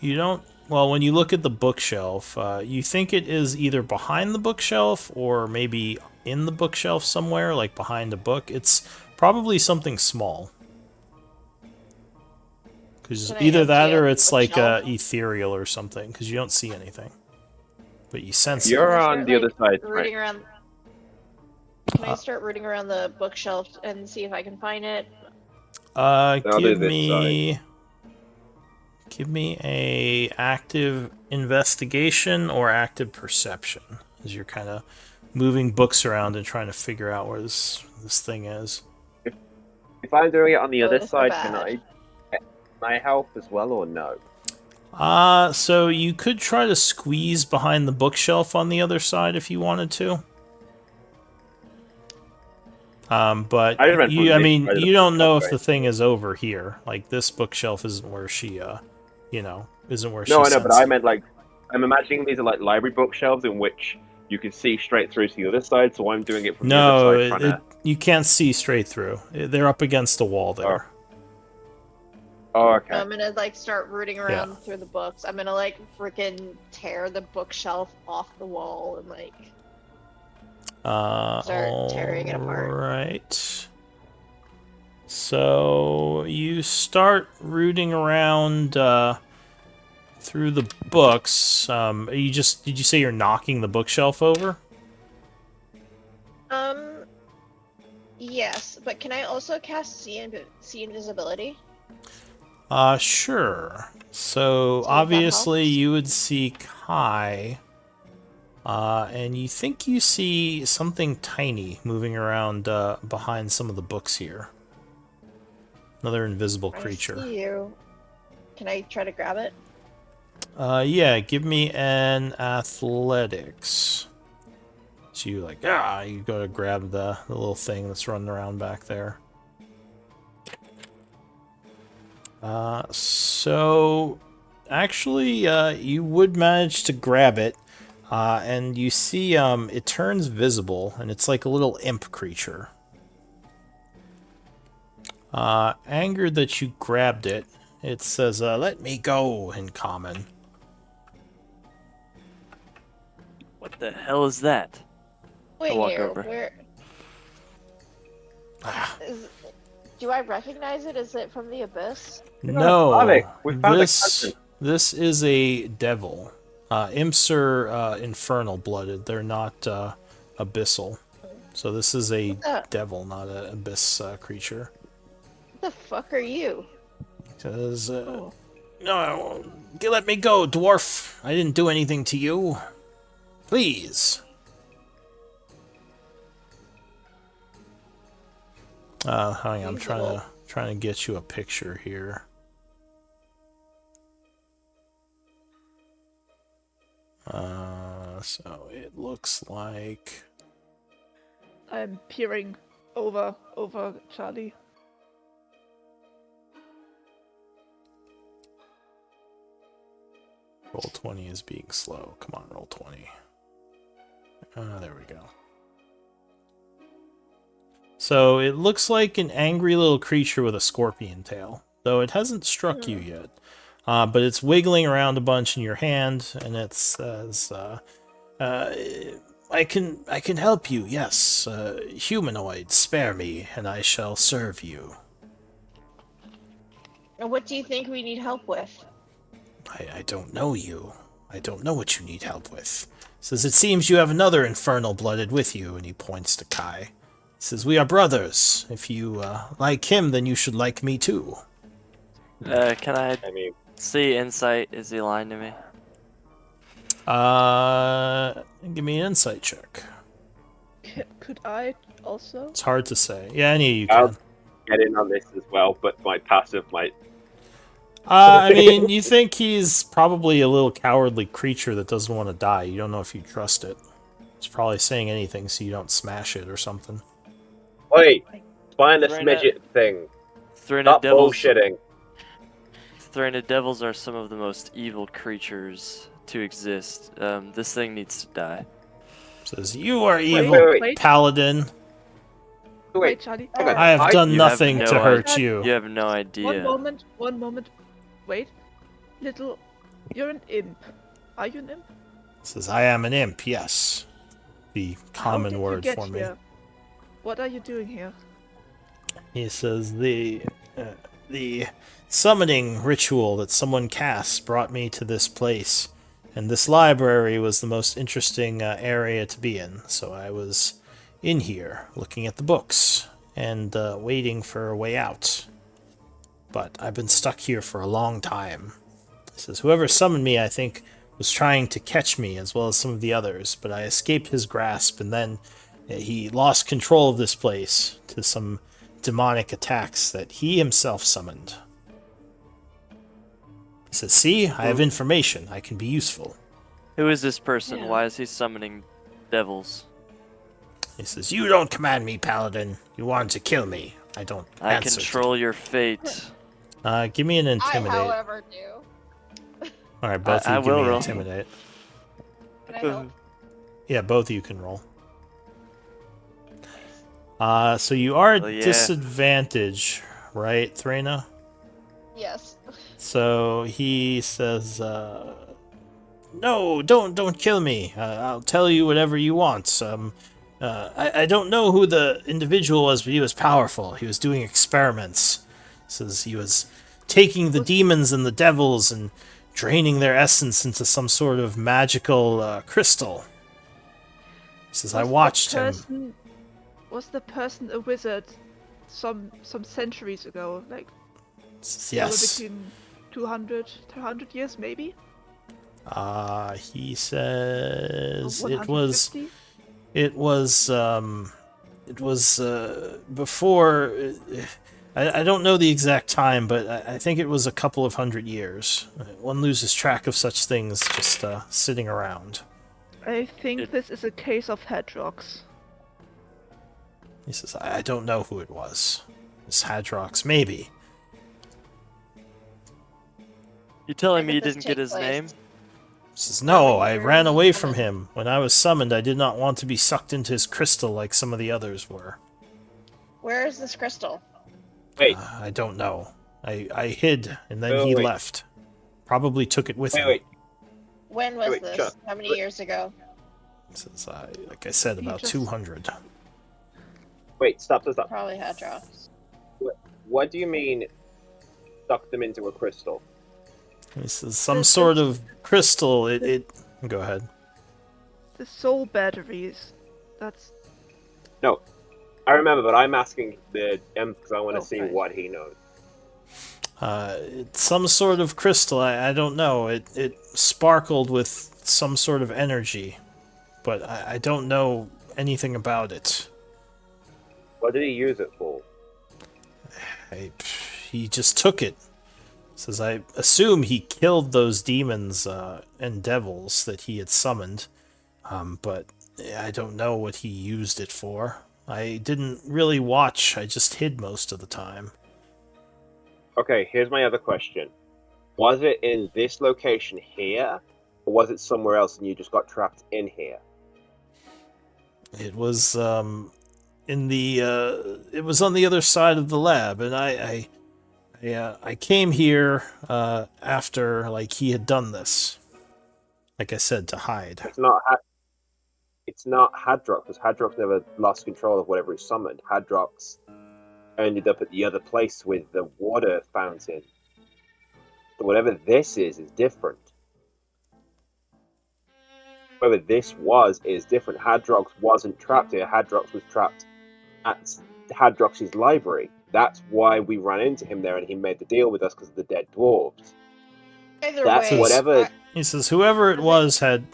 You don't. Well, when you look at the bookshelf, you think it is either behind the bookshelf or maybe in the bookshelf somewhere, like behind a book. It's probably something small. Because Can I either that empty or out it's the like bookshelf? ethereal or something, because you don't see anything. But you sense it. You're Can I on start, the other side, Rooting right? around. Can I start rooting around the bookshelf and see if I can find it? I'll do Give this me... Give me a active investigation or active perception, as you're kind of moving books around and trying to figure out where this thing is. If I'm doing it on the other Both are side, bad. can I help as well or no? So you could try to squeeze behind the bookshelf on the other side if you wanted to. But I just went you, from I this mean, side of the you don't know bookshelf, if the right? thing is over here. Like this bookshelf isn't where she, isn't where No, she I know, but sensed I it. meant like I'm imagining these are like library bookshelves in which you can see straight through to the other side. So I'm doing it from the other No, side, trying to. you can't see straight through. They're up against the wall Oh, there. oh okay. I'm gonna like start rooting Yeah. around through the books. I'm gonna like freaking tear the bookshelf off the wall and like start tearing it apart. Alright. So you start rooting around through the books. Did you say you're knocking the bookshelf over? Yes, but can I also cast see invisibility? Sure. So See if that obviously helps. you would see Kai, and you think you see something tiny moving around behind some of the books here. Another invisible I creature. see you. Can I try to grab it? Yeah, give me an athletics. So you you go to grab the little thing that's running around back there. So actually, you would manage to grab it, and you see it turns visible, and it's like a little imp creature. Angered that you grabbed it, it says, "Let me go," in common. What the hell is that? Wait walk here. over. Where is? Do I recognize it? Is it from the abyss? No, Alex, we found a this is a devil. Imps are infernal blooded. They're not abyssal. So this is a What devil, not an abyss creature. the fuck are you? Says, Oh. "No, let me go, dwarf. I didn't do anything to you. Please." Hang on, I'm trying to get you a picture here. So it looks like I'm peering over Charlie. Roll20 is being slow. Come on, Roll20. There we go. So it looks like an angry little creature with a scorpion tail, though it hasn't struck you yet. But it's wiggling around a bunch in your hand, and it says, I can help you, yes. Humanoid, spare me, and I shall serve you. And what do you think we need help with? I don't know you. I don't know what you need help with. Says, it seems you have another infernal blooded with you, and he points to Kai. He says, we are brothers. If you like him, then you should like me too. Can I I mean, see insight? Is he lying to me? Give me an insight check. Could I also? It's hard to say. Yeah, any of you I'll can. get in on this as well, but my passive might. I mean, you think he's probably a little cowardly creature that doesn't want to die. You don't know if you trust it. It's probably saying anything so you don't smash it or something. Wait, find this Throwing midget thing. Thrinid Stop devils. bullshitting. Thrinid devils are some of the most evil creatures to exist. This thing needs to die. Says, you are evil, wait. paladin. Wait, Charlie. Hang on, I have done You nothing have to no hurt idea. you. You have no idea. One moment. Wait. You're an imp. Are you an imp? Says, I am an imp, yes. The How common did you word get for me. here? What are you doing here? He says, the summoning ritual that someone cast brought me to this place. And this library was the most interesting area to be in. So I was in here, looking at the books, and waiting for a way out. But I've been stuck here for a long time. He says, whoever summoned me, I think, was trying to catch me, as well as some of the others, but I escaped his grasp, and then he lost control of this place to some demonic attacks that he himself summoned. He says, see, I have information. I can be useful. Who is this person? Yeah. Why is he summoning devils? He says, you don't command me, Paladin. You wanted to kill me. I don't I answer to control your fate. Give me an I, intimidate. however, do. All right, both I of you give will me roll. intimidate. Can I help? Yeah, both of you can roll. So you are at Oh, yeah. disadvantage, right, Threna? Yes. So he says, "No, don't kill me. I'll tell you whatever you want. I don't know who the individual was, but he was powerful. He was doing experiments. Says he was taking the demons and the devils and draining their essence into some sort of magical crystal." He says, "I watched him." Was the person a wizard some centuries ago? Like Says, somewhere yes. between 200 years, maybe? He says Or it was 150? it was before. I don't know the exact time, but I think it was a couple of 100 years. One loses track of such things just sitting around. I think this is a case of Hedrox. He says, I don't know who it was. It's Hadrox, maybe. You telling me Where you did this didn't get take his place? name? He says, no, I years ran away from from him? him. When I was summoned, I did not want to be sucked into his crystal like some of the others were. Where is this crystal? Wait, I don't know. I hid, and then Wait, he wait. left. Probably took it with him. wait. When was Wait, this? Chuck. How many years ago? He says, like I said, He about just- 200. Wait, stop. Probably Hedrox. What do you mean suck them into a crystal? He says, some This sort is- of crystal. It. Go ahead. The soul batteries. That's No, I remember, but I'm asking the M because I want to see Okay. what he knows. It's some sort of crystal. I don't know. It sparkled with some sort of energy, but I don't know anything about it. What did he use it for? He just took it. Says I assume he killed those demons and devils that he had summoned, but I don't know what he used it for. I didn't really watch. I just hid most of the time. Okay, here's my other question. Was it in this location here, or was it somewhere else and you just got trapped in here? It was in the it was on the other side of the lab, and I came here after like he had done this. Like I said, to hide. It's not Hadrox, because Hadrox never lost control of whatever he summoned. Hadrox ended up at the other place with the water fountain. So whatever this is different. Whatever this was is different. Hadrox wasn't trapped here. Hadrox was trapped at Hadrox's library. That's why we ran into him there and he made the deal with us because of the dead dwarves. Either That's way, whatever. He says whoever it was had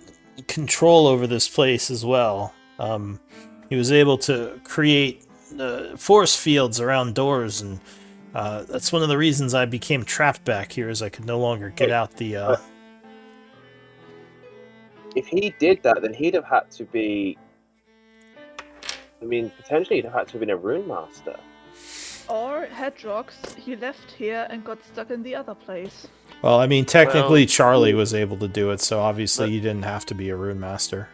control over this place as well. He was able to create force fields around doors, and that's one of the reasons I became trapped back here, is I could no longer get out the. If he did that, then he'd have had to be. I mean, potentially he'd have had to have been a rune master. or Hedrox. He left here and got stuck in the other place. Well, I mean, technically Well, Charlie was able to do it, so obviously But- you didn't have to be a rune master.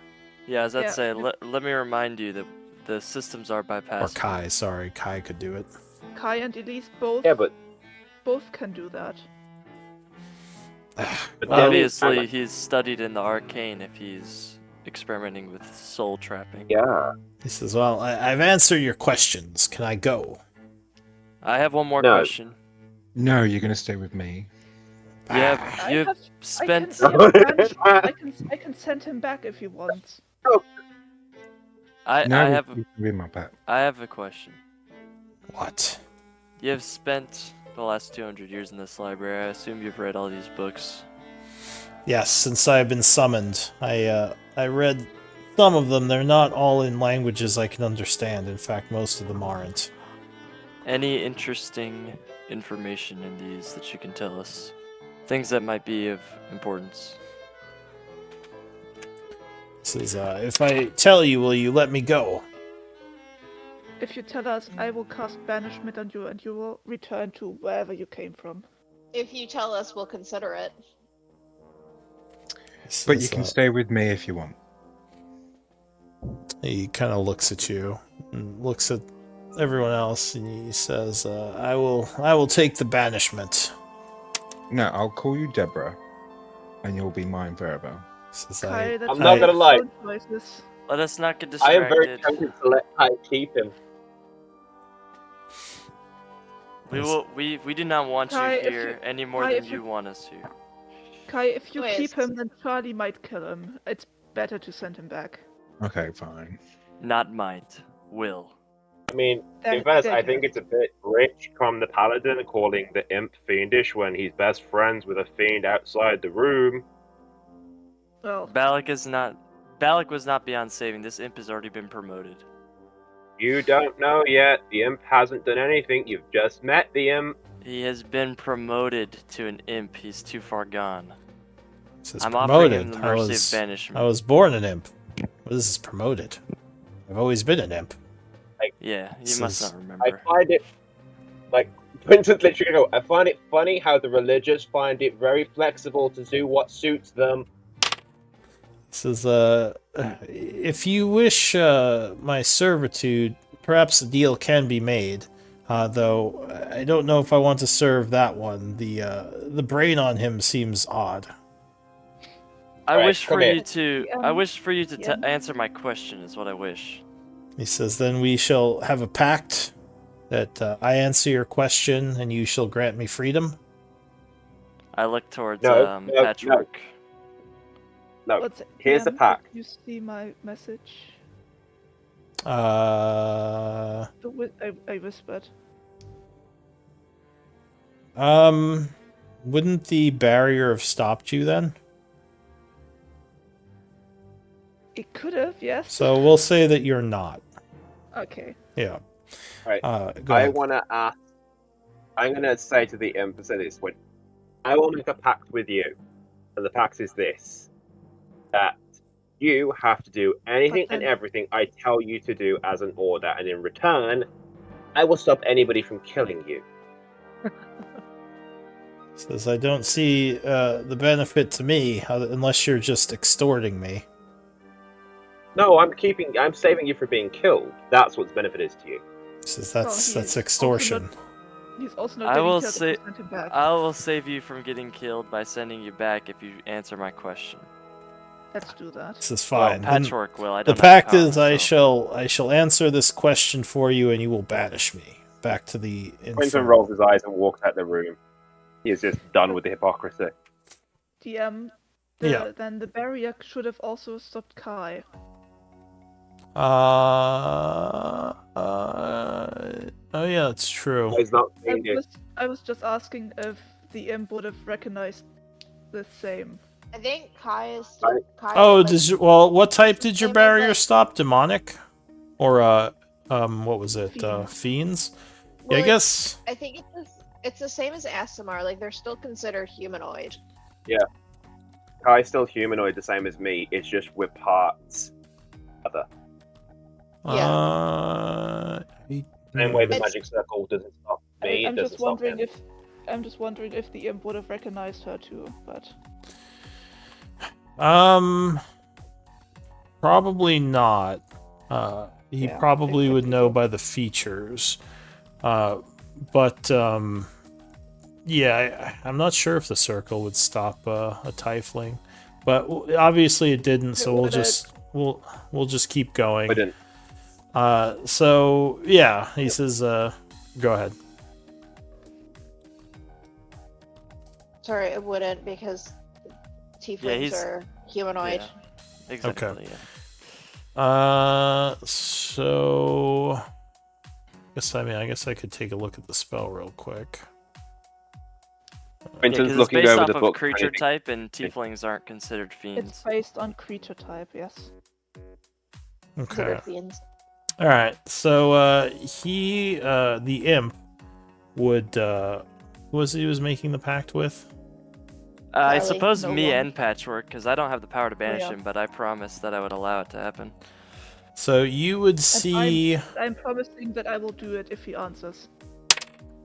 Yeah, as I'd Yeah. say, let me remind you that the systems are Or bypassed. Kai, sorry, Kai could do it. Kai and Elise both Yeah, but can do that. But Well, Obviously, he's studied in the arcane if he's experimenting with soul trapping. yeah. He says, well, I've answered your questions. Can I go? I have one more No. question. No, you're going to stay with me. You have I you've have- spent. I can send him back if you want. I No, have you can be my pet. I have a question. What? You have spent the last 200 years in this library. I assume you've read all these books. Yes, since I've been summoned, I read some of them. They're not all in languages I can understand. In fact, most of them aren't. Any interesting information in these that you can tell us? Things that might be of importance. He says, if I tell you, will you let me go? If you tell us, I will cast banishment on you, and you will return to wherever you came from. If you tell us, we'll consider it. But you can stay with me if you want. He kind of looks at you, and looks at everyone else, and he says, "I will take the banishment." No, I'll call you Deborah, and you'll be mine forever. Says, Kai, that's I'm not gonna lie. own choices. Let us not get I am very distracted. tempted to let Kai keep him. We do not want Kai, you if here you- any more Kai, than if you you- want us to. Kai, if you Anyways. keep him, then Charlie might kill him. It's better to send him back. Okay, fine. Not might. Will. I mean, There- in fairness, there I you think have it's a bit rich from the paladin calling the imp fiendish when he's best friends with a fiend outside the room. Well, Balak was not beyond saving. This imp has already been promoted. You don't know yet. The imp hasn't done anything. You've just met the imp. He has been promoted to an imp. He's too far gone. Says I'm offering promoted. him the mercy of banishment. I was born an imp. This is promoted. I've always been an imp. Yeah, you This must is- not I remember. find it like Princess literally go. I find it funny how the religious find it very flexible to do what suits them. Says, if you wish my servitude, perhaps a deal can be made. Though I don't know if I want to serve that one. The brain on him seems odd. I Alright, wish for come here. you to. Yeah. I wish for you to Yeah. answer my question. Is what I wish. He says, then we shall have a pact that I answer your question and you shall grant me freedom. I look towards No, Patchwork. No, what's here's the Em, pact. did you see my message? Uh, I whispered. wouldn't the barrier have stopped you then? It could have, yes. So we'll say that you're not. Okay. Yeah. Right. Go I ahead. want to ask. I'm going to say to the imp, say this: when I will make a pact with you, and the pact is this: that you have to do anything But and then- everything I tell you to do as an order, and in return, I will stop anybody from killing you. Says, I don't see the benefit to me unless you're just extorting me. No, I'm saving you from being killed. That's what the benefit is to you. Says, Well, that's he's extortion. He's also not I getting will killed say- if you send him back. I will save you from getting killed by sending you back if you answer my question. Let's do that. This is Well, fine. Then Patchwork will. I the don't pact have the is power, I shall answer this question for you and you will banish me back to the Quentin infernal. rolls his eyes and walks out the room. He is just done with the hypocrisy. Yeah. Then the barrier should have also stopped Kai. Oh yeah, that's true. He's not seeing it. I was just asking if the imp would have recognized the same. I think Kai is still. Kai, Oh, like, does well, what type did your Same as, barrier like- stop? Demonic, or what was it? Fiend. Fiends. well, Yeah, I guess. I think it's the same as Asimar. Like they're still considered humanoid. Kai's still humanoid, the same as me. It's just we're parts other. Same way the It's- magic circle doesn't stop me, I'm it doesn't just stop wondering him. if the imp would have recognized her too, but Probably not. He Yeah, probably I would think know so. by the features. But yeah, I'm not sure if the circle would stop a tiefling, but obviously it didn't. So we'll just keep going. I didn't. So yeah, he says, go ahead. Sorry, it wouldn't because tieflings he's- are humanoid. Yeah, exactly. Yeah. So I guess I could take a look at the spell real quick. Quentin's It's looking based over off the of book. creature anything. type, and tieflings aren't considered fiends. it's based on creature type. Yes. Okay. Considered fiends. All right. So the imp would who was he was making the pact with? I Riley, suppose no me one. and Patchwork, because I don't have the power to banish yeah. him, but I promised that I would allow it to happen. So you would see. I'm promising that I will do it if he answers.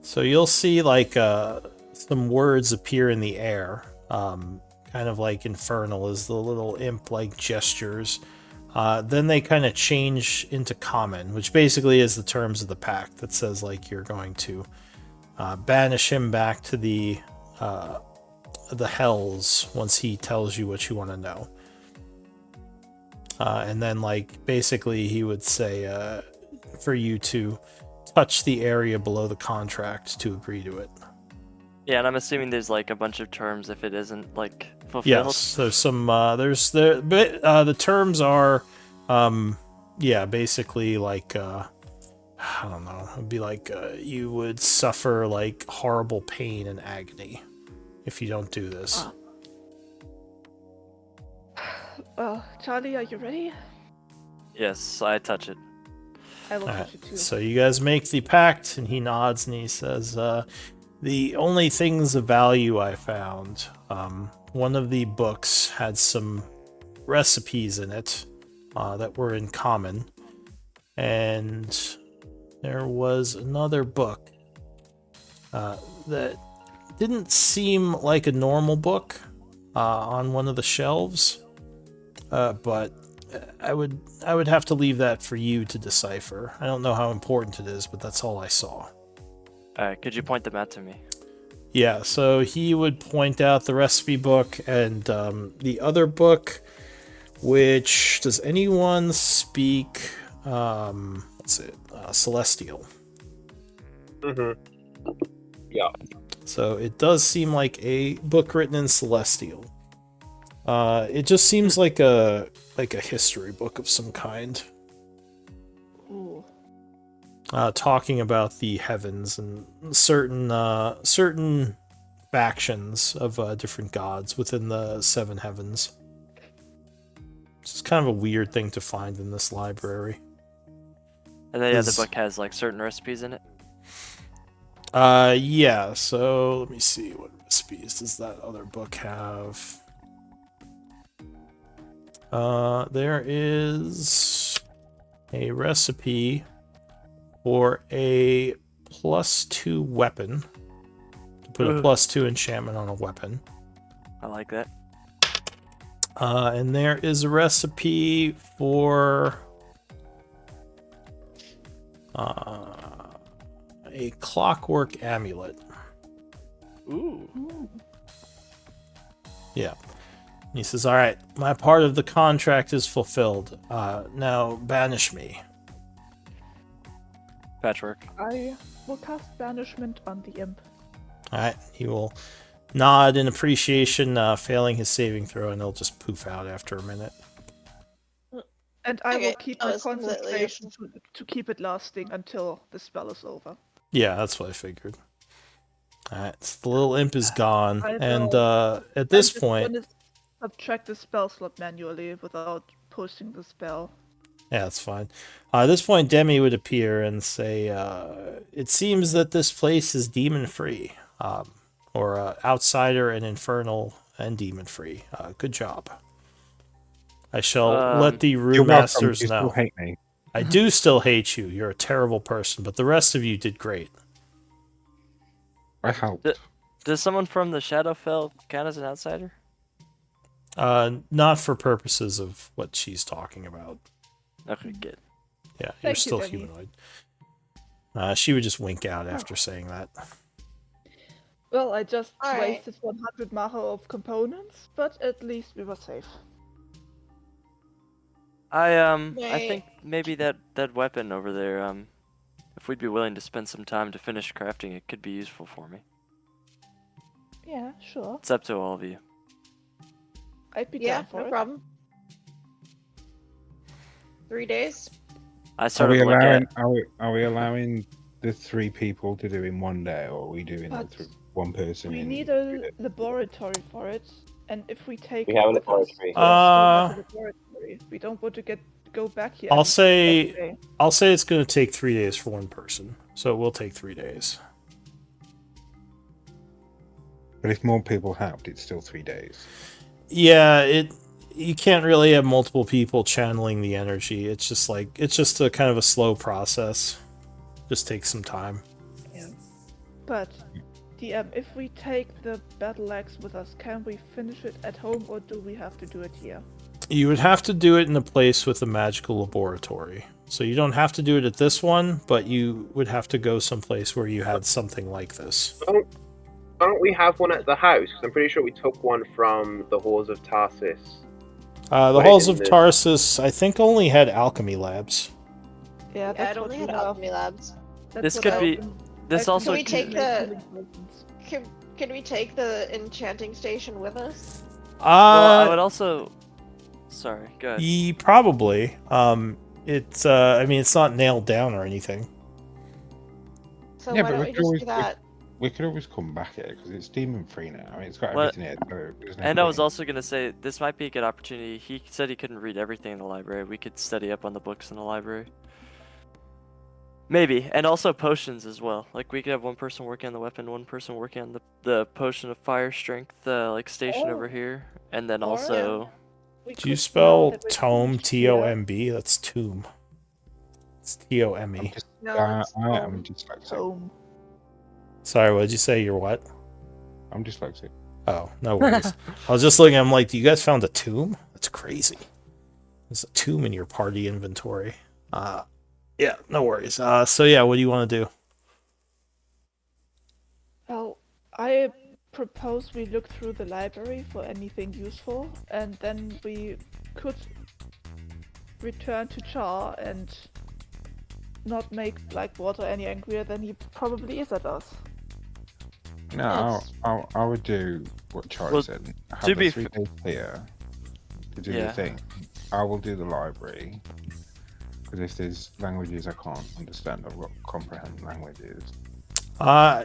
So you'll see like some words appear in the air, kind of like infernal as the little imp-like gestures. Then they kind of change into common, which basically is the terms of the pact that says like you're going to banish him back to the hells once he tells you what you want to know. And then like basically he would say for you to touch the area below the contract to agree to it. Yeah, and I'm assuming there's like a bunch of terms if it isn't like fulfilled. Yes, there's some the terms are basically like I don't know, it'd be like you would suffer like horrible pain and agony if you don't do this. Well, Charlie, are you ready? Yes, I touch it. I will All touch right, it too. so you guys make the pact, and he nods and he says, the only things of value I found, one of the books had some recipes in it that were in common, and there was another book that didn't seem like a normal book on one of the shelves, but I would have to leave that for you to decipher. I don't know how important it is, but that's all I saw. Alright, could you point them out to me? Yeah, so he would point out the recipe book and the other book, which does anyone speak? What's it? Celestial. Yeah. So it does seem like a book written in Celestial. It just seems like a history book of some kind. Ooh. Talking about the heavens and certain factions of different gods within the seven heavens. It's kind of a weird thing to find in this library. And then the other book has like certain recipes in it? Yeah, so let me see, what recipes does that other book have? There is a recipe for a +2 weapon. To put a +2 enchantment on a weapon. I like that. And there is a recipe for a clockwork amulet. Ooh. Yeah. He says, all right, my part of the contract is fulfilled. Now banish me. Patchwork. I will cast banishment on the imp. All right. He will nod in appreciation, failing his saving throw, and he'll just poof out after a minute. And I will Okay, keep that my was completely concentration to keep it lasting until the spell is over. Yeah, that's what I figured. All right. So the little imp is gone. I And will- at this I'm just point... gonna subtract the spell slot manually without posting the spell. Yeah, that's fine. At this point, Demi would appear and say, it seems that this place is demon-free. Or outsider and infernal and demon-free. Good job. I shall let the You're room welcome. masters You still know. hate me. I do still hate you. You're a terrible person, but the rest of you did great. I helped. Does someone from the Shadowfell count as an outsider? Not for purposes of what she's talking about. Okay, good. Yeah, you're Thank you, still Demi. humanoid. She would just wink out after saying that. Well, I just Alright. wasted 100 maha of components, but at least we were safe. I Right. think maybe that weapon over there, if we'd be willing to spend some time to finish crafting it, could be useful for me. Yeah, sure. It's up to all of you. I'd be Yeah, down for no it. problem. 3 days? I Are sort we of look allowing? at. Are we allowing the 3 people to do in one day, or are we doing But one person? We in need 2 a days? laboratory for it, and if we take We it have a with us, laboratory. we'll still have a laboratory. We don't want to go back here. I'll and say stay. it's going to take 3 days for one person, so it will take 3 days. But if more people helped, it's still 3 days. Yeah, you can't really have multiple people channeling the energy. It's just a kind of a slow process. Just takes some time. Yeah. But, DM, if we take the battle axe with us, can we finish it at home or do we have to do it here? You would have to do it in a place with a magical laboratory. So you don't have to do it at this one, but you would have to go someplace where you had something like this. Don't we have one at the house? 'Cause I'm pretty sure we took one from the Halls of Tarsus. The Put it Halls in of this- Tarsus, I think, only had alchemy labs. Yeah, Yeah, that's it what only we had have. alchemy labs. That's This what could I've be- been- this I've been also Can we take making the- healing potions. Can we take the enchanting station with us? Well, I would also. Sorry, go ahead. Probably. It's I mean, it's not nailed down or anything. So Yeah, why but don't we we could just always- do that? We could always come back here because it's demon free now. I mean, it's got What- everything in it. So there's no And I was point. also gonna say this might be a good opportunity. He said he couldn't read everything in the library. We could study up on the books in the library. Maybe, and also potions as well. Like we could have one person working on the weapon, one person working on the potion of fire strength, like station Oh. over here, and then Or, also. We Do you could spell now that we're tome finished T-O-M-B? That's tomb. It's T-O-M-E. I'm just, No, I it's am here, dyslexic. home. Sorry, what did you say? You're what? I'm dyslexic. Oh, no worries. I was just looking. I'm like, you guys found a tomb? That's crazy. There's a tomb in your party inventory. Yeah, no worries. So yeah, what do you want to do? Well, I propose we look through the library for anything useful, and then we could return to Chaur and not make Blackwater any angrier than he probably is at us. No, Yes. I would do what Charlie Well, said. Have to the be 3 days here to do Yeah. the thing. I will do the library. Because if there's languages I can't understand, I've got comprehend languages.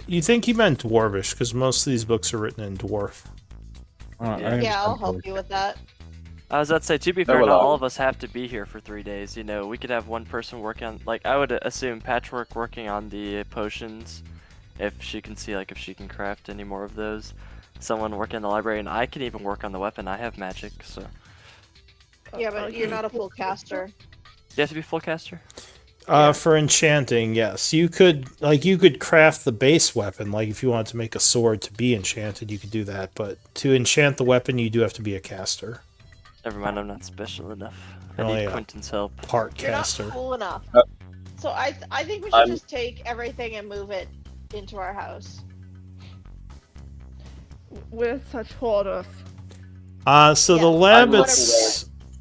You think he meant Dwarvish, because most of these books are written in Dwarf. Yeah. Yeah, I'll help you with that. I was about to say, to be So fair, will not I. all of us have to be here for 3 days. You know, we could have one person working on, like, I would assume Patchwork working on the potions, if she can see, like, if she can craft any more of those. Someone working in the library, and I can even work on the weapon. I have magic, so. Yeah, but you're not a full caster. You have to be full caster? For enchanting, yes. You could craft the base weapon, like if you wanted to make a sword to be enchanted, you could do that, but to enchant the weapon, you do have to be a caster. Never mind, I'm not special enough. I Oh, need yeah. Quentin's help. Part You're caster. not cool enough. Uh, So I think we should I'm- just take everything and move it into our house. We're such hoarders. So Yeah,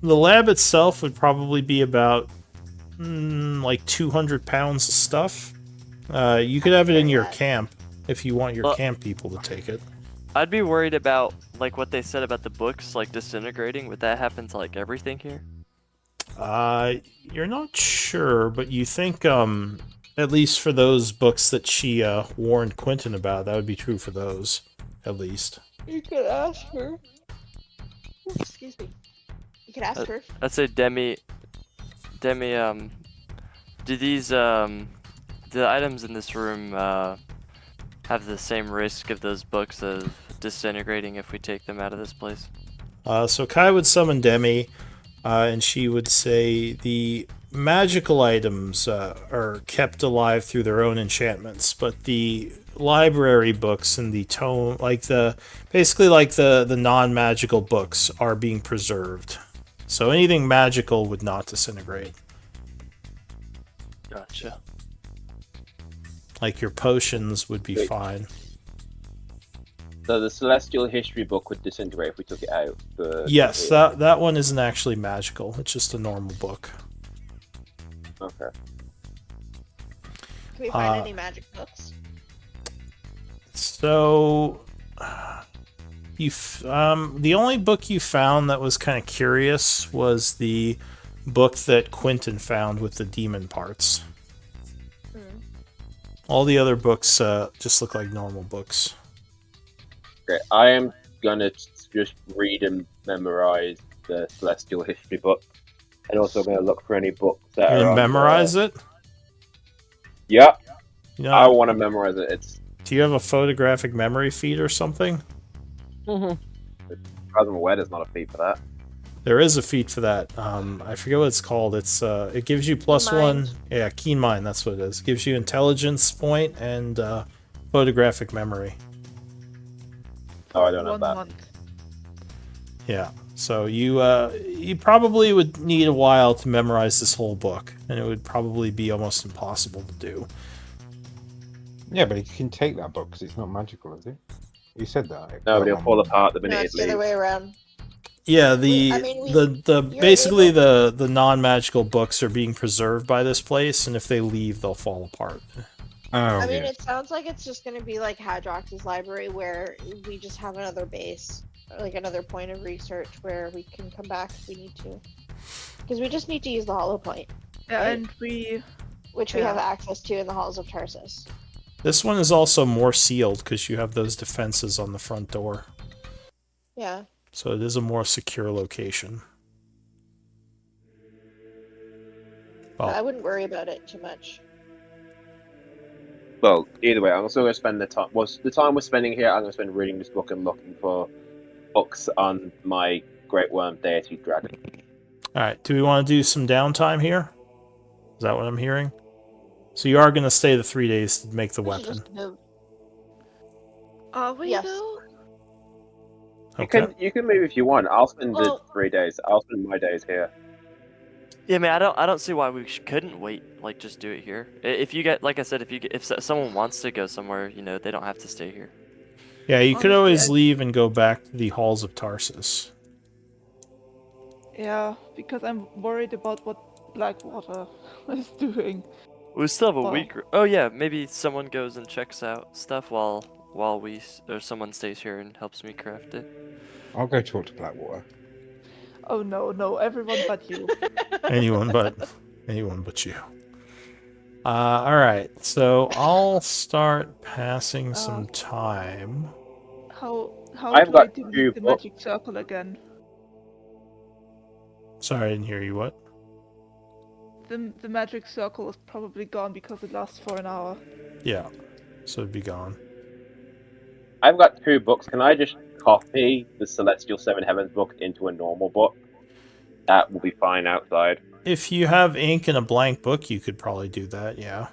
the lab itself would probably be about like 200 pounds of stuff. You could have it in your camp if you want your Well- camp people to take it. I'd be worried about, like, what they said about the books, like, disintegrating. Would that happen to, like, everything here? You're not sure, but you think at least for those books that she warned Quentin about, that would be true for those, at least. You could ask her. Excuse me. You could ask her. I'd say Demi, do these, the items in this room, have the same risk of those books of disintegrating if we take them out of this place? So Kai would summon Demi, and she would say the magical items are kept alive through their own enchantments, but the library books and the tome, basically the non-magical books are being preserved. So anything magical would not disintegrate. Gotcha. Like your potions would be Wait. fine. So the Celestial History book would disintegrate if we took it out. Yes, that one isn't actually magical. It's just a normal book. Okay. Can we find any magic books? So, the only book you found that was kind of curious was the book that Quentin found with the demon parts. All the other books just look like normal books. Okay, I am gonna just read and memorize the Celestial History book, and also gonna look for any books that You are gonna on memorize it? Yeah, You know, I want to memorize it. It's, do you have a photographic memory feed or something? as I'm aware, there's not a fee for that. There is a feat for that. I forget what it's called. It's it gives you +1. Mind. Yeah, keen mind. That's what it is. It gives you intelligence point and photographic memory. Oh, for I don't have 1 that. month. Yeah. So you probably would need a while to memorize this whole book, and it would probably be almost impossible to do. Yeah, but he can take that book because it's not magical, is it? You said that. No, but he'll fall apart the No, minute it's it the other leaves. way around. Yeah, I mean, the you're basically able. the non-magical books are being preserved by this place, and if they leave, they'll fall apart. Oh, I mean, yeah. it sounds like it's just going to be like Hadrox's library, where we just have another base, or like another point of research where we can come back if we need to. Because we just need to use the Hollow Point, Yeah, Right. and we which we Yeah. have access to in the halls of Tarsus. This one is also more sealed because you have those defenses on the front door, Yeah. so it is a more secure location. But I Well, wouldn't worry about it too much. Well, either way, I'm still going to spend the time. Well, the time we're spending here, I'm going to spend reading this book and looking for books on my Great Worm Deity Dragon. all right. Do we want to do some downtime here? Is that what I'm hearing? So you are going to stay the 3 days to make the We should weapon. just move. Are we Yes. though? Okay. You can move if you want. I'll spend the Well- 3 days. I'll spend my days here. Yeah, man, I don't see why we couldn't wait. Like, just do it here. If you get, like I said, if someone wants to go somewhere, you know, they don't have to stay here. Yeah, you could Honestly, always leave and go back to the halls of Tarsus. Yeah, because I'm worried about what Blackwater is doing. We still have a Well- week. Oh yeah, maybe someone goes and checks out stuff while or someone stays here and helps me craft it. I'll go talk to Blackwater. Oh no, everyone but you. anyone but you. All right. So I'll start passing some time. How I've do I got delete two the books. magic circle again? Sorry, I didn't hear you. What? The magic circle is probably gone because it lasts for an hour. Yeah. So it'd be gone. I've got 2 books. Can I just copy the Celestial Seven Heavens book into a normal book? That will be fine outside. If you have ink and a blank book, you could probably do that. Yeah.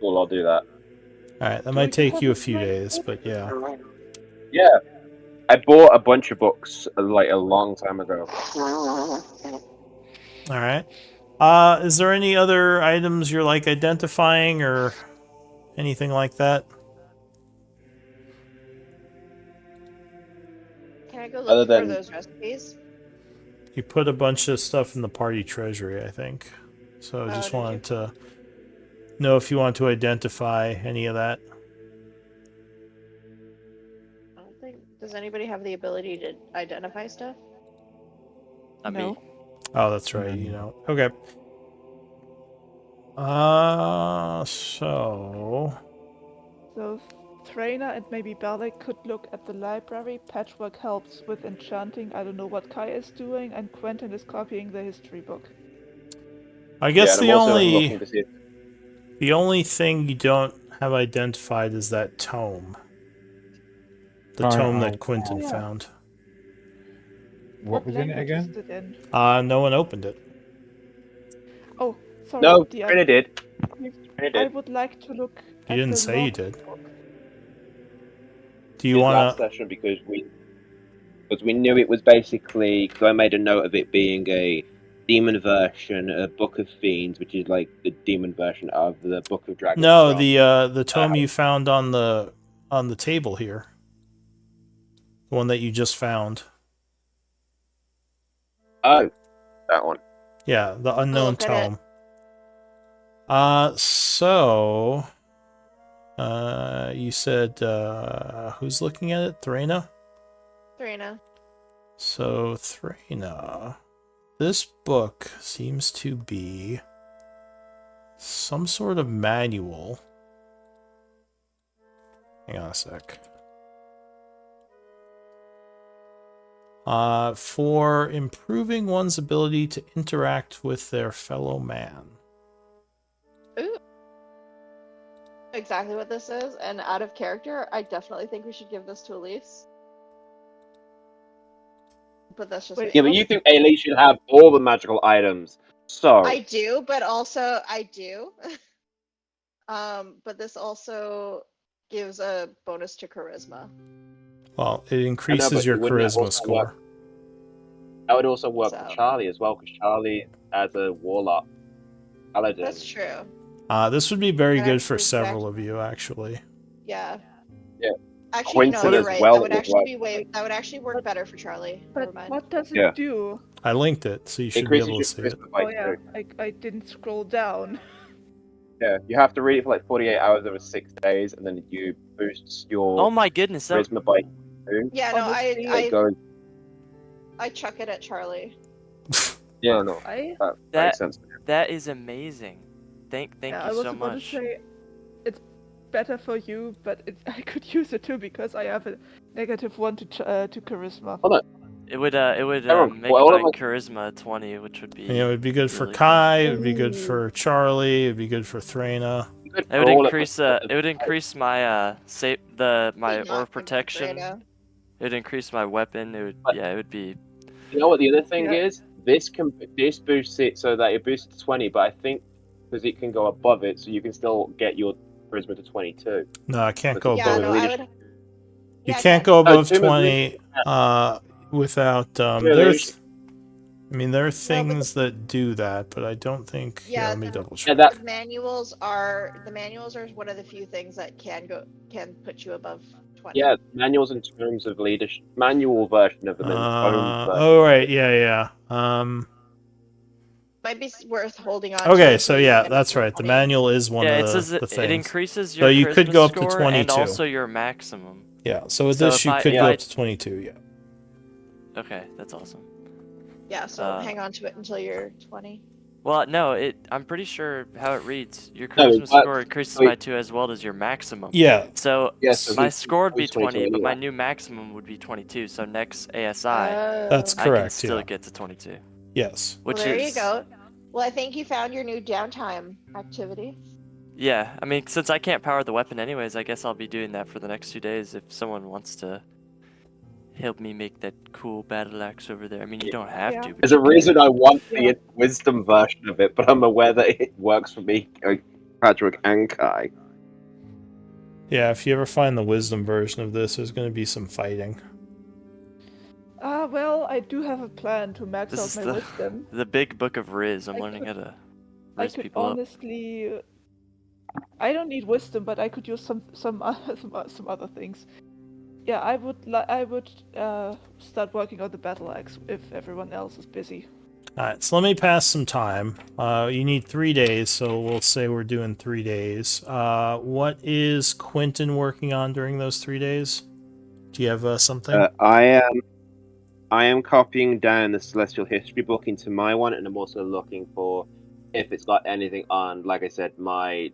Cool, I'll do that. All right. That Do might we take have you a a few blank days, book? but yeah. Yeah. I bought a bunch of books like a long time ago. All right. Is there any other items you're like identifying or anything like that? Can I go Other look for than- those recipes? You put a bunch of stuff in the party treasury, I think. So I Oh, just did you? wanted to know if you want to identify any of that. I don't think. Does anybody have the ability to identify stuff? Not No. me. Oh, that's right. You know. Okay. So So Trainer and maybe Balak could look at the library. Patchwork helps with enchanting. I don't know what Kai is doing, and Quentin is copying the history book. I guess and I'm also looking to see if the only thing you don't have identified is that tome. The tome that Quentin yeah. found. What was in it language is again? it in? No one opened it. Oh, sorry. No, DM. Trina did. I Trina did. would like to look You at didn't the say you log did. book. Do you Did last want to? session because we knew it was basically because I made a note of it being a demon version, a Book of Fiends, which is like the demon version of the Book of Dragons. No, from- the tome you found on the table here. The one that you just found. Oh, that one. Yeah, the unknown look at it. tome. You said who's looking at it? Threna? Serena. So Threna. This book seems to be some sort of manual. Hang on a sec. For improving one's ability to interact with their fellow man. Ooh. Exactly what this is, and out of character, I definitely think we should give this to Elise. but that's just Wait, me. Yeah, but you think Ailey should have all the magical items. So I do, but also I do. But this also gives a bonus to charisma. Well, it I know, increases but your wouldn't that charisma also work? score. That would also work for So Charlie as well, because Charlie, as a warlock paladin, that's true. This would be very That good for actually several of you, actually. Yeah. Yeah. Actually, no, Quentin you're as right. well That would would actually work. be way. That would actually work better for Charlie. Never But mind. what does it Yeah. do? I linked it, so you should be Increases able your to see it. charisma by Oh yeah, 2. I didn't scroll down. Yeah, you have to read it for like 48 hours over 6 days, and then you boost your Oh my goodness, that, charisma by 2. Yeah, no, Honestly, It goes. I chuck it at Charlie. Yeah, no, I that That- makes sense. that is amazing. Thank yeah, you I was so about much. to say it's better for you, but I could use it too because I have a -1 to charisma. Hold on. It would Everyone, make well, my all of us- charisma 20, which would be. You know, it'd be good for really Kai, it'd be good Ooh. for Charlie, it'd be good for Threna. you could It would roll increase but- it would increase my my Be aura not of protection. Fredo. It would increase my weapon. It would But- it would be. You know what the other thing Yeah. is? This boosts it so that it boosts to 20, but I think because it can go above it, so you can still get your charisma to 22. No, I can't go Yeah, above no, it. I would. You Yeah, I can't can. go above Tim agrees 20 without Really? there's I mean there are things that do that, but I don't think Yeah, let me the- double check. Yeah, that The manuals are one of the few things that can put you above 20. yeah, manuals in terms of leadership, manual version of them in phone. Oh right, yeah. Might be worth holding on to. Okay, until so you yeah, get that's up to right. The 20. manual is one Yeah, of it says the it things. increases your So you could charisma go up to score and 22. also your maximum. Yeah, so with So this if you I- could if go I- up to 22, yeah. Okay, that's awesome. Yeah, so Uh, hang on to it until you're 20. Well, no, I'm pretty sure how it reads. Your No, charisma but- score increases wait. by 2 as well as your maximum. Yeah, So Yeah, so my he- score would be he's 22 20, but my anyway. new maximum would be 22. So next ASI, that's Oh. I can correct, still yeah. get to 22. Yes. Well, Which there is you go. Well, I think you found your new downtime activity. Yeah, I mean, since I can't power the weapon anyways, I guess I'll be doing that for the next 2 days if someone wants to help me make that cool battle axe over there. I mean, you don't have Yeah. to. But There's a you can. reason I want Yeah. the wisdom version of it, but I'm aware that it works for me, Patrick and Kai. Yeah, if you ever find the wisdom version of this, there's going to be some fighting. Well, I do have a plan to max This out is my the- wisdom. The big book of Riz. I'm I learning could- how to I Riz could people up. honestly. I don't need wisdom, but I could use some other things. Yeah, I would start working on the battle axe if everyone else is busy. Alright, so let me pass some time. You need 3 days, so we'll say we're doing 3 days. What is Quentin working on during those 3 days? Do you have something? I am copying down the Celestial History book into my one, and I'm also looking for if it's got anything on, like I said, my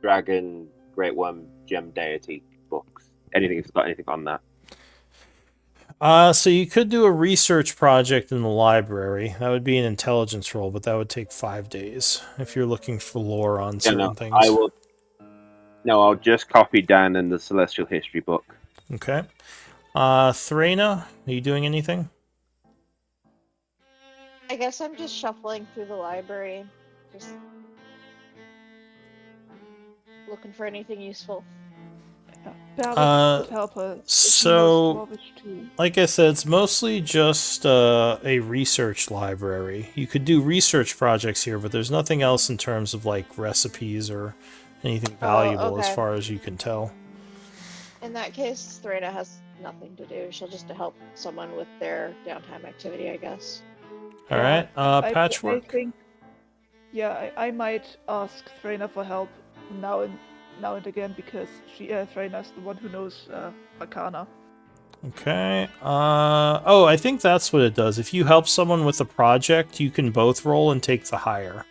Dragon Great Worm Gem Deity books. Anything if it's got anything on that. So you could do a research project in the library. That would be an intelligence roll, but that would take 5 days if you're looking for lore on certain things. I will. No, I'll just copy down in the Celestial History book. Okay. Threna, are you doing anything? I guess I'm just shuffling through the library, just looking for anything useful. Balance could help her. so- Like I said, it's mostly just a research library. You could do research projects here, but there's nothing else in terms of like recipes or anything valuable as okay. far as you can tell. In that case, Threna has nothing to do. She'll just help someone with their downtime activity, I guess. All right, I Patchwork. think. Yeah, I might ask Threna for help now and again because Threna's the one who knows Arcana. Okay. Oh, I think that's what it does. If you help someone with a project, you can both roll and take the higher.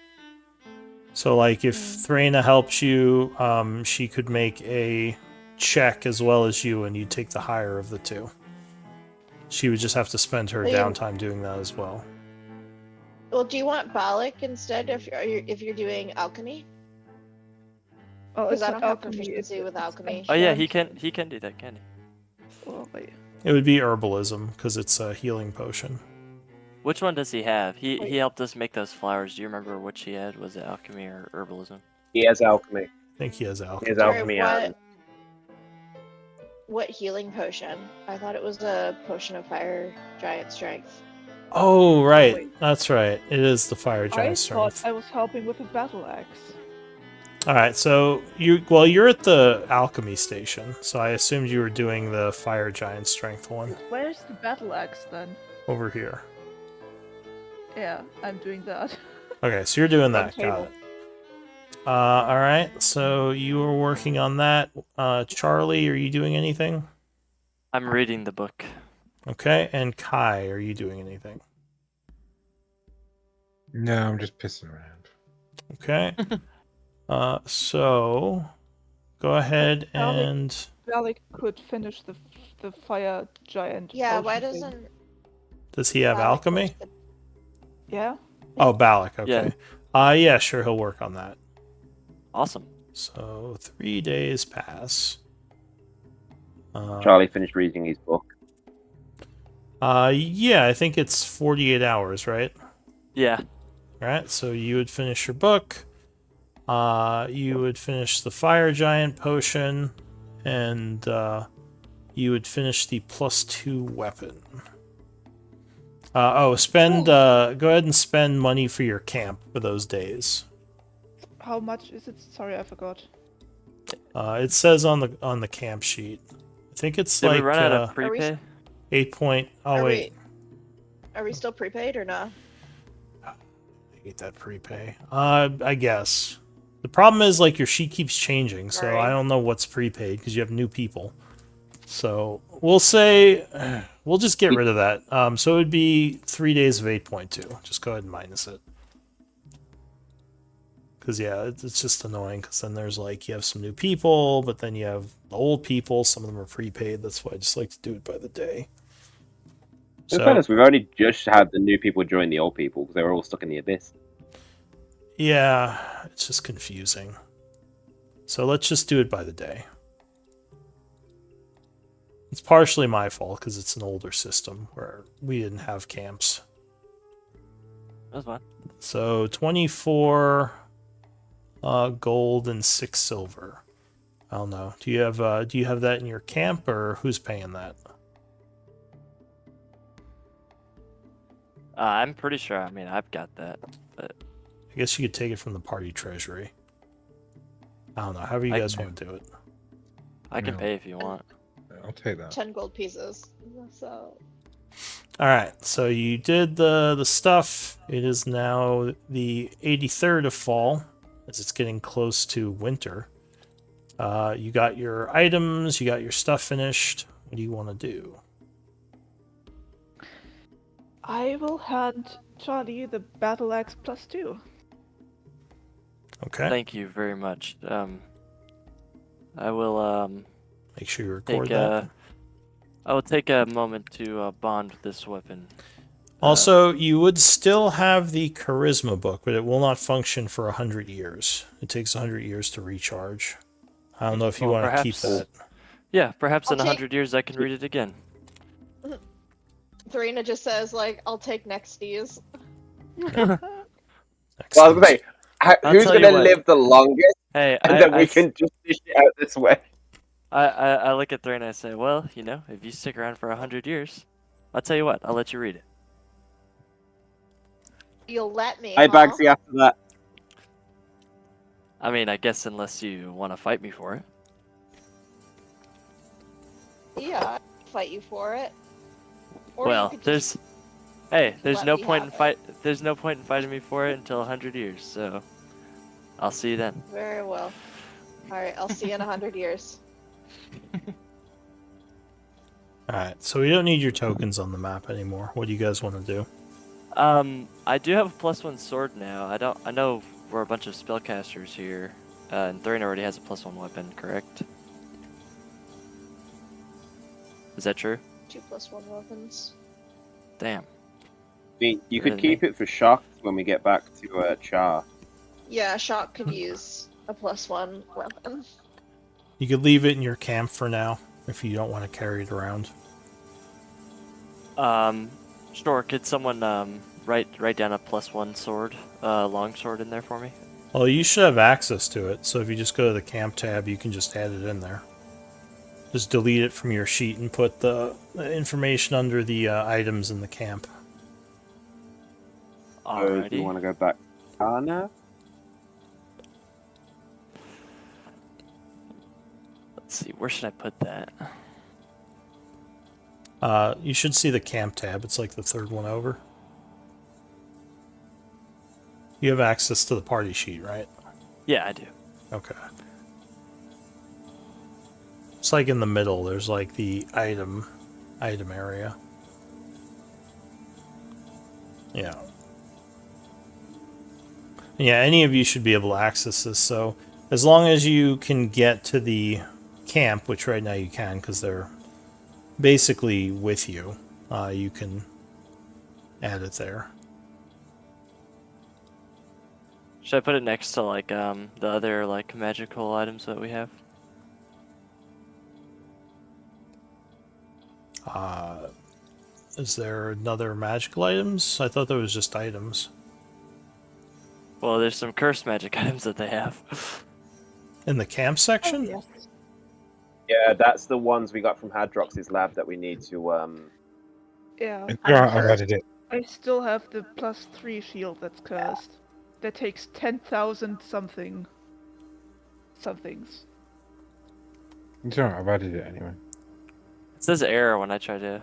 So, like, if Threna helps you, she could make a check as well as you, and you take the higher of the two. She would just have to spend her Well, you- downtime doing that as well. Well, do you want Balak instead if you're doing alchemy? Oh, Because it's I not don't have alchemy, proficiency with alchemy. Oh yeah, enchant. he can do that, can he? Oh, wait. It would be herbalism because it's a healing potion. Which one does he have? He Wait. helped us make those flowers. Do you remember which he had? Was it alchemy or herbalism? He has alchemy. I think he has He alchemy. has Sorry, alchemy what healing potion? I thought it was a potion of fire giant strength. Oh, right. wait. That's right. It is the fire I giant thought strength. I was helping with a battle axe. All right, so you're at the alchemy station, so I assumed you were doing the fire giant strength one Where's the battle axe then? over here. Yeah, I'm doing that. Okay, so you're doing On that. Got table. it. All right, so you were working on that. Charlie, are you doing anything? I'm reading the book. Okay, and Kai, are you doing anything? No, I'm just pissing around. Okay. So go ahead Charlie- and Valak could finish the fire giant. Yeah, why potion thing. doesn't does he have Balak alchemy? finish the- Yeah. Oh, Balak. Okay. Yeah. Yeah, sure, he'll work on that. Awesome. So 3 days pass. Charlie finished reading his book. Yeah, I think it's 48 hours, right? Yeah. Right. So you would finish your book. You would finish the fire giant potion, and you would finish the +2 weapon. Spend. Go ahead and spend money for your camp for those days. How much is it? Sorry, I forgot. It says on the camp sheet. I think it's Did like we run out of prepay? 8 point. Oh Are wait, Are we still prepaid or not? I hate that prepay. I guess the problem is like your sheet keeps changing, so Sorry. I don't know what's prepaid because you have new people. So we'll say we'll just get rid of that. So it would be 3 days of 8.2. Just go ahead and minus it. Because, yeah, it's just annoying because then there's like, you have some new people, but then you have the old people. Some of them are prepaid. That's why I just like to do it by the day. In So, fairness, we've only just had the new people join the old people because they were all stuck in the abyss. yeah, it's just confusing. So let's just do it by the day. It's partially my fault because it's an older system where we didn't have camps. That's fine. So 24 gold and 6 silver. I don't know. Do you have that in your camp, or who's paying that? I'm pretty sure. I mean, I've got that, but I guess you could take it from the party treasury. I don't know. However you I guys can- want to do it. I can No. pay if you want. I'll take that. 10 gold pieces. So All right. So you did the stuff. It is now the 83rd of fall, as it's getting close to winter. You got your items. You got your stuff finished. What do you want to do? I will hand Charlie the battle axe +2. Okay. Thank you very much. I will Make sure you record take that. I will take a moment to bond with this weapon. Also, you would still have the charisma book, but it will not function for 100 years. It takes 100 years to recharge. I don't know if you Well, want to keep perhaps- that. Yeah, perhaps I'll in take- 100 years I can read it again. Thorina just says, like, I'll take nexties. Next Well, I was gonna say, I'll who's tell you gonna what. live the longest, Hey, and then we can just dish it out this way. I look at Thray and I say, well, you know, if you stick around for 100 years, I'll tell you what, I'll let you read it. You'll let me. Hey, huh? Bagsy, after that. I mean, I guess unless you want to fight me for it. Yeah, I'd fight you for it. Or you Well, could just- there's there's let no me point in have it. there's no point in fighting me for it until 100 years. So I'll see you then. Very well. Alright, I'll see you in 100 years. Alright, so we don't need your tokens on the map anymore. What do you guys want to do? I do have a +1 sword now. I know we're a bunch of spellcasters here, and Thrain already has a +1 weapon, correct? Is that true? 2+1 weapons. Damn. I mean, you could Really? keep it for shock when we get back to Char. Yeah, Shock could use a +1 weapon. You could leave it in your camp for now if you don't want to carry it around. Sure. Could someone write down a +1 sword, long sword in there for me? Well, you should have access to it, so if you just go to the camp tab, you can just add it in there. Just delete it from your sheet and put the information under the items in the camp. So do you Alrighty. want to go back to Anna? Let's see. Where should I put that? You should see the camp tab. It's like the third one over. You have access to the party sheet, right? Yeah, I do. Okay. It's like in the middle. There's like the item area. Yeah. Yeah, any of you should be able to access this. So as long as you can get to the camp, which right now you can because they're basically with you, you can add it there. Should I put it next to like the other like magical items that we have? Is there another magical items? I thought there was just items. Well, there's some cursed magic items that they have. In the camp Oh, section? yes. Yeah, that's the ones we got from Hadrox's lab that we need to Yeah. It's alright, I've added it. I still have the +3 shield that's cursed. That takes 10,000 somethings. It's alright, I've added it anyway. It says error when I try to.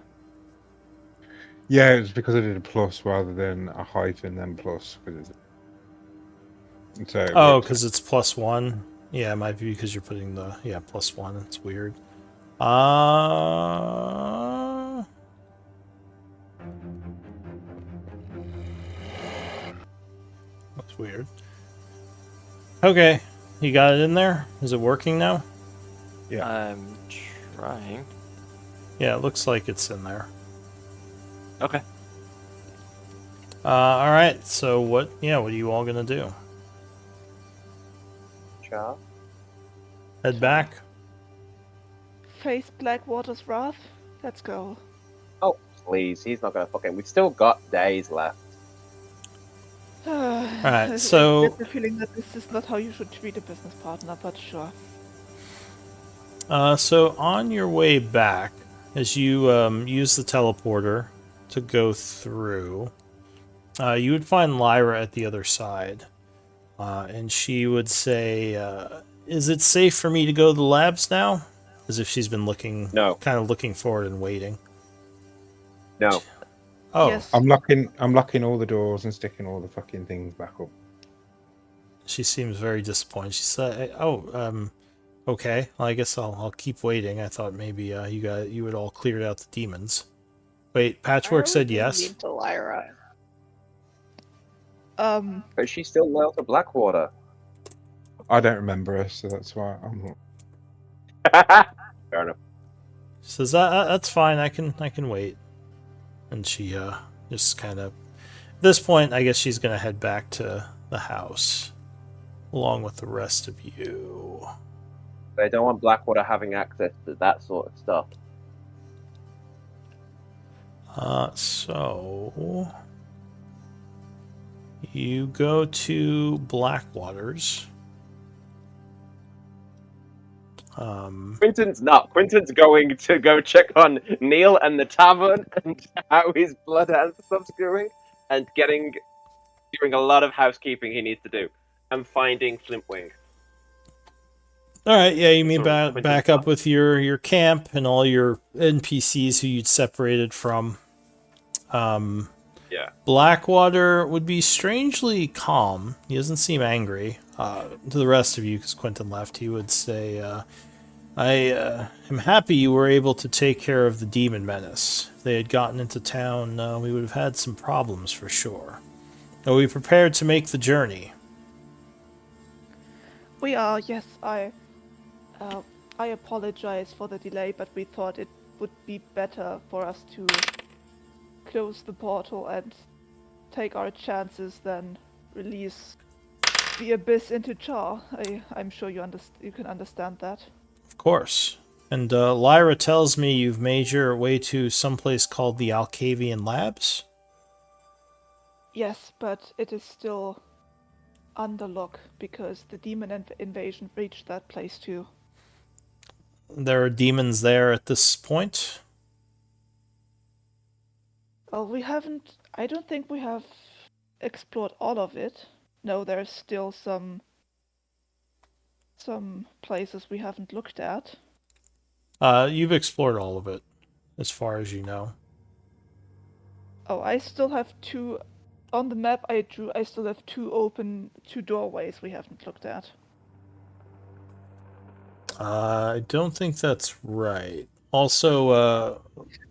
Yeah, it's because I did a plus rather than a hyphen then plus. So it Oh, works. because it's +1. Yeah, it might be because you're putting the +1. It's weird. That's weird. Okay, you got it in there? Is it working now? Yeah. I'm trying. Yeah, it looks like it's in there. Okay. All right. So what? Yeah, what are you all gonna do? Chaur. Head back. Face Blackwater's wrath? Let's go. Oh, please, he's not gonna fucking. We've still got days left. Alright, so- I get the feeling that this is not how you should treat a business partner, but sure. So on your way back, as you use the teleporter to go through, you would find Lyra at the other side, and she would say, "Is it safe for me to go to the labs now?" As if she's been looking, No. kind of looking forward and waiting. No. Oh, Yes. I'm locking all the doors and sticking all the fucking things back up. she seems very disappointed. She said, "Oh, okay. Well, I guess I'll keep waiting. I thought maybe you had all cleared out the demons." Wait, Patchwork said yes. Mean to Lyra. But she's still loyal to Blackwater. I don't remember her, so that's why I'm. Fair enough. She says, "That's fine. I can wait." And she just kind of, at this point, I guess she's gonna head back to the house, along with the rest of you. They don't want Blackwater having access to that sort of stuff. So you go to Blackwaters. Quinton's not. Quinton's going to go check on Neil and the tavern and how his blood and stuff's going, and doing a lot of housekeeping he needs to do, and finding Flintwing. All right, yeah, you mean So, back up with your camp and all your NPCs who you'd separated from. Yeah. Blackwater would be strangely calm. He doesn't seem angry. To the rest of you, because Quentin left, he would say, I am happy you were able to take care of the demon menace. If they had gotten into town, we would have had some problems for sure. Are we prepared to make the journey? We are, yes, I apologize for the delay, but we thought it would be better for us to close the portal and take our chances than release the abyss into Chaur. I'm sure you can understand that. Of course. And Lyra tells me you've made your way to someplace called the Alcavian Labs? Yes, but it is still under lock because the demon invasion reached that place too. There are demons there at this point? Well, we haven't. I don't think we have explored all of it. No, there's still some places we haven't looked at. You've explored all of it, as far as you know. Oh, I still have two on the map I drew. I still have two doorways we haven't looked at. I don't think that's right. Also,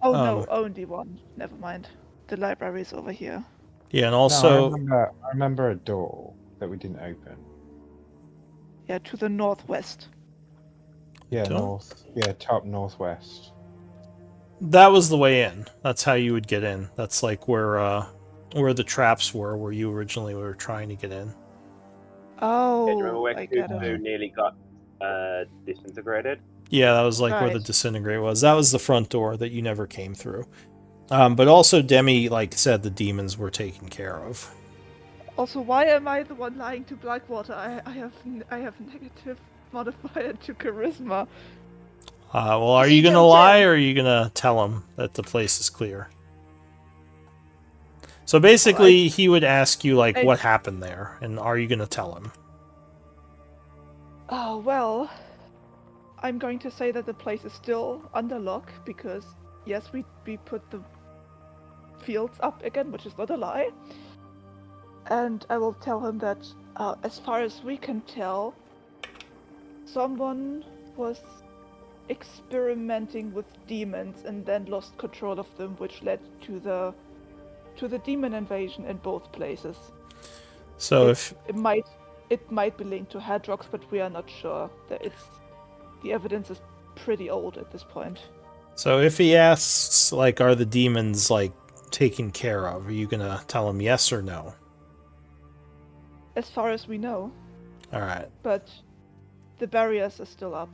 Oh no, only one. Never mind. The library's over here. yeah, and No, also, I remember a door that we didn't open. Yeah, to the northwest. Yeah, Don't- top northwest. that was the way in. That's how you would get in. That's like where the traps were, where you originally were trying to get in. Yeah, do you remember Oh, where I get Kuzu it. nearly got disintegrated? Yeah, that was like where the Right. disintegrate was. That was the front door that you never came through. But also Demi said the demons were taken care of. Also, why am I the one lying to Blackwater? I have negative modifier to charisma. Well, are He you gonna jumped lie in. or are you gonna tell him that the place is clear? So basically, he would ask you I- what happened there, and are you gonna tell him? Oh well, I'm going to say that the place is still under lock because yes, we put the fields up again, which is not a lie. And I will tell him that, as far as we can tell, someone was experimenting with demons and then lost control of them, which led to the demon invasion in both places. So It might be linked to Hadrox, but we are not sure. The evidence is pretty old at this point. if he asks are the demons taken care of, are you gonna tell him yes or no? As far as we know, All right. but the barriers are still up.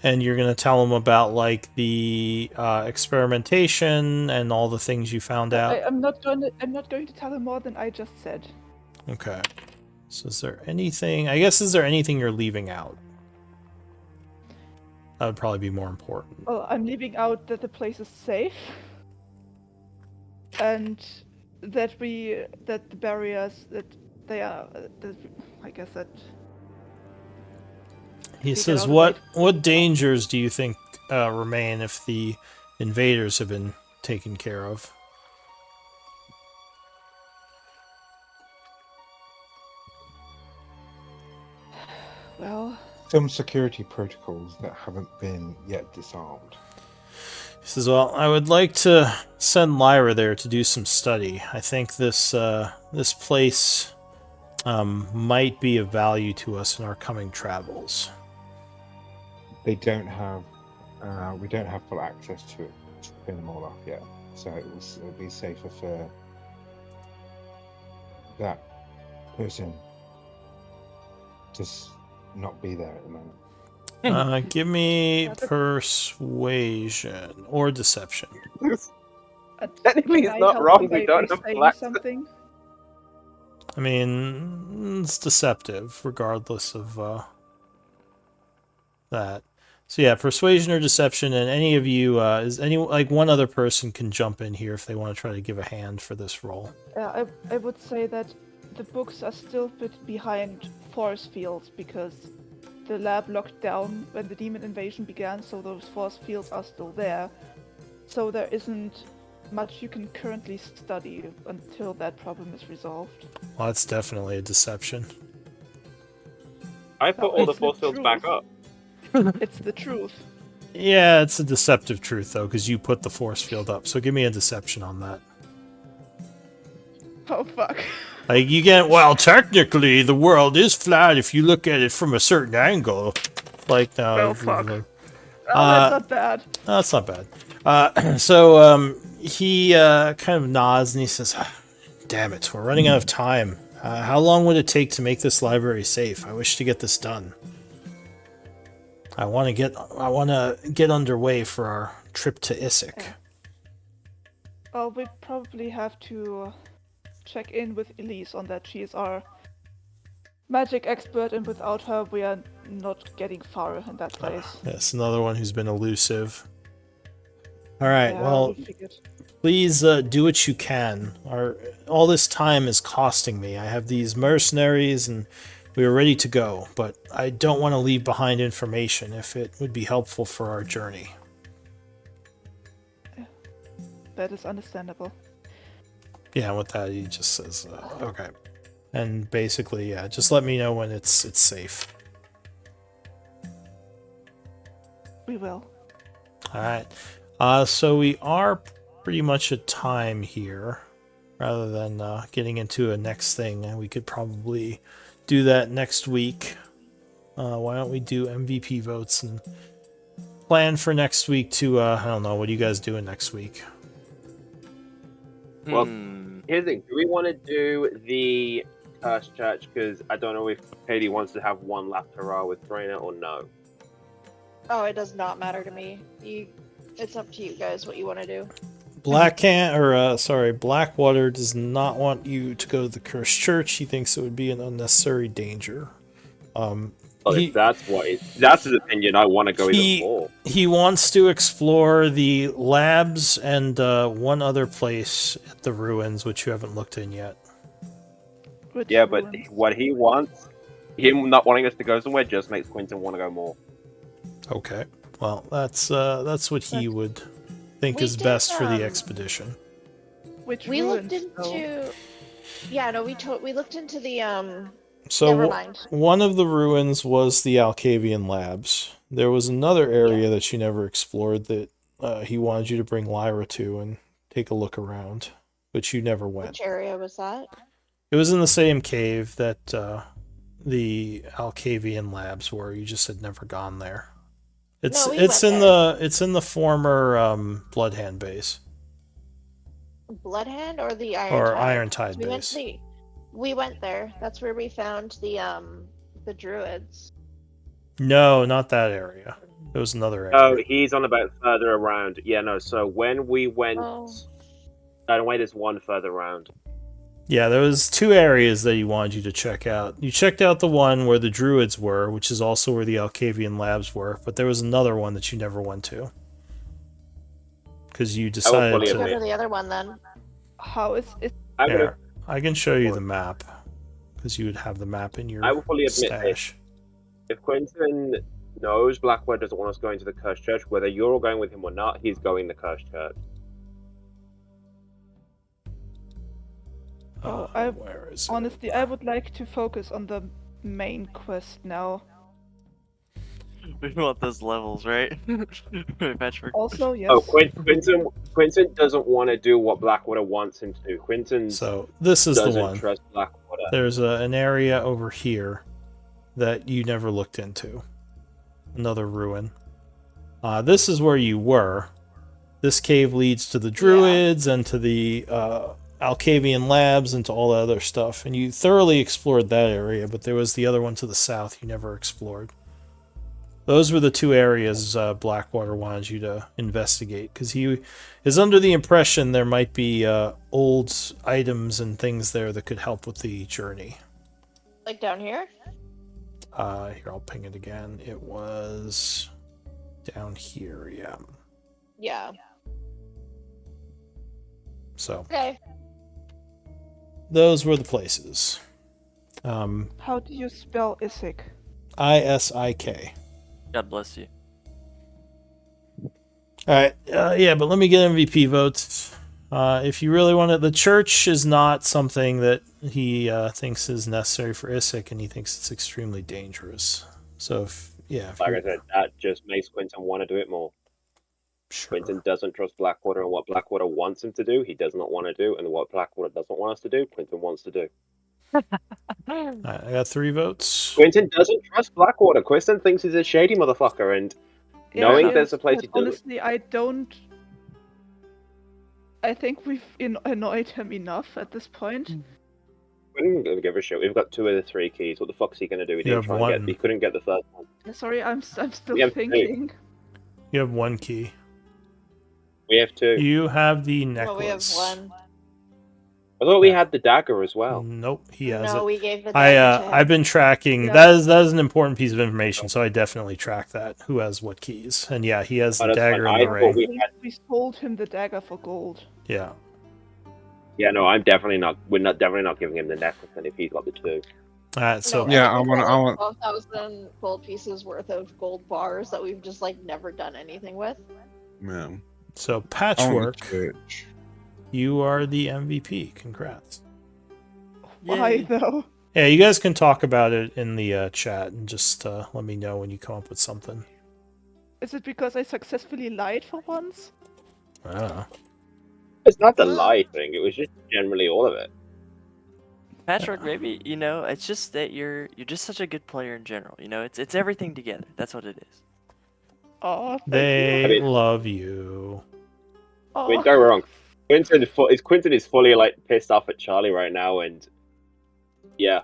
And you're gonna tell him about the experimentation and all the things you found out. I'm not going to tell him more than I just said. Okay. So is there anything? I guess is there anything you're leaving out? That would probably be more important. Well, I'm leaving out that the place is safe, and that the barriers that they are. I guess that. He Figure says, out a "What way dangers do you think remain if the invaders have been taken care of?" Well, Some security protocols that haven't been yet disarmed. He says, "Well, I would like to send Lyra there to do some study. I think this place might be of value to us in our coming travels." They don't have, we don't have full access to it to spin them all off yet. So it'll be safer for that person to not be there at the moment. Give me Yeah, but- persuasion or deception. Technically, can it's I not help wrong. him We by don't have saying black. something. I mean, it's deceptive, regardless of that. So yeah, persuasion or deception, and any of you is any one other person can jump in here if they want to try to give a hand for this roll. I would say that the books are still a bit behind force fields because the lab locked down when the demon invasion began, so those force fields are still there. So there isn't much you can currently study until that problem is resolved. Well, that's definitely a deception. I put No, all the it's the force fields back truth. up. It's the truth. Yeah, it's a deceptive truth though, because you put the force field up. So give me a deception on that. Oh fuck. You get, well, technically the world is flat if you look at it from a certain angle. No. Oh fuck. Oh, that's not bad. No, that's not bad. So he kind of nods and he says, "Damn it, we're running out of time. How long would it take to make this library safe? I wish to get this done." I want to get underway for our trip to Issyk. Yeah. Oh, we probably have to check in with Elise on that. She is our magic expert, and without her, we are not getting far in that place. Yes, another one who's been elusive. All right, Yeah, well, we figured. please do what you can. All this time is costing me. I have these mercenaries, and we are ready to go, but I don't want to leave behind information if it would be helpful for our journey. That is understandable. Yeah, and with that, he just says, okay. And basically, yeah, just let me know when it's safe. We will. All right. So we are pretty much at time here. Rather than getting into a next thing, and we could probably do that next week. Why don't we do MVP votes and plan for next week to, I don't know, what are you guys doing next week? Well, here's the thing. Do we want to do the Cursed Church? Because I don't know if Katie wants to have one lap hurrah with Trainer or no. Oh, it does not matter to me. It's up to you guys what you want to do. Blackwater does not want you to go to the Cursed Church. He thinks it would be an unnecessary danger. If that's his opinion, I want to go even more. He wants to explore the labs and one other place at the ruins, which you haven't looked in yet. Which Yeah, but ruins? what he wants, him not wanting us to go somewhere, just makes Quentin want to go more. Okay. Well, that's what he would think We is did, best for the expedition. Which We ruins? looked into. Yeah, no, we looked into the So Never mind. one of the ruins was the Alcavian labs. There was another area that you never explored that he wanted you to bring Lyra to and take a look around, but you never went. Which area was that? It was in the same cave that the Alcavian labs were. You just had never gone there. It's No, we it's went in there. the former Bloodhand base Bloodhand or the Iron or Tide? Irontide We went base. to we went there. That's where we found the druids. No, not that area. It was another area. Oh, he's on about further around. Yeah, no. So when we went, Oh. no, wait, there's one further around. Yeah, there was two areas that he wanted you to check out. You checked out the one where the druids were, which is also where the Alcavian labs were, but there was another one that you never went to. Because you decided fully Let's to... go admit. to the other one then. How is it? Here, I can show you the map. Because you would have the map in your I will fully admit stash. If Quentin knows Blackwood doesn't want us going to the Cursed Church, whether you're all going with him or not, he's going to the Cursed Church. Where is it? Honestly, I would like to focus on the main quest now. We want those levels, right? Patrick. Also, yes. Oh, Quentin doesn't want to do what Blackwater wants him to do. Quentin So, this is the doesn't one. trust Blackwater. There's an area over here that you never looked into. Another ruin. This is where you were. This cave leads to the druids and to the Alcavian labs and to all that other stuff. And you thoroughly explored that area, but there was the other one to the south you never explored. Those were the two areas Blackwater wanted you to investigate, because he is under the impression there might be old items and things there that could help with the journey. Like down here? Here, I'll ping it again. It was down here, yeah. Yeah. So, Okay. those were the places. How do you spell Issyk? Isik. God bless you. Alright, yeah, but let me get MVP votes. If you really want it, the church is not something that he thinks is necessary for Issyk, and he thinks it's extremely dangerous. So, if Like I said, that just makes Quentin want to do it more. Sure. Quentin doesn't trust Blackwater, and what Blackwater wants him to do, he does not want to do, and what Blackwater doesn't want us to do, Quentin wants to do. Alright, I got 3 votes. Quentin doesn't trust Blackwater. Quentin thinks he's a shady motherfucker, and knowing he there's is, a place but he doesn't. honestly, I think we've annoyed him enough at this point. don't give a shit. We've got 2 of the 3 keys. What the fuck's he gonna do? He You didn't have try and one. get. He couldn't get the first one. Sorry, I'm still We have two. thinking. You have 1 key. We have 2. You have the No, necklace. we have one. I thought we Yeah. had the dagger as well. Nope, he has No, it. we gave the dagger to him. I've been tracking. Yeah. That is an important piece of information, so I definitely track that. Who has what keys? And yeah, he has Oh, the that's fine. dagger I and the thought ring. we- We sold him the dagger for gold. Yeah. Yeah, no, I'm definitely not. We're definitely not giving him the necklace, and if he's got the 2. Alright, so No, Yeah, and I we've got, want- 12,000 gold pieces worth of gold bars that we've just like never done anything with. Yeah. so I want Patchwork, the Twitch. you are the MVP. Congrats. Why Yay. though? Yeah, you guys can talk about it in the chat and just let me know when you come up with something. Is it because I successfully lied for once? I don't know. It's not the lie thing. It was just generally all of it. Patchwork, maybe it's just that you're just such a good player in general. It's everything together. That's what it is. Oh, thank They you. I mean- love you. I mean, Oh, don't get me wrong. Quentin is fully like pissed off at Charlie right now, and yeah,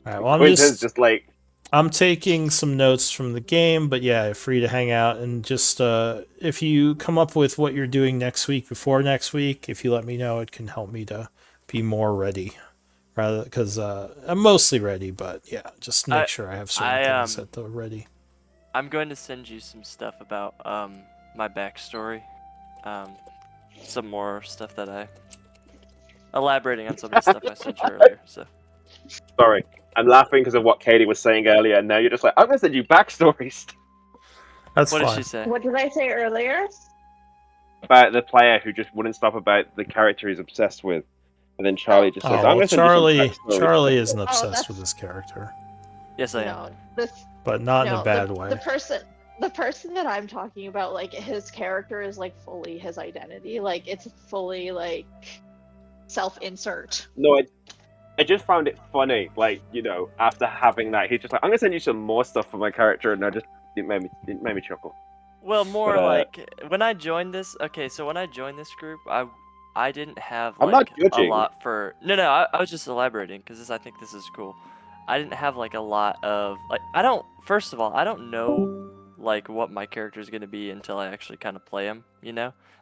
Alright, well, Quentin's just like, I'm taking some notes from the game, but yeah, free to hang out and just if you come up with what you're doing next week before next week, if you let me know, it can help me to be more ready. Rather, because I'm mostly ready, but yeah, just make sure I have certain things at the ready. I'm going to send you some stuff about my backstory. Some more stuff that I elaborating on some of the stuff I sent you earlier. So sorry, I'm laughing because of what Katie was saying earlier, and now you're just like, I'm gonna send you backstories That's what fine. did she say? What did I say earlier? about the player who just wouldn't stop about the character he's obsessed with, and then Charlie just Oh, says, "I'm well, gonna send you some backstories." Charlie isn't Oh, obsessed that's- with this character, Yes, I am. No, this. but not in no, a bad the way. person that I'm talking about, like his character is like fully his identity. Like it's fully like self-insert. No, I just found it funny, like, after having that, he's just like, I'm gonna send you some more stuff for my character, and it made me chuckle. Well, more But, like when I joined this. Okay, so when I joined this group, I didn't have I'm not like a judging. lot for. No, I was just elaborating because I think this is cool. I didn't have like a lot of like. I don't. First of all, I don't know like what my character is gonna be until I actually kind of play him.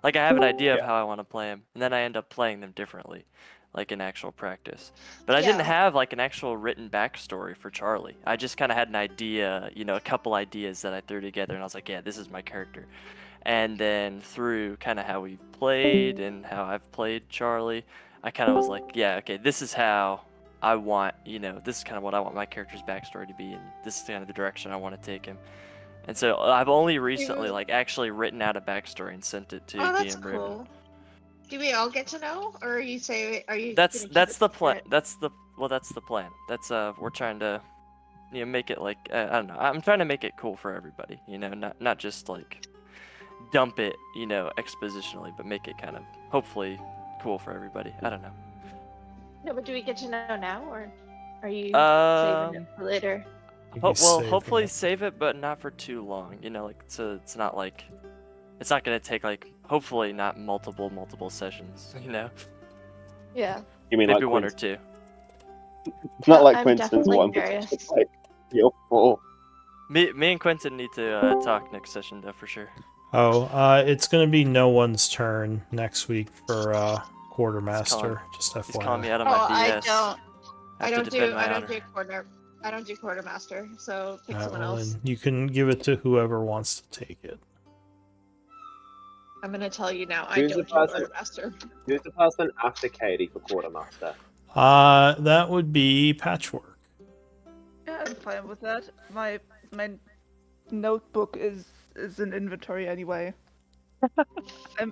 Like I have an idea of Yeah. how I want to play him, and then I end up playing them differently, like in actual practice. But I didn't Yeah. have like an actual written backstory for Charlie. I just kind of had an idea, a couple ideas that I threw together, and I was like, yeah, this is my character. And then through kind of how we've played and how I've played Charlie, I kind of was like, yeah, okay, this is how I want, this is kind of what I want my character's backstory to be, and this is kind of the direction I want to take him. And so I've only recently like actually written out a backstory and sent it to Oh, that's DM Raven. cool. Do we all get to know, or are you That's gonna keep that's it the plan. secret? That's the plan. That's we're trying to make it like I don't know. I'm trying to make it cool for everybody. Not just like dump it expositionally, but make it kind of hopefully cool for everybody. I don't know. No, but do we get to know now, or are you saving Um, it for later? Maybe Well, save hopefully it. save it, but not for too long. Like so it's not like it's not gonna take like hopefully not multiple sessions. Yeah. You mean Maybe like one or Quentin? two. It's not like I'm Quentin's definitely one, but curious. it's like you're full. Me and Quentin need to talk next session though for sure. Oh, it's gonna be no one's turn next week for quartermaster. Just He's calling me FYI. out on my BS. I have to defend my honor. I don't do quartermaster, so pick someone Well, else. then you can give it to whoever wants to take it. I'm gonna tell you now. I Who's don't the do person? quartermaster. Who's the person after Katie for quartermaster? That would be Patchwork. Yeah, I'm fine with that. My notebook is an inventory anyway.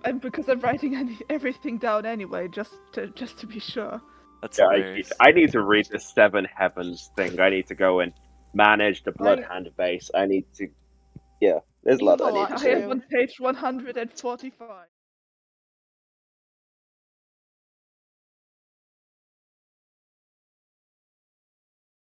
I'm because I'm writing everything down anyway, just to be sure. That's Yeah, hilarious. I need to read the Seven Heavens thing. I need to go and manage the Blood I- Hand base. I need to. Yeah, there's a lot You I have a need lot to I to do. am do. on page 145.